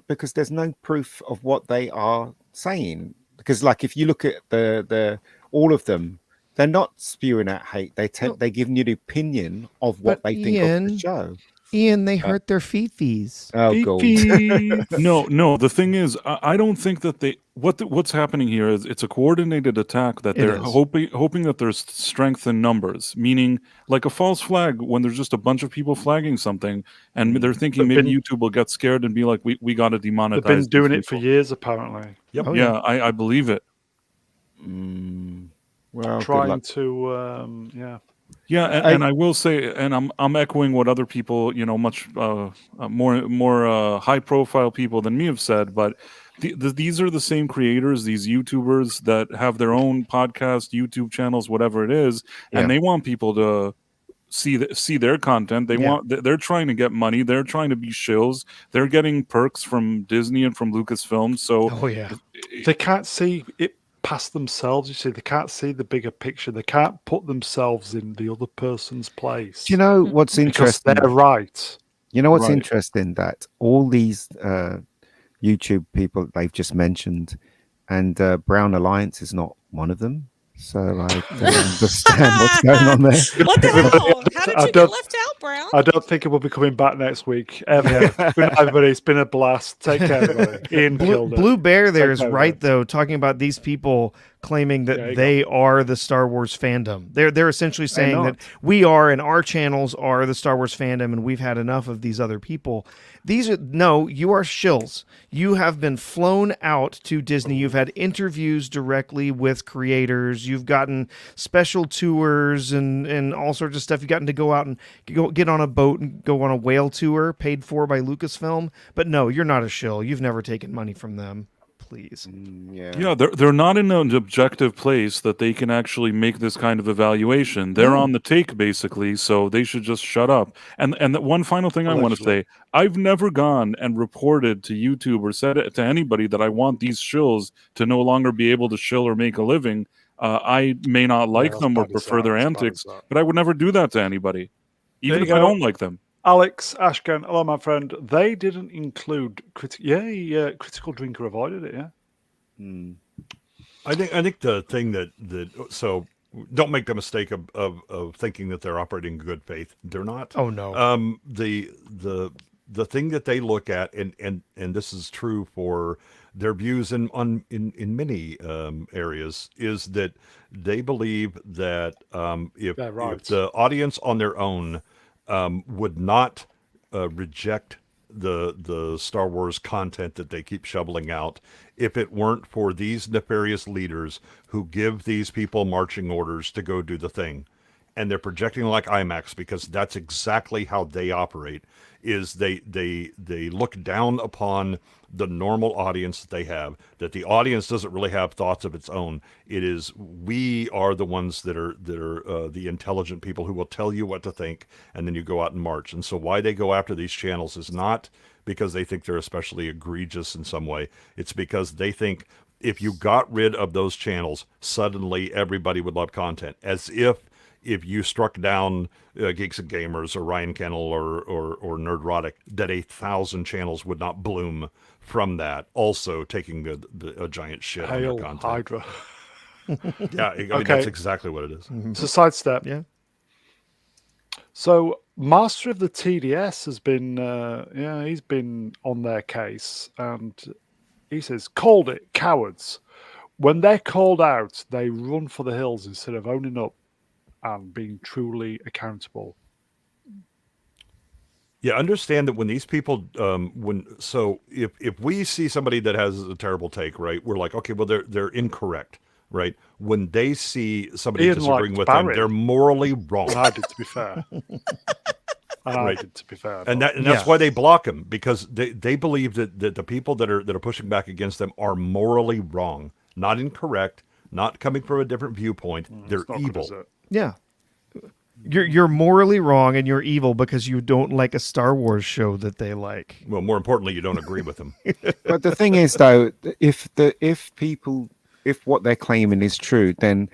F: because there's no proof of what they are saying. Because, like, if you look at the all of them, they're not spewing out hate. They're giving you the opinion of what
B: But
F: they think of
B: Ian,
F: the show.
B: Ian, they hurt their fifis.
F: Oh, God.
C: No. The thing is, I don't think that what's happening here is it's a coordinated attack that
B: It
C: they're
B: is.
C: hoping that there's strength in numbers, meaning like a false flag when there's just a bunch of people flagging something, and they're thinking
A: They've
C: maybe
A: been-
C: YouTube will get scared and be like, we got to demonetize.
A: They've been doing
C: these
A: it for
C: people."
A: years, apparently.
E: Yep.
B: Oh,
C: Yeah, I believe it.
F: Mm. Well, good
A: trying
F: luck.
A: to, yeah.
C: Yeah, and I will say, and I'm echoing what other people, much more high profile people than me have said, but these are the same creators, these YouTubers that have their own podcast, YouTube channels, whatever it is, and they want people to see their content. They're trying to get money. They're trying to be shills. They're getting perks from Disney and from Lucasfilm. So
A: they can't see it past themselves. You see, they can't see the bigger picture. They can't put themselves in the other person's place.
F: Do you know what's interesting?
A: They're right.
F: You know what's interesting? That all these YouTube people they've just mentioned, and Brown Alliance is not one of them. So I don't understand what's going on there.
D: What the hell? How did you get left out, Brown?
A: I don't think it will be coming back next week ever. Everybody, it's been a blast. Take care, everybody. Ian killed it.
B: Blue Bear there is right though, talking about these people claiming that they are the Star Wars fandom. They're essentially saying that we are and our channels are the Star Wars fandom, and we've had enough of these other people. You are shills. You have been flown out to Disney. You've had interviews directly with creators. You've gotten special tours and all sorts of stuff. You've gotten to go out and get on a boat and go on a whale tour paid for by Lucasfilm. But no, you're not a shill. You've never taken money from them. Please.
C: Yeah, they're not in an objective place that they can actually make this kind of evaluation. They're on the take basically, so they should just shut up. And the one final thing I want to say, I've never gone and reported to YouTube or said it to anybody that I want these shills to no longer be able to shill or make a living. I may not like them or prefer their antics, but I would never do that to anybody, even if I don't like them.
A: Alex Ashkan, hello, my friend. They didn't include Critical Drinker avoided it. Yeah.
E: I think the thing that so don't make the mistake of thinking that they're operating in good faith. They're not.
B: Oh no.
E: The thing that they look at, and this is true for their views in many areas, is that they believe that if the audience on their own would not reject the Star Wars content that they keep shoveling out if it weren't for these nefarious leaders who give these people marching orders to go do the thing. And they're projecting like IMAX because that's exactly how they operate. Is they look down upon the normal audience that they have, that the audience doesn't really have thoughts of its own. It is we are the ones that are the intelligent people who will tell you what to think, and then you go out and march. And so why they go after these channels is not because they think they're especially egregious in some way. It's because they think if you got rid of those channels, suddenly everybody would love content, as if you struck down Geeks and Gamers or Ryan Kennel or Nerdrotic, that 1,000 channels would not bloom from that, also taking a giant shit on their content.
A: Hydra.
E: Yeah, I mean, that's exactly what it is.
A: It's a sidestep.
B: Yeah.
A: So Master of the TDS has been, he's been on their case, and he says, called it, cowards. When they're called out, they run for the hills instead of owning up and being truly accountable.
E: Yeah, understand that when these people, if we see somebody that has a terrible take, right, we're like, okay, well, they're incorrect, right? When they see somebody disagreeing with them, they're morally wrong.
A: And I did, to be fair.
E: And that's why they block them, because they believe that the people that are pushing back against them are morally wrong, not incorrect, not coming from a different viewpoint. They're evil.
B: Yeah. You're morally wrong and you're evil because you don't like a Star Wars show that they like.
E: Well, more importantly, you don't agree with them.
F: But the thing is, though, if what they're claiming is true, then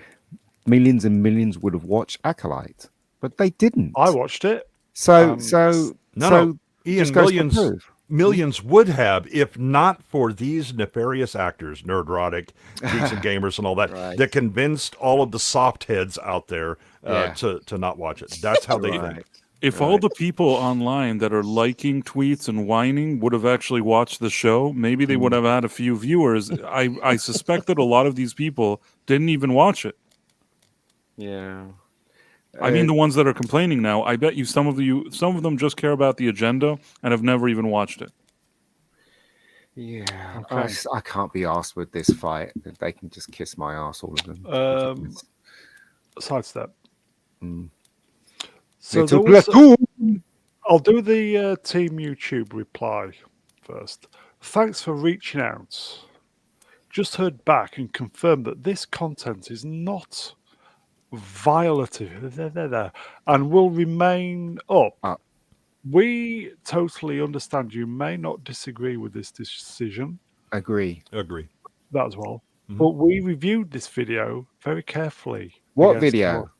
F: millions and millions would have watched Acolyte, but they didn't.
A: I watched it.
E: No, Ian, millions would have, if not for these nefarious actors, Nerdrotic, Geeks and Gamers, and all that, that convinced all of the soft heads out there to not watch it. That's how they think.
C: If all the people online that are liking tweets and whining would have actually watched the show, maybe they would have had a few viewers. I suspect that a lot of these people didn't even watch it.
F: Yeah.
C: I mean, the ones that are complaining now, I bet some of them just care about the agenda and have never even watched it.
F: Yeah, I can't be arsed with this fight. They can just kiss my ass, all of them.
A: sidestep.
F: Mm.
A: So
F: It's
A: there
F: a
A: was.
F: platoon.
A: I'll do the Team YouTube reply first. Thanks for reaching out. Just heard back and confirmed that this content is not violative and will remain up.
F: Ah.
A: We totally understand you may not disagree with this decision,
F: Agree.
E: Agree.
A: that as well,
E: Mhm.
A: but we reviewed this video very carefully.
F: What
A: against
F: video?
A: our-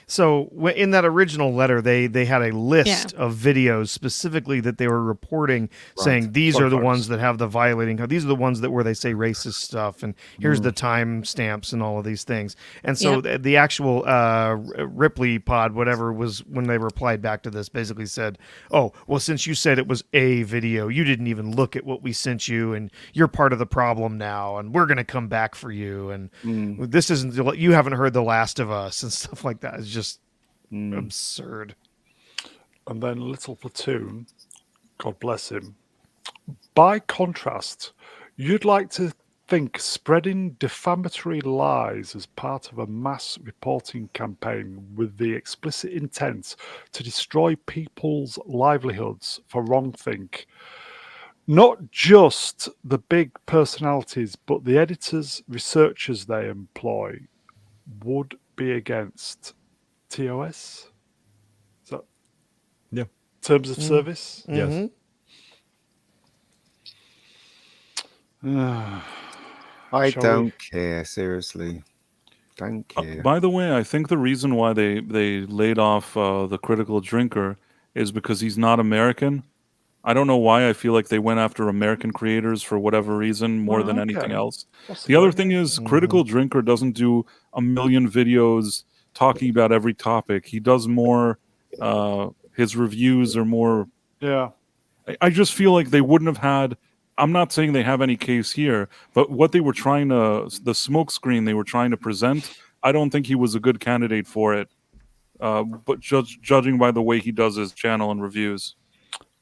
B: So in that original letter, they had a list of videos specifically that they were reporting, saying these
A: Sorry,
B: are the
A: folks.
B: ones that have the violating. These are the ones that where they say racist stuff, and here's the time stamps and all of these things. And so the actual Ripley pod, whatever, was when they replied back to this, basically said, "Oh, well, since you said it was a video, you didn't even look at what we sent you, and you're part of the problem now, and we're going to come back for you, and this isn't you haven't heard The Last of Us and stuff like that." It's just absurd.
A: And then Little Platoon, God bless him. By contrast, you'd like to think spreading defamatory lies as part of a mass reporting campaign with the explicit intent to destroy people's livelihoods for wrongthink. Not just the big personalities, but the editors, researchers they employ would be against TOS? Is that
E: Yeah.
A: terms of service?
E: Yes.
F: I
A: Shall
F: don't care, seriously. Don't care.
C: By the way, I think the reason why they laid off the critical drinker is because he's not American. I don't know why I feel like they went after American creators for whatever reason more than anything
A: okay.
C: else.
A: Possibly.
C: The other thing is Critical Drinker doesn't do a million videos talking about every topic. He does more, his reviews are more...
A: Yeah.
C: I just feel like they wouldn't have had... I'm not saying they have any case here, but what they were trying to... The smoke screen they were trying to present, I don't think he was a good candidate for it. But judging by the way he does his channel and reviews.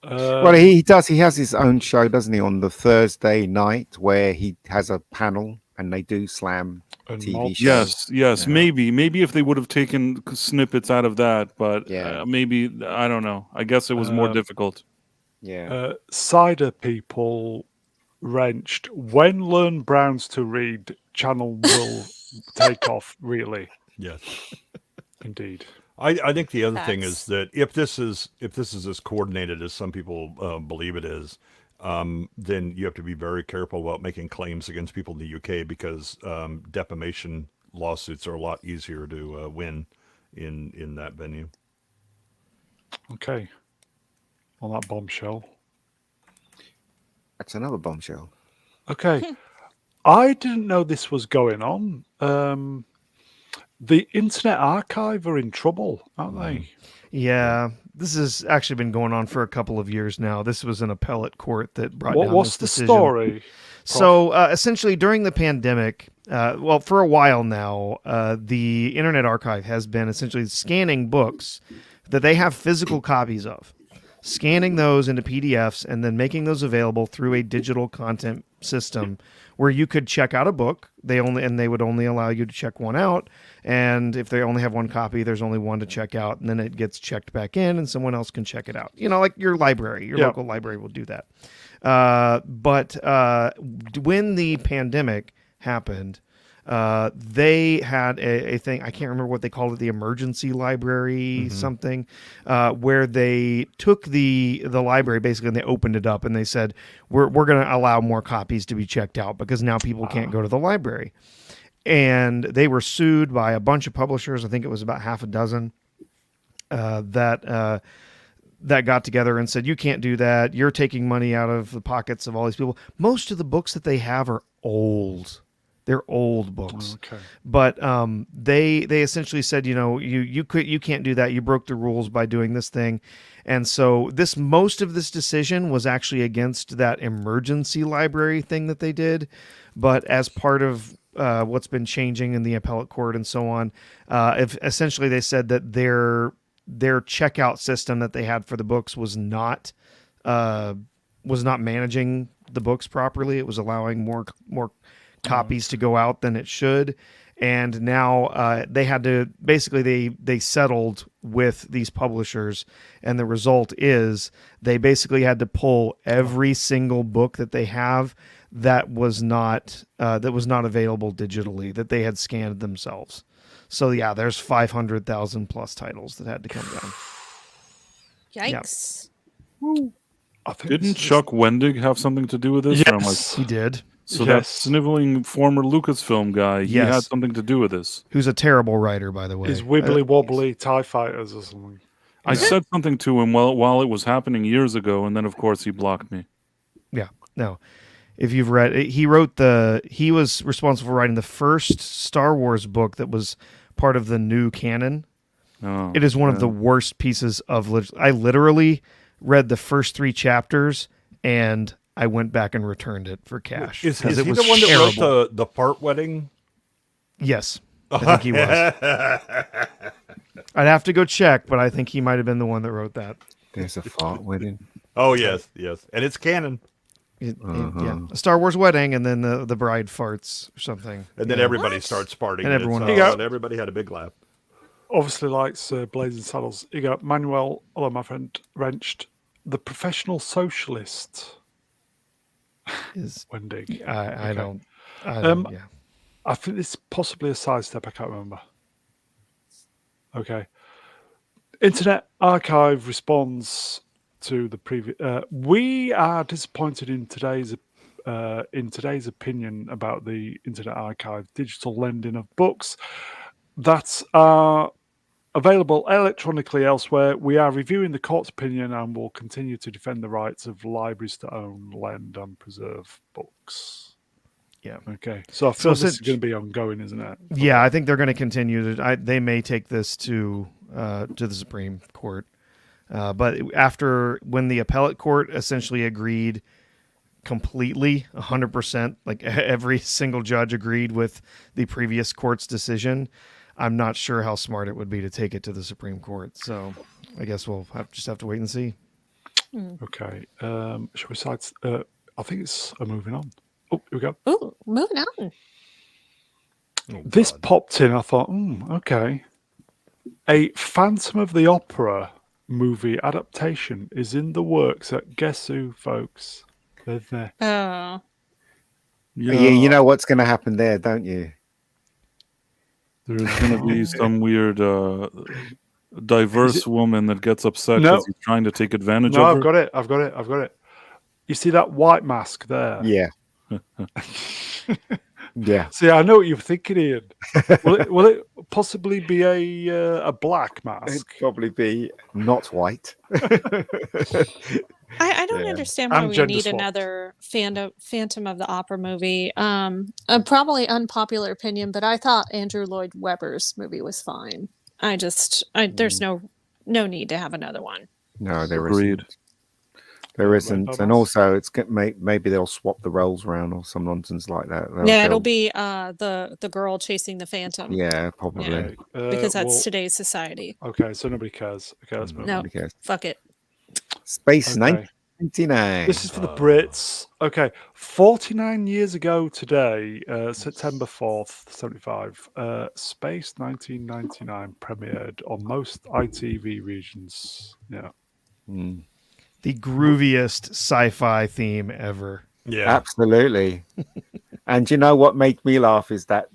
F: Well, he does. He has his own show, doesn't he, on the Thursday night where he has a panel and they do slam
A: And
F: TV
A: mobs.
F: shows.
C: Yes, maybe if they would have taken snippets out of that, but
F: Yeah.
C: maybe, I don't know. I guess it was more difficult.
F: Yeah.
A: Cider people wrenched. When Learn Browns to Read channel will take off, really.
E: Yes.
A: Indeed.
E: I think the other thing is
D: That's-
E: that if this is as coordinated as some people believe it is, then you have to be very careful about making claims against people in the UK because defamation lawsuits are a lot easier to win in that venue.
A: Okay. On that bombshell.
F: That's another bombshell.
A: Okay. I didn't know this was going on. The Internet Archive are in trouble, aren't they?
B: Yeah, this has actually been going on for a couple of years now. This was an appellate court that brought down
A: What's
B: this
A: the
B: decision.
A: story?
B: So essentially, during the pandemic, well, for a while now, the Internet Archive has been essentially scanning books that they have physical copies of, scanning those into PDFs, and then making those available through a digital content system where you could check out a book. They would only allow you to check one out, and if they only have one copy, there's only one to check out, and then it gets checked back in, and someone else can check it out. You know, like your library, your local library will do that. But when the pandemic happened, they had a thing, I can't remember what they called it, the emergency library something, where they took the library basically and they opened it up and they said, we're going to allow more copies to be checked out because now people can't go to the library. And they were sued by a bunch of publishers. I think it was about half a dozen that got together and said, you can't do that. You're taking money out of the pockets of all these people. Most of the books that they have are old. They're old books.
A: Okay.
B: But they essentially said, you know, you can't do that. You broke the rules by doing this thing. And so most of this decision was actually against that emergency library thing that they did. But as part of what's been changing in the appellate court and so on, essentially they said that their checkout system that they had for the books was not managing the books properly. It was allowing more copies to go out than it should. and now they had to basically they settled with these publishers, and the result is they basically had to pull every single book that they have that was not available digitally, that they had scanned themselves. So yeah, there's 500,000 plus titles that had to come down.
D: Yikes.
A: I think
C: Didn't
A: this is-
C: Chuck Wendig have something to do with this? Or am I-
A: Yes.
B: He did.
C: so that
A: Yes.
C: sniveling former Lucasfilm guy, he had
B: Yes.
C: something to do with this.
B: Who's a terrible writer, by the way.
A: Is wibbly wobbly TIE fighters or something.
C: I said something to him while it was happening years ago, and then of course he blocked me.
B: Yeah, no. If you've read, he was responsible for writing the first Star Wars book that was part of the new canon.
C: Oh,
B: It is one of the worst pieces of. I literally read the first 3 chapters and I went back and returned it for cash.
E: Is
B: 'cause
E: he
B: it was
E: the one that
B: terrible.
E: wrote the part wedding?
B: Yes, I think he was. I'd have to go check, but I think he might have been the one that wrote that.
F: There's a fart wedding.
E: Oh yes, yes, and it's canon.
B: Yeah, a Star Wars wedding, and then the bride farts or something.
E: And then
B: Yeah.
E: everybody starts partying,
B: And everyone
E: it's,
A: else.
E: and everybody had a big laugh.
A: Obviously likes Blazing Saddles. You got Manuel, hello my friend, Wrenched, the professional socialist.
B: Is
A: Wendig.
B: I
A: Okay.
B: don't. Yeah.
A: I think this is possibly a sidestep. I can't remember. Okay. Internet Archive responds to the previous. We are disappointed in today's opinion about the Internet Archive digital lending of books that are available electronically elsewhere. We are reviewing the court's opinion and will continue to defend the rights of libraries to own, lend, and preserve books.
B: Yeah.
A: Okay. So I feel this is
B: since-
A: going to be ongoing, isn't it?
B: Yeah, I think they're going to continue to. They may take this to the Supreme Court, but after when the appellate court essentially agreed completely, 100%, like every single judge agreed with the previous court's decision. I'm not sure how smart it would be to take it to the Supreme Court. So I guess we'll just have to wait and see.
A: Okay. Shall we side? I think it's moving on. Oh, here we go.
D: Ooh, moving on.
E: Oh,
A: This
E: God.
A: popped in. I thought, okay. A Phantom of the Opera movie adaptation is in the works at Guess Who, folks? They're there.
D: Oh.
F: Yeah, you know what's going to happen there, don't you?
C: There's going to be some weird diverse woman that gets upset
A: No.
C: because he's trying to take advantage
A: No,
C: of
A: I've
C: her.
A: got it. You see that white mask there?
F: Yeah. Yeah.
A: See, I know what you're thinking, Ian. Will it possibly be a black
F: It'd
A: mask?
F: probably be not white.
D: I don't
F: Yeah.
D: understand why
A: I'm
D: we
A: gender
D: need
A: swapped.
D: another Phantom of the Opera movie. A probably unpopular opinion, but I thought Andrew Lloyd Webber's movie was fine. There's no need to have another one.
F: No, there
C: Agreed.
F: isn't. There
A: Red
F: isn't.
A: Bubbles.
F: And also, maybe they'll swap the roles around or some nonsense like that.
D: Yeah,
F: They'll-
D: it'll be the girl chasing the Phantom.
F: Yeah, probably.
A: Okay,
D: Because that's
A: well,
D: today's society.
A: okay, so nobody cares. Okay, let's move
D: No.
A: on.
F: Who cares?
D: Fuck it.
F: Space
A: Okay.
F: 1999.
A: This is for the Brits. Okay, 49 years ago today, September 4th, 75, Space 1999 premiered on most ITV regions. Yeah.
F: Mm,
B: The grooviest sci-fi theme ever.
E: Yeah,
F: absolutely. And you know what made me laugh is that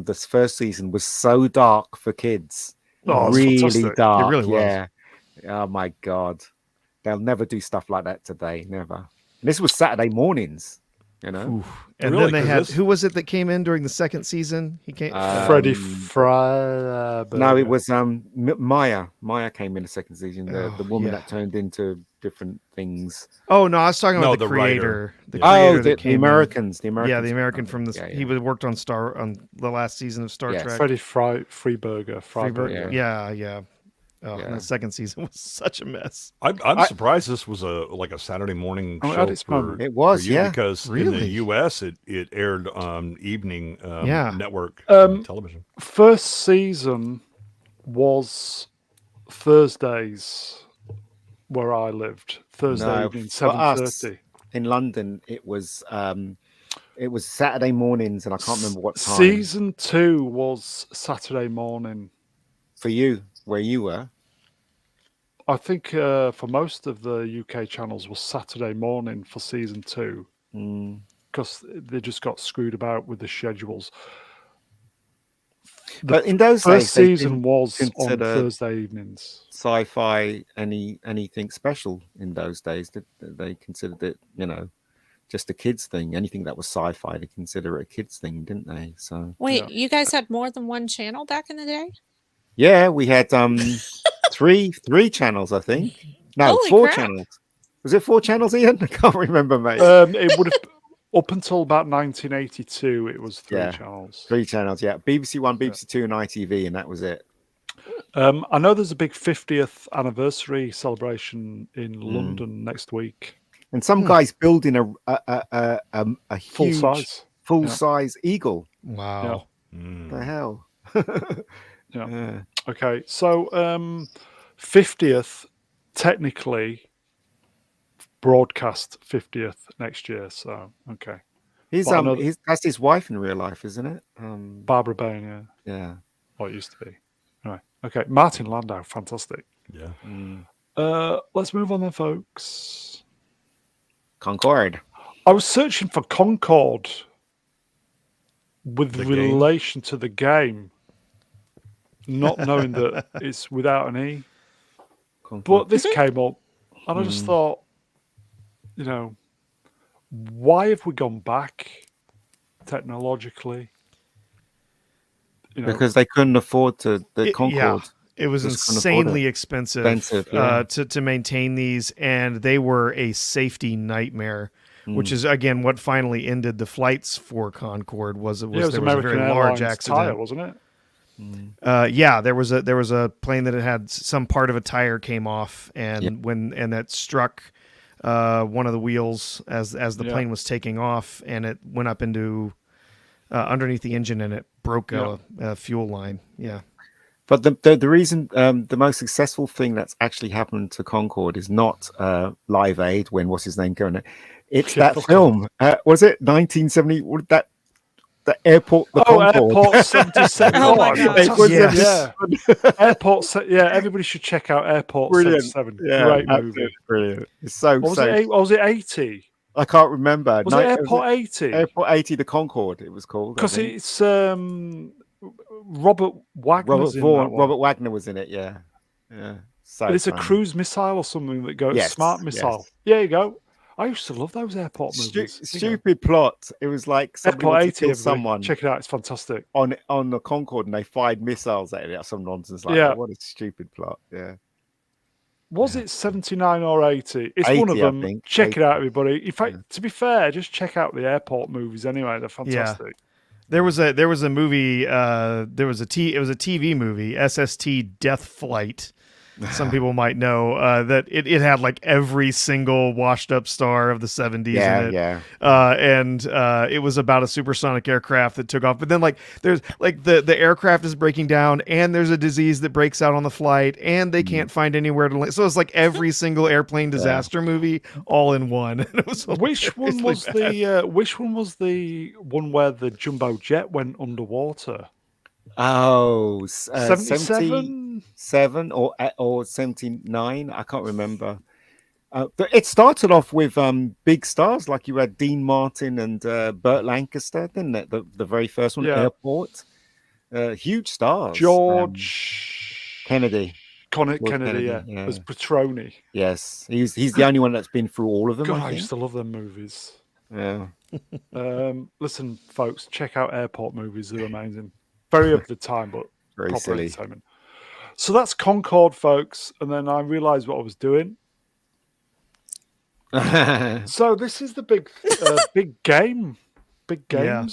F: this first season was so dark for kids.
A: Oh, it's
F: really
A: fantastic.
F: dark.
B: It really was.
F: Yeah. Oh my god. They'll never do stuff like that today. Never. And this was Saturday mornings. You know.
B: Oof. And
E: Really?
B: then they
E: 'Cause
B: had
E: this-
B: who was it that came in during the second season? He came.
A: Freddie
F: Um,
A: Freiberger.
F: No, it was Maya. Maya came in the second season. The
B: Oh,
F: woman
B: yeah.
F: that turned into different things.
B: Oh no, I was talking
E: No,
B: about the
E: the writer.
B: creator. The
E: Yeah.
B: creator
F: Oh,
B: that
F: the
B: came in.
F: Americans. The Americans.
B: Yeah, the American from the.
F: Yeah,
B: He worked on the last season of Star
F: Yes.
B: Trek.
A: Freddie Freiberger.
B: Freeberg.
F: Yeah.
B: Yeah. Oh,
F: Yeah.
B: and the second season was such a mess.
E: I'm surprised this was a Saturday morning
A: Oh, at
E: show
A: its
E: for,
A: moment.
F: It was,
E: for you
F: yeah.
E: because in
B: Really?
E: the U.S. it aired on evening
B: Yeah.
E: network television.
A: First season was Thursdays where I lived. Thursday
F: No,
A: evening,
F: for us,
A: 7:30.
F: in London, it was It was Saturday mornings, and I can't remember what time.
A: Season 2 was Saturday morning.
F: For you, where you were.
A: I think for most of the UK channels was Saturday morning for season 2 because they just got screwed about with the schedules.
F: But in those
A: First
F: days, they
A: season
F: didn't
A: was on
F: consider
A: Thursday evenings.
F: sci-fi anything special in those days. They considered it, just a kids thing. Anything that was sci-fi, they consider it a kids thing, didn't they? So
D: Wait, you guys had more than one channel back in the day?
F: yeah, we had three channels, I think. No,
D: Holy
F: 4
D: crap.
F: channels. Was it 4 channels, Ian? I can't remember, mate.
A: It would have up until about 1982. It was 3 channels.
F: 3 channels, yeah. BBC One, BBC Two, and ITV, and that was it.
A: I know there's a big 50th anniversary celebration in London next week.
F: And some guy's building a huge full size eagle.
B: Wow.
F: The hell.
A: Yeah. Okay. So 50th technically broadcast 50th next year. So okay.
F: That's his wife in real life, isn't it?
A: Barbara Bain,
F: yeah.
A: Or it used to be. Anyway. Okay. Martin Landau, fantastic.
E: Yeah.
A: Let's move on then, folks.
F: Concorde.
A: I was searching for Concorde with relation to the game, not knowing that it's without an E.
F: Concorde.
A: But this came up, and I just thought, why have we gone back technologically?
F: Because they couldn't afford the Concorde.
B: Yeah. It was insanely expensive to maintain these, and they were a safety nightmare, which is, again, what finally ended the flights for Concorde. There was a very large accident.
A: Tire, wasn't it?
B: There was a plane that had some part of a tire came off, and that struck one of the wheels as the plane was taking off, and it went up into underneath the engine, and it broke a fuel line. Yeah.
F: But the reason the most successful thing that's actually happened to Concorde is not Live Aid when what's his name going. It's that film. Was it 1970? The airport. Concorde.
A: Airport 77.
D: Oh my God.
A: Airport. Everybody should check out Airport 77.
F: Yeah,
A: great movie.
F: Brilliant. It's so.
A: Was it 80?
F: I can't remember.
A: Was it Airport 80?
F: Airport 80, the Concorde. It was called
A: because it's Robert Wagner.
F: Robert Wagner was in it. Yeah. So
A: it's a cruise missile or something that goes smart missile.
F: Yes.
A: There you go. I used to love those airport movies.
F: Stupid plot. It was like
A: Airport 80.
F: Someone.
A: Check it out. It's fantastic.
F: On the Concorde, and they fired missiles at it. Some nonsense like that. What a stupid plot. Yeah.
A: Was it 79 or 80? It's
F: 80,
A: one of them.
F: I think.
A: Check
F: 80.
A: it out, everybody. In fact, to be fair, just check out the airport movies anyway. They're fantastic.
B: Yeah. There was a movie. It was a TV movie, SST Death Flight. Some people might know that it had like every single washed up star of the 70s in it.
F: Yeah.
B: And it was about a supersonic aircraft that took off. But then there's the aircraft is breaking down, and there's a disease that breaks out on the flight, and they can't find anywhere to land. So it's like every single airplane disaster movie all in one. And it was
A: which one was the one where the jumbo jet went underwater?
F: Oh,
A: 77
F: or 79. I can't remember. But it started off with big stars, like you had Dean Martin and Burt Lancaster, didn't it? The very first one, Airport. Huge stars.
A: George
F: Kennedy.
A: Kennedy, as Petroni.
F: Yes, he's the only one that's been through all of them.
A: God, I used to love them movies.
F: Yeah.
A: Listen, folks, check out airport movies. They're amazing. Very of the time, but
F: very
A: proper
F: silly.
A: Entertainment. So that's Concorde, folks. And then I realized what I was doing. So this is the big games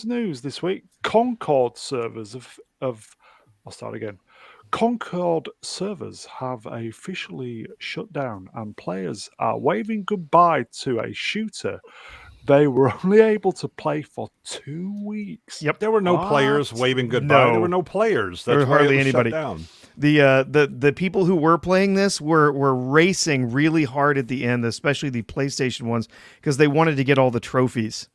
A: news this week. Concorde servers I'll start again. Concorde servers have officially shut down, and players are waving goodbye to a shooter they were only able to play for 2 weeks.
E: Yep, there were no players waving goodbye.
B: No.
E: There were no players.
B: There was hardly anybody.
E: Down.
B: The people who were playing this were racing really hard at the end, especially the PlayStation ones, because they wanted to get all the trophies.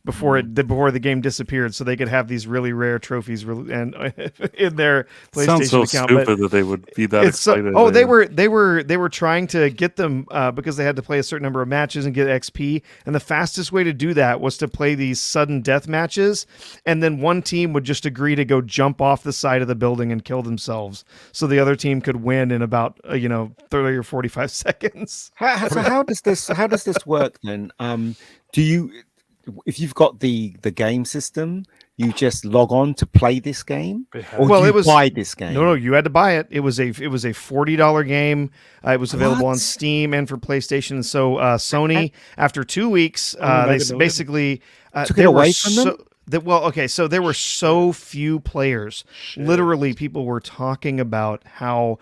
B: before the game disappeared, so they could have these really rare trophies and in their PlayStation
C: Sounds so
B: account.
C: stupid that they would be that excited.
B: They were trying to get them because they had to play a certain number of matches and get XP, and the fastest way to do that was to play these sudden death matches, and then one team would just agree to go jump off the side of the building and kill themselves, so the other team could win in about 30 or 45 seconds.
F: How does this work then? Do you, if you've got the game system, you just log on to play this game, or do you buy this game?
B: No, you had to buy it. It was a $40 game. It was available on Steam and for PlayStation. And so Sony, after 2 weeks, they basically
F: took it away from them.
B: So there were so few players. Literally, people were talking about how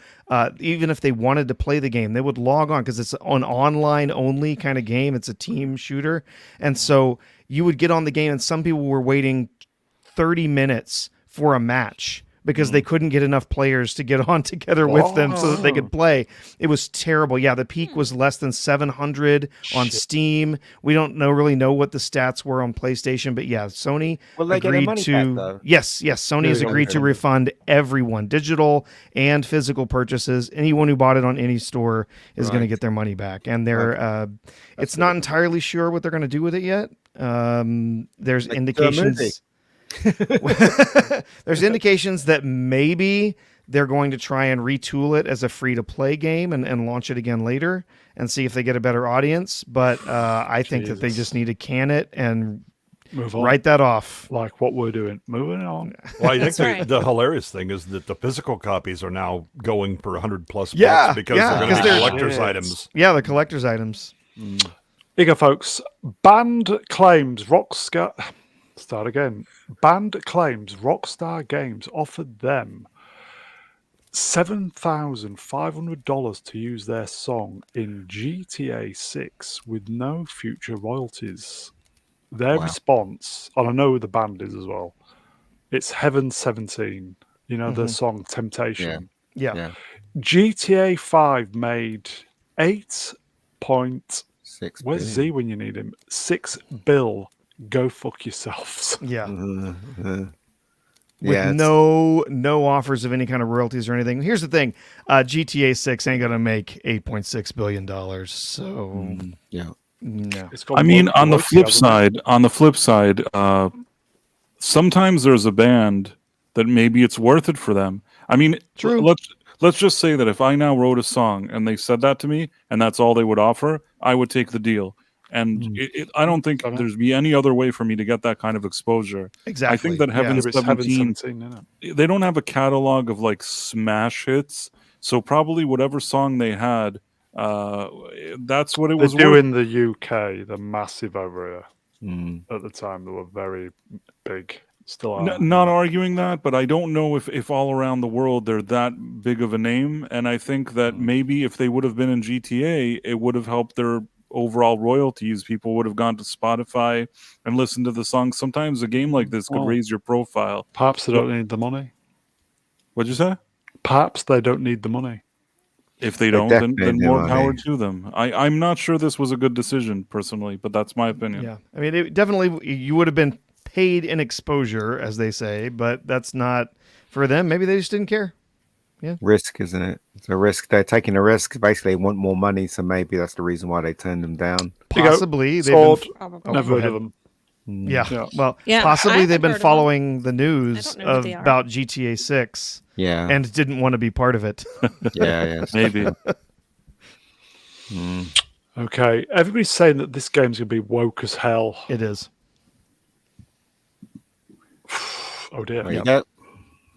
B: even if they wanted to play the game, they would log on because it's an online only kind of game. It's a team shooter. And so you would get on the game, and some people were waiting 30 minutes for a match because they couldn't get enough players to get on together with them so that they could play. It was terrible. Yeah, the peak was less than 700 on Steam. We don't really know what the stats were on PlayStation, but yeah, Sony agreed to... Yes, Sony has agreed to refund everyone, digital and physical purchases. Anyone who bought it on any store is going to get their money back. And they're it's not entirely sure what they're going to do with it yet. There's indications... There's indications that maybe they're going to try and retool it as a free-to-play game and launch it again later and see if they get a better audience. But I think that they just need to can it and
A: move on.
B: Write that off.
A: Like what we're doing. Moving on.
E: Well, I think the hilarious thing is that the physical copies are now going for $100+ bucks because they're going to be collector's items.
B: Yeah, the collector's items.
A: Here you go, folks. Band claims Rockstar Games offered them $7,500 to use their song in GTA 6 with no future royalties. Their response, and I know who the band is as well, it's Heaven 17, the song Temptation.
B: Yeah.
A: GTA 5 made 8.6 Where's
F: billion.
A: Z when you need him? $6 billion. Go fuck yourselves.
B: Yeah.
F: Yeah,
B: With no offers of any kind of royalties or anything. Here's the thing: GTA 6 ain't gonna make $8.6 billion. So no.
C: I mean, on the flip side, sometimes there's a band that maybe it's worth it for them. I mean,
B: true.
C: Let's just say that if I now wrote a song and they said that to me and that's all they would offer, I would take the deal. And I don't think there's be any other way for me to get that kind of exposure.
B: Exactly.
C: I think that Heaven 17, they don't have a catalog of like smash hits. So probably whatever song they had, that's what it was.
A: They do in the UK. They're massive over here. At the time, they were very big. Still are.
C: Not arguing that, but I don't know if all around the world they're that big of a name. And I think that maybe if they would have been in GTA, it would have helped their overall royalties. People would have gone to Spotify and listened to the song. Sometimes a game like this could raise your profile.
A: Perhaps they don't need the money.
C: What'd you say?
A: Perhaps they don't need the money.
C: If they don't, then more power to them. I'm not sure this was a good decision personally, but that's my opinion.
B: Yeah, I mean, it definitely you would have been paid in exposure, as they say, but that's not for them. Maybe they just didn't care. Yeah,
F: risk, isn't it? It's a risk. They're taking a risk. Basically, they want more money, so maybe that's the reason why they turned them down.
B: Possibly
A: never heard of them.
B: Yeah. Well, possibly they've been following the news about GTA 6.
F: Yeah,
B: and didn't want to be part of it.
F: yeah,
C: maybe.
A: Okay, everybody's saying that this game's gonna be woke as hell.
B: It is.
A: Oh dear.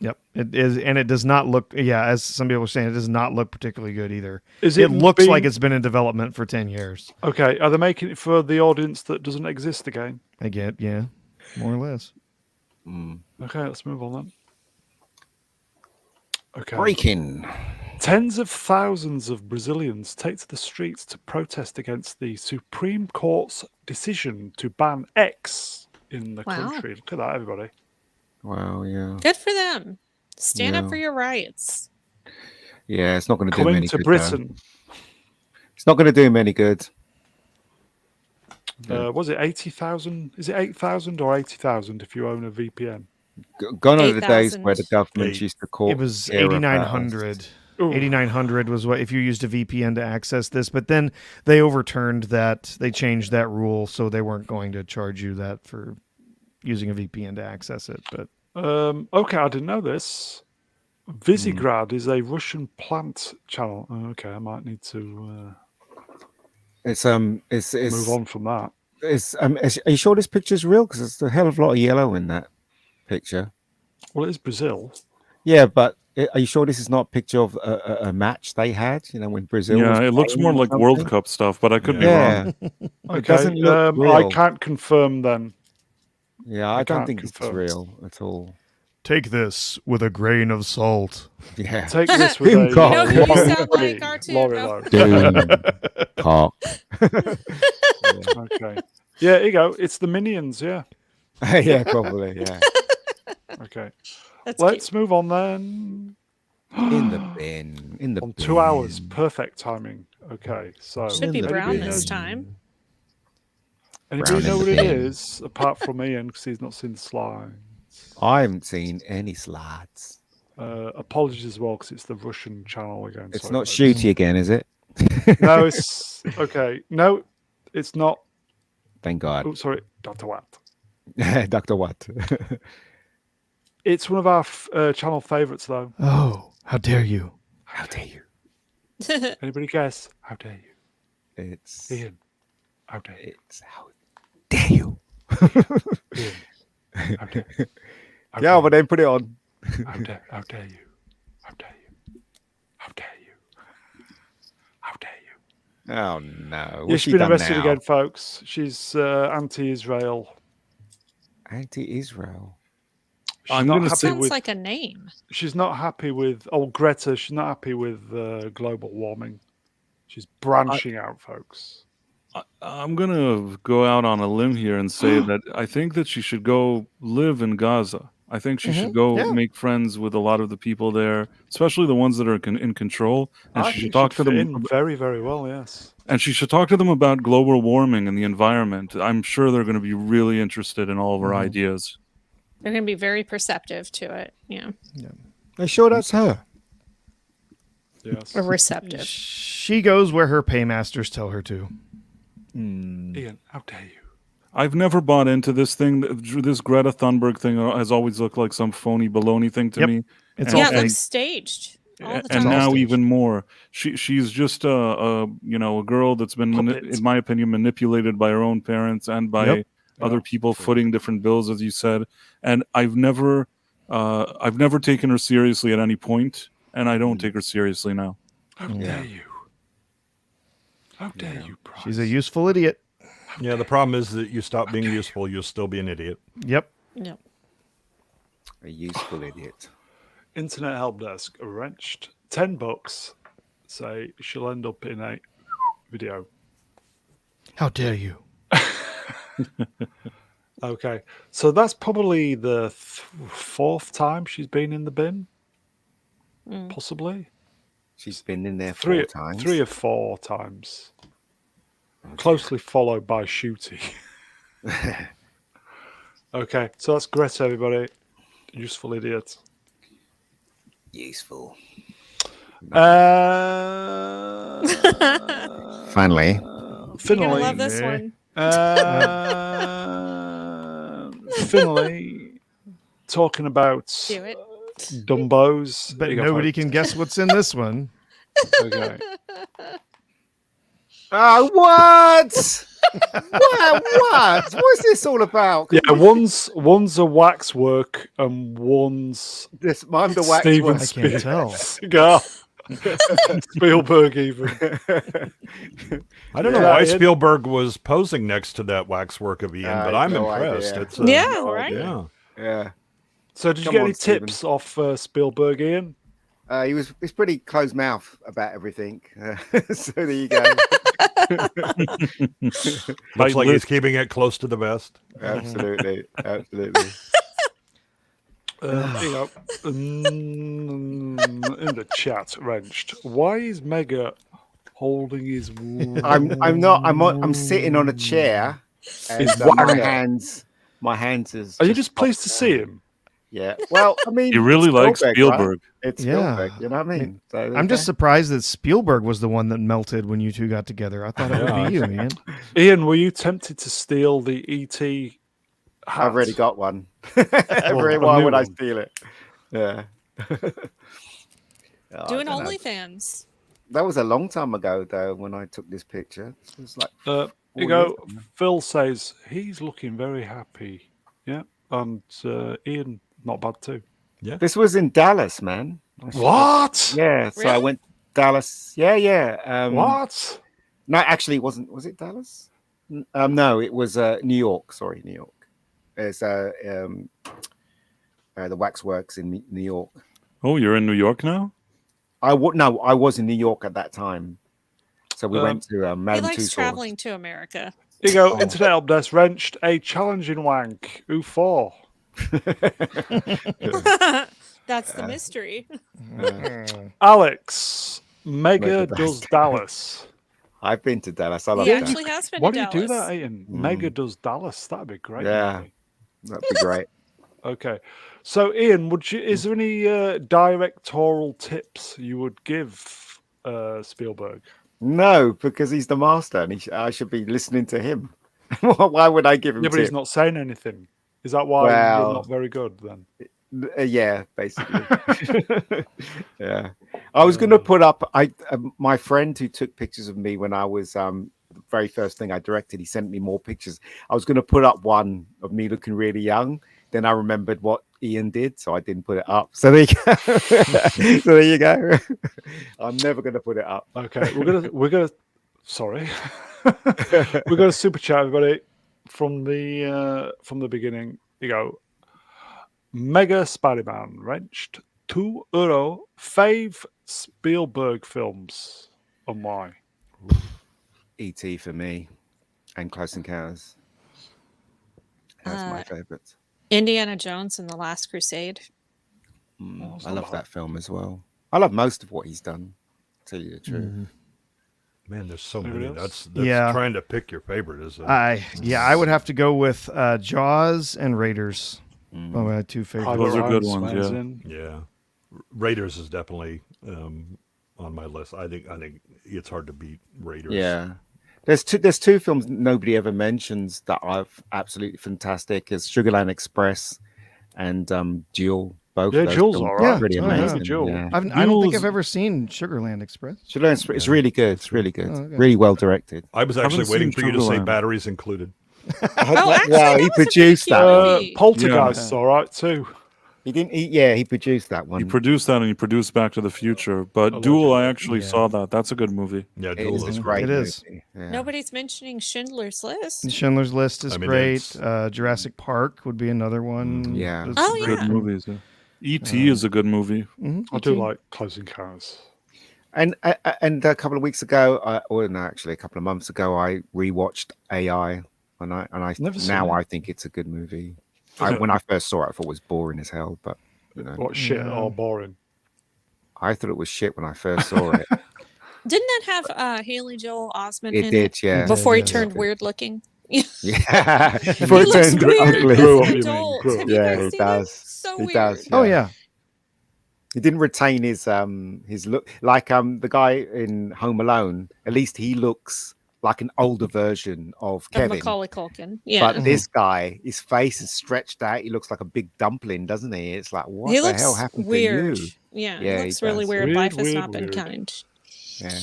B: Yep, it is, and it does not look. Yeah, as some people are saying, it does not look particularly good either.
A: It
B: looks like it's been in development for 10 years.
A: Okay, are they making it for the audience that doesn't exist again?
B: I get, yeah, more or less.
A: Okay, let's move on then. Okay.
F: Breaking.
A: Tens of thousands of Brazilians take to the streets to protest against the Supreme Court's decision to ban X in the country. Look at that, everybody.
F: Wow, yeah.
D: Good for them. Stand up for your rights.
F: Yeah, it's not going to do him any good.
A: Britain.
F: It's not going to do him any good.
A: Was it 80,000? Is it 8,000 or 80,000 if you own a VPN?
F: Gone are the days where the
D: 8,000.
F: government
E: Eight.
F: used to call
B: It was
F: care about us.
B: 8,900.
A: Ooh.
B: 8,900 was what if you used a VPN to access this, but then they overturned that. They changed that rule, so they weren't going to charge you that for using a VPN to access it. But
A: Okay, I didn't know this. Visegrad is a Russian plant channel. Okay, I might need to
F: It's
A: move on from that.
F: are you sure this picture's real? Because there's a hell of a lot of yellow in that picture.
A: Well, it is Brazil.
F: Yeah, but are you sure this is not a picture of a match they had? You know, when Brazil.
C: Yeah,
F: was
C: it looks
F: playing
C: more
F: or
C: like World
F: something?
C: Cup stuff, but I could be
F: Yeah,
C: wrong.
A: Okay,
F: doesn't look
A: I
F: real.
A: can't confirm then.
F: yeah,
A: I
F: I don't
A: can't
F: think it's
A: confirm.
F: real at all.
B: take this with a grain of salt.
F: Yeah,
A: Take this with
F: Boom
A: a
F: cock.
D: You know who you
A: lorry-
D: sound like, R2?
A: lorry
D: No.
A: load.
F: Doom cock.
A: Okay. Yeah, here you go. It's the Minions. Yeah.
F: Yeah, probably. Yeah,
A: Okay.
D: That's
A: Let's move on then.
F: in the bin. In the
A: On
F: bin.
A: 2 hours, perfect timing. Okay, so
D: Should be
F: in the
D: brown
F: bin.
D: this time.
A: Anybody
F: Brown in
A: know
F: the
A: what it
F: bin.
A: is apart from Ian because he's not seen the slides?
F: I haven't seen any slides.
A: Apologies as well because it's the Russian channel again.
F: It's
A: sorry,
F: not
A: folks.
F: shooty again, is it?
A: No, it's okay. No, it's not.
F: Thank God.
A: Oh, sorry, Dr. Watt.
F: Dr. Watt.
A: It's one of our channel favorites though.
B: Oh, how dare you!
F: How dare you?
A: Anybody guess? How dare you,
F: It's
A: Ian? How dare you?
F: it's how dare you?
A: Ian? How dare you? How
F: Yeah,
A: dare
F: but then put it on.
A: How dare you? How dare you? How dare you? How dare you? How dare you?
F: Oh no!
A: Yeah,
F: What's
A: she's
F: she
A: been
F: done
A: arrested
F: now?
A: again, folks. She's anti-Israel.
F: Anti-Israel.
A: She's
C: I'm
A: not
C: gonna
A: happy
C: say-
D: Sounds
A: with.
D: like a name.
A: She's not happy with. Oh, Greta. She's not happy with global warming. She's branching out, folks.
C: I'm gonna go out on a limb here and say that I think that she should go live in Gaza. I think she should go
B: Yeah.
C: make friends with a lot of the people there, especially the ones that are in control. And
A: I
C: she
A: think
C: should talk to
A: fit
C: them.
A: in very, very well. Yes.
C: And she should talk to them about global warming and the environment. I'm sure they're going to be really interested in all of her ideas.
D: They're going to be very perceptive to it. Yeah.
F: Are you sure that's her?
A: Yes.
D: Or receptive.
B: She goes where her paymasters tell her to.
A: Ian, how dare you?
C: I've never bought into this thing. This Greta Thunberg thing has always looked like some phony baloney thing to
B: Yep.
C: me.
B: It's
C: And-
D: Yeah,
B: all
D: it
C: and-
D: looks staged all the
C: and
D: time.
C: now
B: staged.
C: even more. She's just a girl that's been,
A: Puppet.
C: in my opinion, manipulated by her own parents and by
B: Yep.
C: other
A: Yeah,
C: people
A: true.
C: footing different bills, as you said. And I've never taken her seriously at any point, and I don't take her seriously now.
A: How dare you? How dare you, Bryce?
B: She's a useful idiot.
E: Yeah, the problem is that you stop being useful, you'll still be an idiot.
B: Yep.
D: Yeah.
F: A useful idiot.
A: Internet help desk wrenched $10. Say she'll end up in a video.
B: How dare you?
A: Okay, so that's probably the fourth time she's been in the bin, possibly
F: She's been in there
A: three
F: 4 times.
A: 3 or 4 times, closely followed by Shooty. Okay, so that's Greta, everybody. Useful idiot.
F: Useful.
A: Finally,
F: Finally.
D: You're going to love this one.
A: Finally, talking about
D: Do it.
A: Dumbos.
B: But
A: Here you go,
B: nobody
A: folks.
B: can guess what's in this one.
A: Okay.
F: Oh, what? What? What's this all about?
A: Yeah, one's a waxwork and one's
F: This, I'm the
A: Steven
F: wax.
B: I can't tell.
A: cigar. Spielberg even.
E: I don't know
A: Yeah,
E: why
A: it-
E: Spielberg was posing next to that waxwork of Ian, but
F: I
E: I'm
F: have no
E: impressed.
F: idea.
E: It's
D: Yeah, right?
E: yeah.
F: Yeah.
A: So did you
F: Come
A: get
F: on,
A: any
F: Steven.
A: tips off Spielberg, Ian?
F: He's pretty closed mouth about everything. So there you go.
E: Looks like he's keeping it close to the vest.
F: Absolutely. Absolutely.
A: You know, in the chat, wrenched. Why is Mega holding his?
F: I'm sitting on a chair And
A: He's
F: my
A: wanker.
F: hands is.
A: Are you just pleased to
F: popped
A: see
F: down.
A: him?
F: Yeah. Well, I mean,
C: He really likes
F: right?
C: Spielberg.
F: It's
B: Yeah.
F: Spielberg. You know what I mean? So,
B: I'm just surprised that Spielberg was the one that melted when you two got together. I thought it would be you, Ian.
A: Ian, were you tempted to steal the ET hat?
F: I've already got one.
A: a
F: Why
A: new
F: would I
A: one.
F: steal it? Yeah. Oh, I
D: Doing
F: don't know.
D: OnlyFans.
F: That was a long time ago, though, when I took this picture. It was like
A: You
F: 4
A: go.
F: years ago.
A: Phil says he's looking very happy. Yeah, and Ian, not bad too.
F: This was in Dallas, man.
A: What?
F: Yeah, so I
D: Really?
F: went Dallas. Yeah.
A: What?
F: No, actually, it wasn't. Was it Dallas? No, it was New York. Sorry, New York. It's the Waxworks in New York.
C: Oh, you're in New York now?
F: I was in New York at that time. So we went to
D: He
F: Madame
D: likes
F: Tussauds.
D: traveling to America.
A: You go. Internet updates wrenched a challenging wank. Who for?
D: That's the mystery.
A: Alex. Mega
F: Mega
A: does
F: does
A: Dallas.
F: I've been to Dallas. I love
D: He
F: Dallas.
D: actually has been
A: Why
D: to
A: do you
D: Dallas.
A: do that, Ian? Mega does Dallas. That'd be great.
F: Yeah.
A: movie.
F: That'd be great.
A: Okay. So, Ian, is there any directorial tips you would give Spielberg?
F: No, because he's the master, and I should be listening to him. Why would I give him
A: Yeah, but he's
F: tips?
A: not saying anything. Is that why
F: Well-
A: you're not very good then?
F: Yeah, basically. Yeah, I was going to put up. My friend who took pictures of me when I was the very first thing I directed. He sent me more pictures. I was going to put up one of me looking really young. Then I remembered what Ian did, so I didn't put it up. So there you go. So there you go. I'm never going to put it up.
A: Okay, we're gonna. Sorry, we're gonna super chat everybody from the beginning. You go. Mega Spider-Man wrenched €2. 5 Spielberg films. And why?
F: E.T. for me, and Close Encounters. That's my favorite.
D: Indiana Jones and the Last Crusade.
F: I love that film as well. I love most of what he's done. To tell you the truth.
E: Man, there's so
A: Anybody
E: many.
A: else?
E: That's
B: Yeah.
E: trying to pick your favorite is
B: I would have to go with Jaws and Raiders. Oh, my two favorites.
C: Those are good
A: Ryan
C: ones,
A: swears
C: yeah.
A: in.
E: yeah. Raiders is definitely on my list. I think it's hard to beat Raiders.
F: Yeah. There's two films nobody ever mentions that are absolutely fantastic. It's Sugarland Express and Duel. Both
A: Yeah,
F: of those
A: Duel's
F: films
A: all
F: are
A: right.
F: pretty
B: Oh, yeah.
F: amazing.
A: Duel.
F: Yeah.
B: I don't think
C: Mules-
B: I've ever seen Sugarland Express.
F: Sugarland Express is really good. It's really good.
B: Oh, okay.
F: Really well directed.
E: I was actually
C: Haven't
E: waiting
C: seen
E: for you to say
C: Sugarland.
E: batteries included.
D: Oh, actually,
F: Wow,
D: that
F: he
D: was a pretty
F: produced
D: cute
F: that.
D: movie.
A: Poltergeist's all right too.
F: He didn't. He produced that one.
C: He produced that and he produced Back to the Future. But Duel, I actually saw that. That's a good movie.
E: Yeah,
F: It
E: Duel
F: is
E: is
F: a
E: great.
F: great.
B: It is.
F: movie. Yeah.
D: Nobody's mentioning Schindler's List.
B: Schindler's List is
E: I mean,
B: great.
E: it's-
B: Jurassic Park would be another one.
F: Yeah.
B: That's
D: Oh,
B: great.
C: Good movies. Yeah. E.T. is a good movie.
A: I do like Close Encounters.
F: And a couple of weeks ago, actually a couple of months ago, I rewatched AI, and I
A: Never seen
F: now
A: it.
F: I think it's a good movie. When I first saw it, I thought it was boring as hell, but you know,
A: What shit or boring?
F: I thought it was shit when I first saw it.
D: Didn't that have Haley Joel Osment
F: It
D: in
F: did,
D: it?
F: yeah.
D: Before he
B: Yeah.
D: turned weird looking.
F: Yeah,
D: He
F: before it
D: looks
F: turned
D: weird
F: ugly.
D: as
A: Grew up,
D: an
A: you mean,
D: adult.
A: grew up.
D: Have you
F: Yeah,
D: guys
F: he
D: seen
F: does.
D: him? So
F: He
D: weird.
F: does.
B: Oh yeah.
F: He didn't retain his look like the guy in Home Alone. At least he looks like an older version of
D: Of
F: Kevin.
D: Macaulay Culkin. Yeah.
F: But this guy, his face is stretched out. He looks like a big dumpling, doesn't he? It's like, what
D: he
F: the
D: looks
F: hell happened
D: weird.
F: to you?
D: Yeah,
F: Yeah,
D: he
F: he
D: looks really
F: does.
D: weird.
A: Weird,
D: Life has
A: weird,
D: not been
A: weird.
D: kind.
F: Yeah.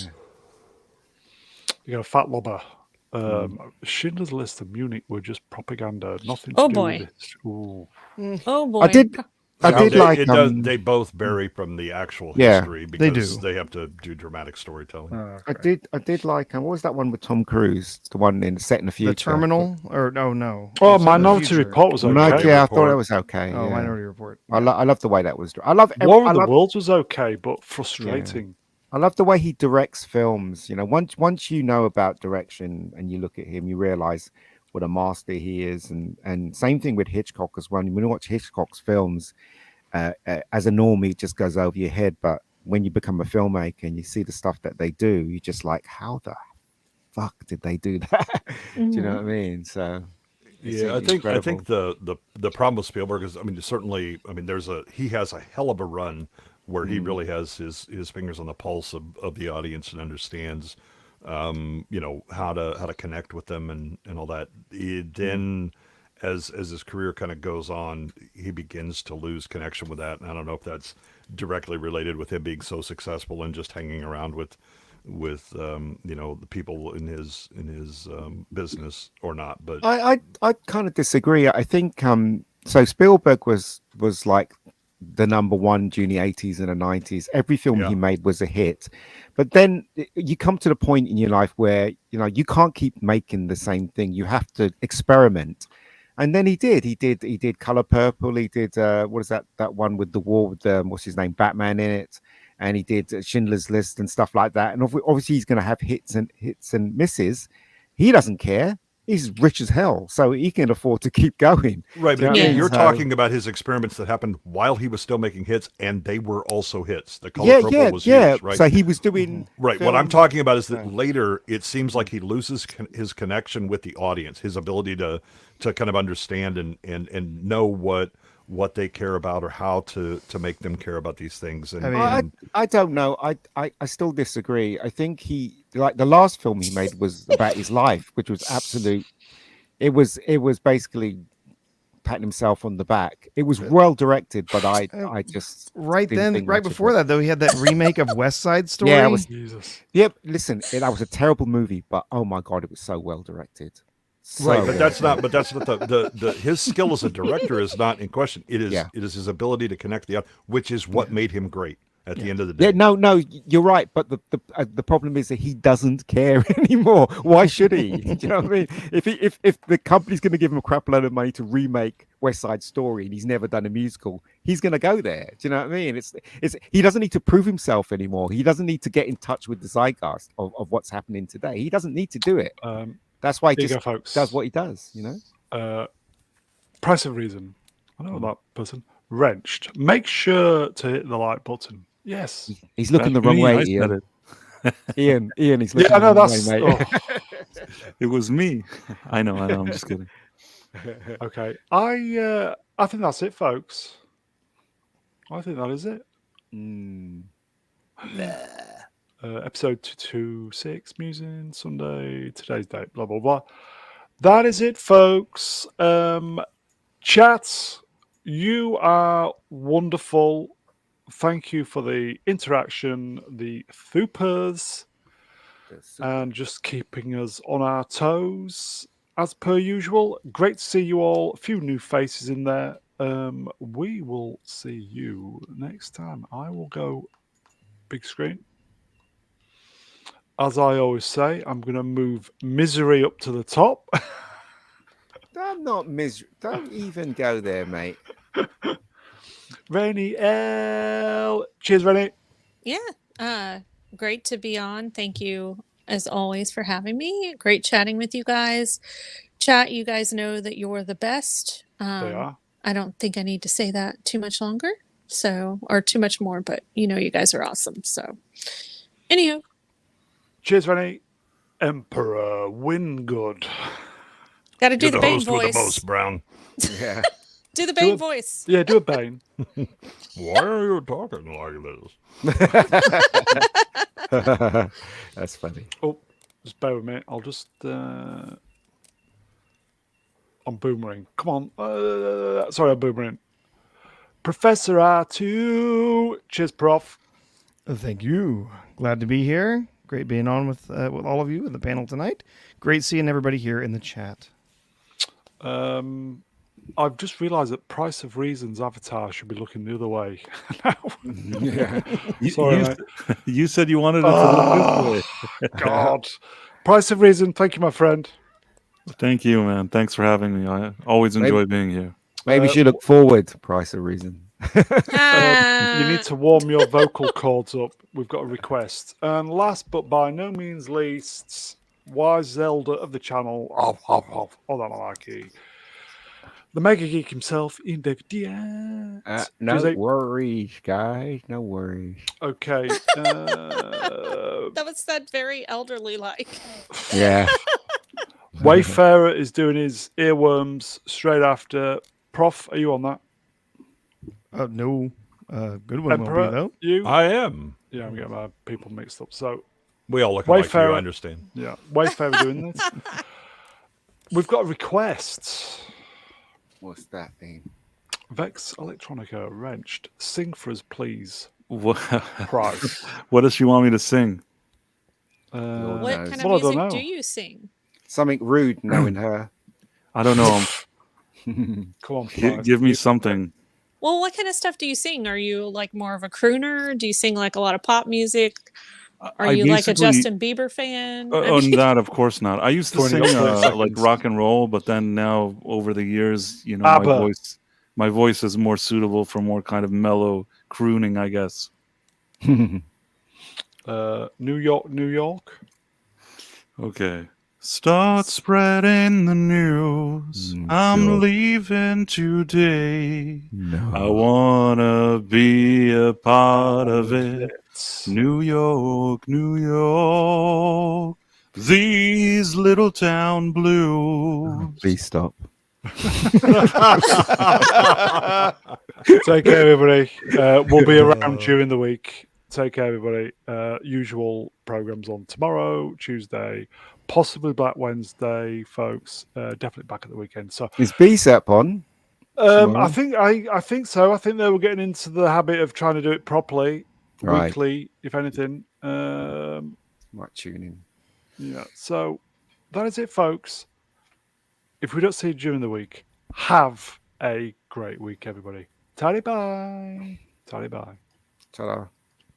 A: You got a fat lobber. Schindler's List and Munich were just propaganda. Nothing to
D: Oh,
A: do
D: boy.
A: with it. Ooh.
D: Oh boy.
F: I did
E: They-
F: like
E: it does, they both vary from the actual
F: Yeah,
E: history
B: they
E: because
B: do.
E: they have to do dramatic storytelling.
F: I did like what was that one with Tom Cruise? The one set in the future.
B: The Terminal or no.
A: Oh,
B: It's in the
A: Minority
B: future.
A: Report was okay.
E: Minority
F: Yeah, I thought
E: Report.
F: it was okay.
B: Oh,
F: yeah.
B: Minority Report.
F: I love the way that was. I love
A: War
F: I
A: of the
F: love,
A: Worlds was okay, but frustrating.
F: I love the way he directs films. You know, once you know about direction and you look at him, you realize what a master he is. And same thing with Hitchcock as well. When you watch Hitchcock's films, as a normie, it just goes over your head. But when you become a filmmaker and you see the stuff that they do, you just like, how the fuck did they do that? Do you know
D: Mhm.
F: what I mean? So it's
E: Yeah, I
F: incredible.
E: think the problem with Spielberg is, I mean, certainly, I mean, he has a hell of a run where he really has his fingers on the pulse of the audience and understands, you know, how to connect with them and all that. Then, as his career kind of goes on, he begins to lose connection with that, and I don't know if that's directly related with him being so successful and just hanging around with you know, the people in his business or not. But
F: I kind of disagree. I think so Spielberg was like the number one during the 80s and the 90s. Every film
E: Yeah.
F: he made was a hit. But then you come to the point in your life where, you know, you can't keep making the same thing. You have to experiment. And then he did Color Purple. He did what is that one with the war with what's his name, Batman in it. And he did Schindler's List and stuff like that. And obviously he's going to have hits and misses. He doesn't care. He's rich as hell, so he can afford to keep going.
E: right,
F: Do you know
E: but
F: what I
D: Yeah.
F: mean?
E: you're
F: So-
E: talking about his experiments that happened while he was still making hits, and they were also hits. The Color Purple was huge, right?
F: So he was doing
E: Right. What I'm
F: films-
E: talking about is that
F: Right.
E: later it seems like he loses his connection with the audience, his ability to kind of understand and know what they care about or how to make them care about these things. And,
B: I mean-
F: I don't know. I still disagree. I think he, like, the last film he made was about his life, which was absolute. It was basically patting himself on the back. It was well directed, but I just
B: Right
F: didn't
B: then,
F: think
B: right
F: much of
B: before
F: it.
B: that though, he had that remake of West Side Story.
F: Yeah, it was.
A: Jesus.
F: Yep. Listen, that was a terrible movie, but oh my god, it was so well directed. So
E: right, but
F: well
E: that's not.
F: directed.
E: But that's not the his skill as a director is not in question. It is
F: Yeah.
E: it is his ability to connect the audience, which is what made him great at the end of the day.
F: Yeah, no, you're right. But the problem is that he doesn't care anymore. Why should he? Do you know what I mean? If the company's going to give him a crap load of money to remake West Side Story and he's never done a musical, he's going to go there. Do you know what I mean? It's he doesn't need to prove himself anymore. He doesn't need to get in touch with the zeitgeist of what's happening today. He doesn't need to do it. That's why he
A: Here you
F: just
A: go, folks.
F: does what he does. You know.
A: Price of Reason. I know that person. Wrenched. Make sure to hit the like button. Yes.
F: He's looking the
C: That's
F: wrong
C: me,
F: way,
C: I said
F: Ian.
C: it.
F: Ian, he's looking
A: Yeah, I know
F: the wrong
A: that's.
F: way, mate.
A: Oh,
C: It was me. I know. I'm just kidding.
A: okay. I think that's it, folks. I think that is it.
F: Mm.
A: Episode 226, Musing, Sunday, today's date, blah, blah, blah. That is it, folks. Chat, you are wonderful. Thank you for the interaction, the thoopers, and just keeping us on our toes as per usual. Great to see you all. A few new faces in there. We will see you next time. I will go big screen. As I always say, I'm going to move misery up to the top.
F: I'm not miserable. Don't even go there, mate.
A: Rainy L. Cheers, Rainy.
D: Yeah. Great to be on. Thank you as always for having me. Great chatting with you guys. Chat, you guys know that you're the best.
A: They are.
D: I don't think I need to say that too much longer. So, or too much more, but you know, you guys are awesome. So, anywho.
A: Cheers, Rainy. Emperor Wingood.
D: Got to do
E: You're
D: the
E: the
D: Bane
E: host with the
D: voice.
E: most, Brown.
F: Yeah.
D: Do the
A: Do
D: Bane
A: it.
D: voice.
A: Yeah, do a Bane.
E: Why are you talking like this?
F: That's funny.
A: Oh, just bear with me. I'll just. On Boomerang. Come on. Sorry, on Boomerang. Professor R2. Cheers, Prof.
B: Thank you. Glad to be here. Great being on with all of you in the panel tonight. Great seeing everybody here in the chat.
A: I've just realised that Price of Reason's avatar should be looking the other way.
F: Yeah.
A: Sorry, mate.
C: You said you wanted it to look this way.
A: God. Price of Reason. Thank you, my friend.
C: Thank you, man. Thanks for having me. I always enjoy being here.
F: Maybe you should look forward to Price of Reason.
A: You need to warm your vocal cords up. We've got a request. And last but by no means least, Wise Zelda of the channel. Oh, that malarkey. the Mega Geek himself, Ian David Diaz.
F: No
A: Tuesday-
F: worries, guys. No worries.
A: Okay.
D: That was said very elderly like.
F: Yeah.
A: Wayfarer is doing his earworms straight after. Prof, are you on that?
B: No. Good one will be
A: Emperor,
B: though.
A: you?
E: I am.
A: Yeah, I'm getting my people mixed up. So,
E: We all look alike to you,
A: Wayfarer.
E: I understand.
A: yeah, Wayfarer doing this. We've got a request.
F: What's that thing?
A: Vex Electronica Wrenched. Sing for us, please.
C: What,
A: Prize.
C: what does she want me to sing?
D: What
F: knows?
D: kind of
A: Well, I don't
D: music do
A: know.
D: you sing?
F: Something rude, knowing her.
C: I don't know.
A: Come on, Prize.
C: Give me something.
D: Well, what kind of stuff do you sing? Are you like more of a crooner? Do you sing like a lot of pop music? Are
C: I
D: you like a
C: basically-
D: Justin Bieber fan? I
C: On
D: mean-
C: that, of course not. I used to
A: 20
C: sing
A: or 30
C: like
A: seconds.
C: rock and roll, but then now over the years, you know,
A: ABBA.
C: my voice is more suitable for more kind of mellow crooning, I guess.
A: New York, New York.
C: Okay. Start spreading the news. I'm leaving today. I wanna be a part of it. New York, New York. These little town blues.
F: Please stop.
A: Take care, everybody. We'll be around during the week. Take care, everybody. Usual programs on tomorrow, Tuesday, possibly Black Wednesday, folks. Definitely back at the weekend. So,
F: Is BSEP on?
A: I
F: tomorrow?
A: think so. I think they were getting into the habit of trying to do it properly,
F: Right.
A: weekly, if anything.
F: Might tune in.
A: Yeah. So that is it, folks. If we don't see you during the week, have a great week, everybody. Tidy bye. Tidy bye.
F: Ta-da.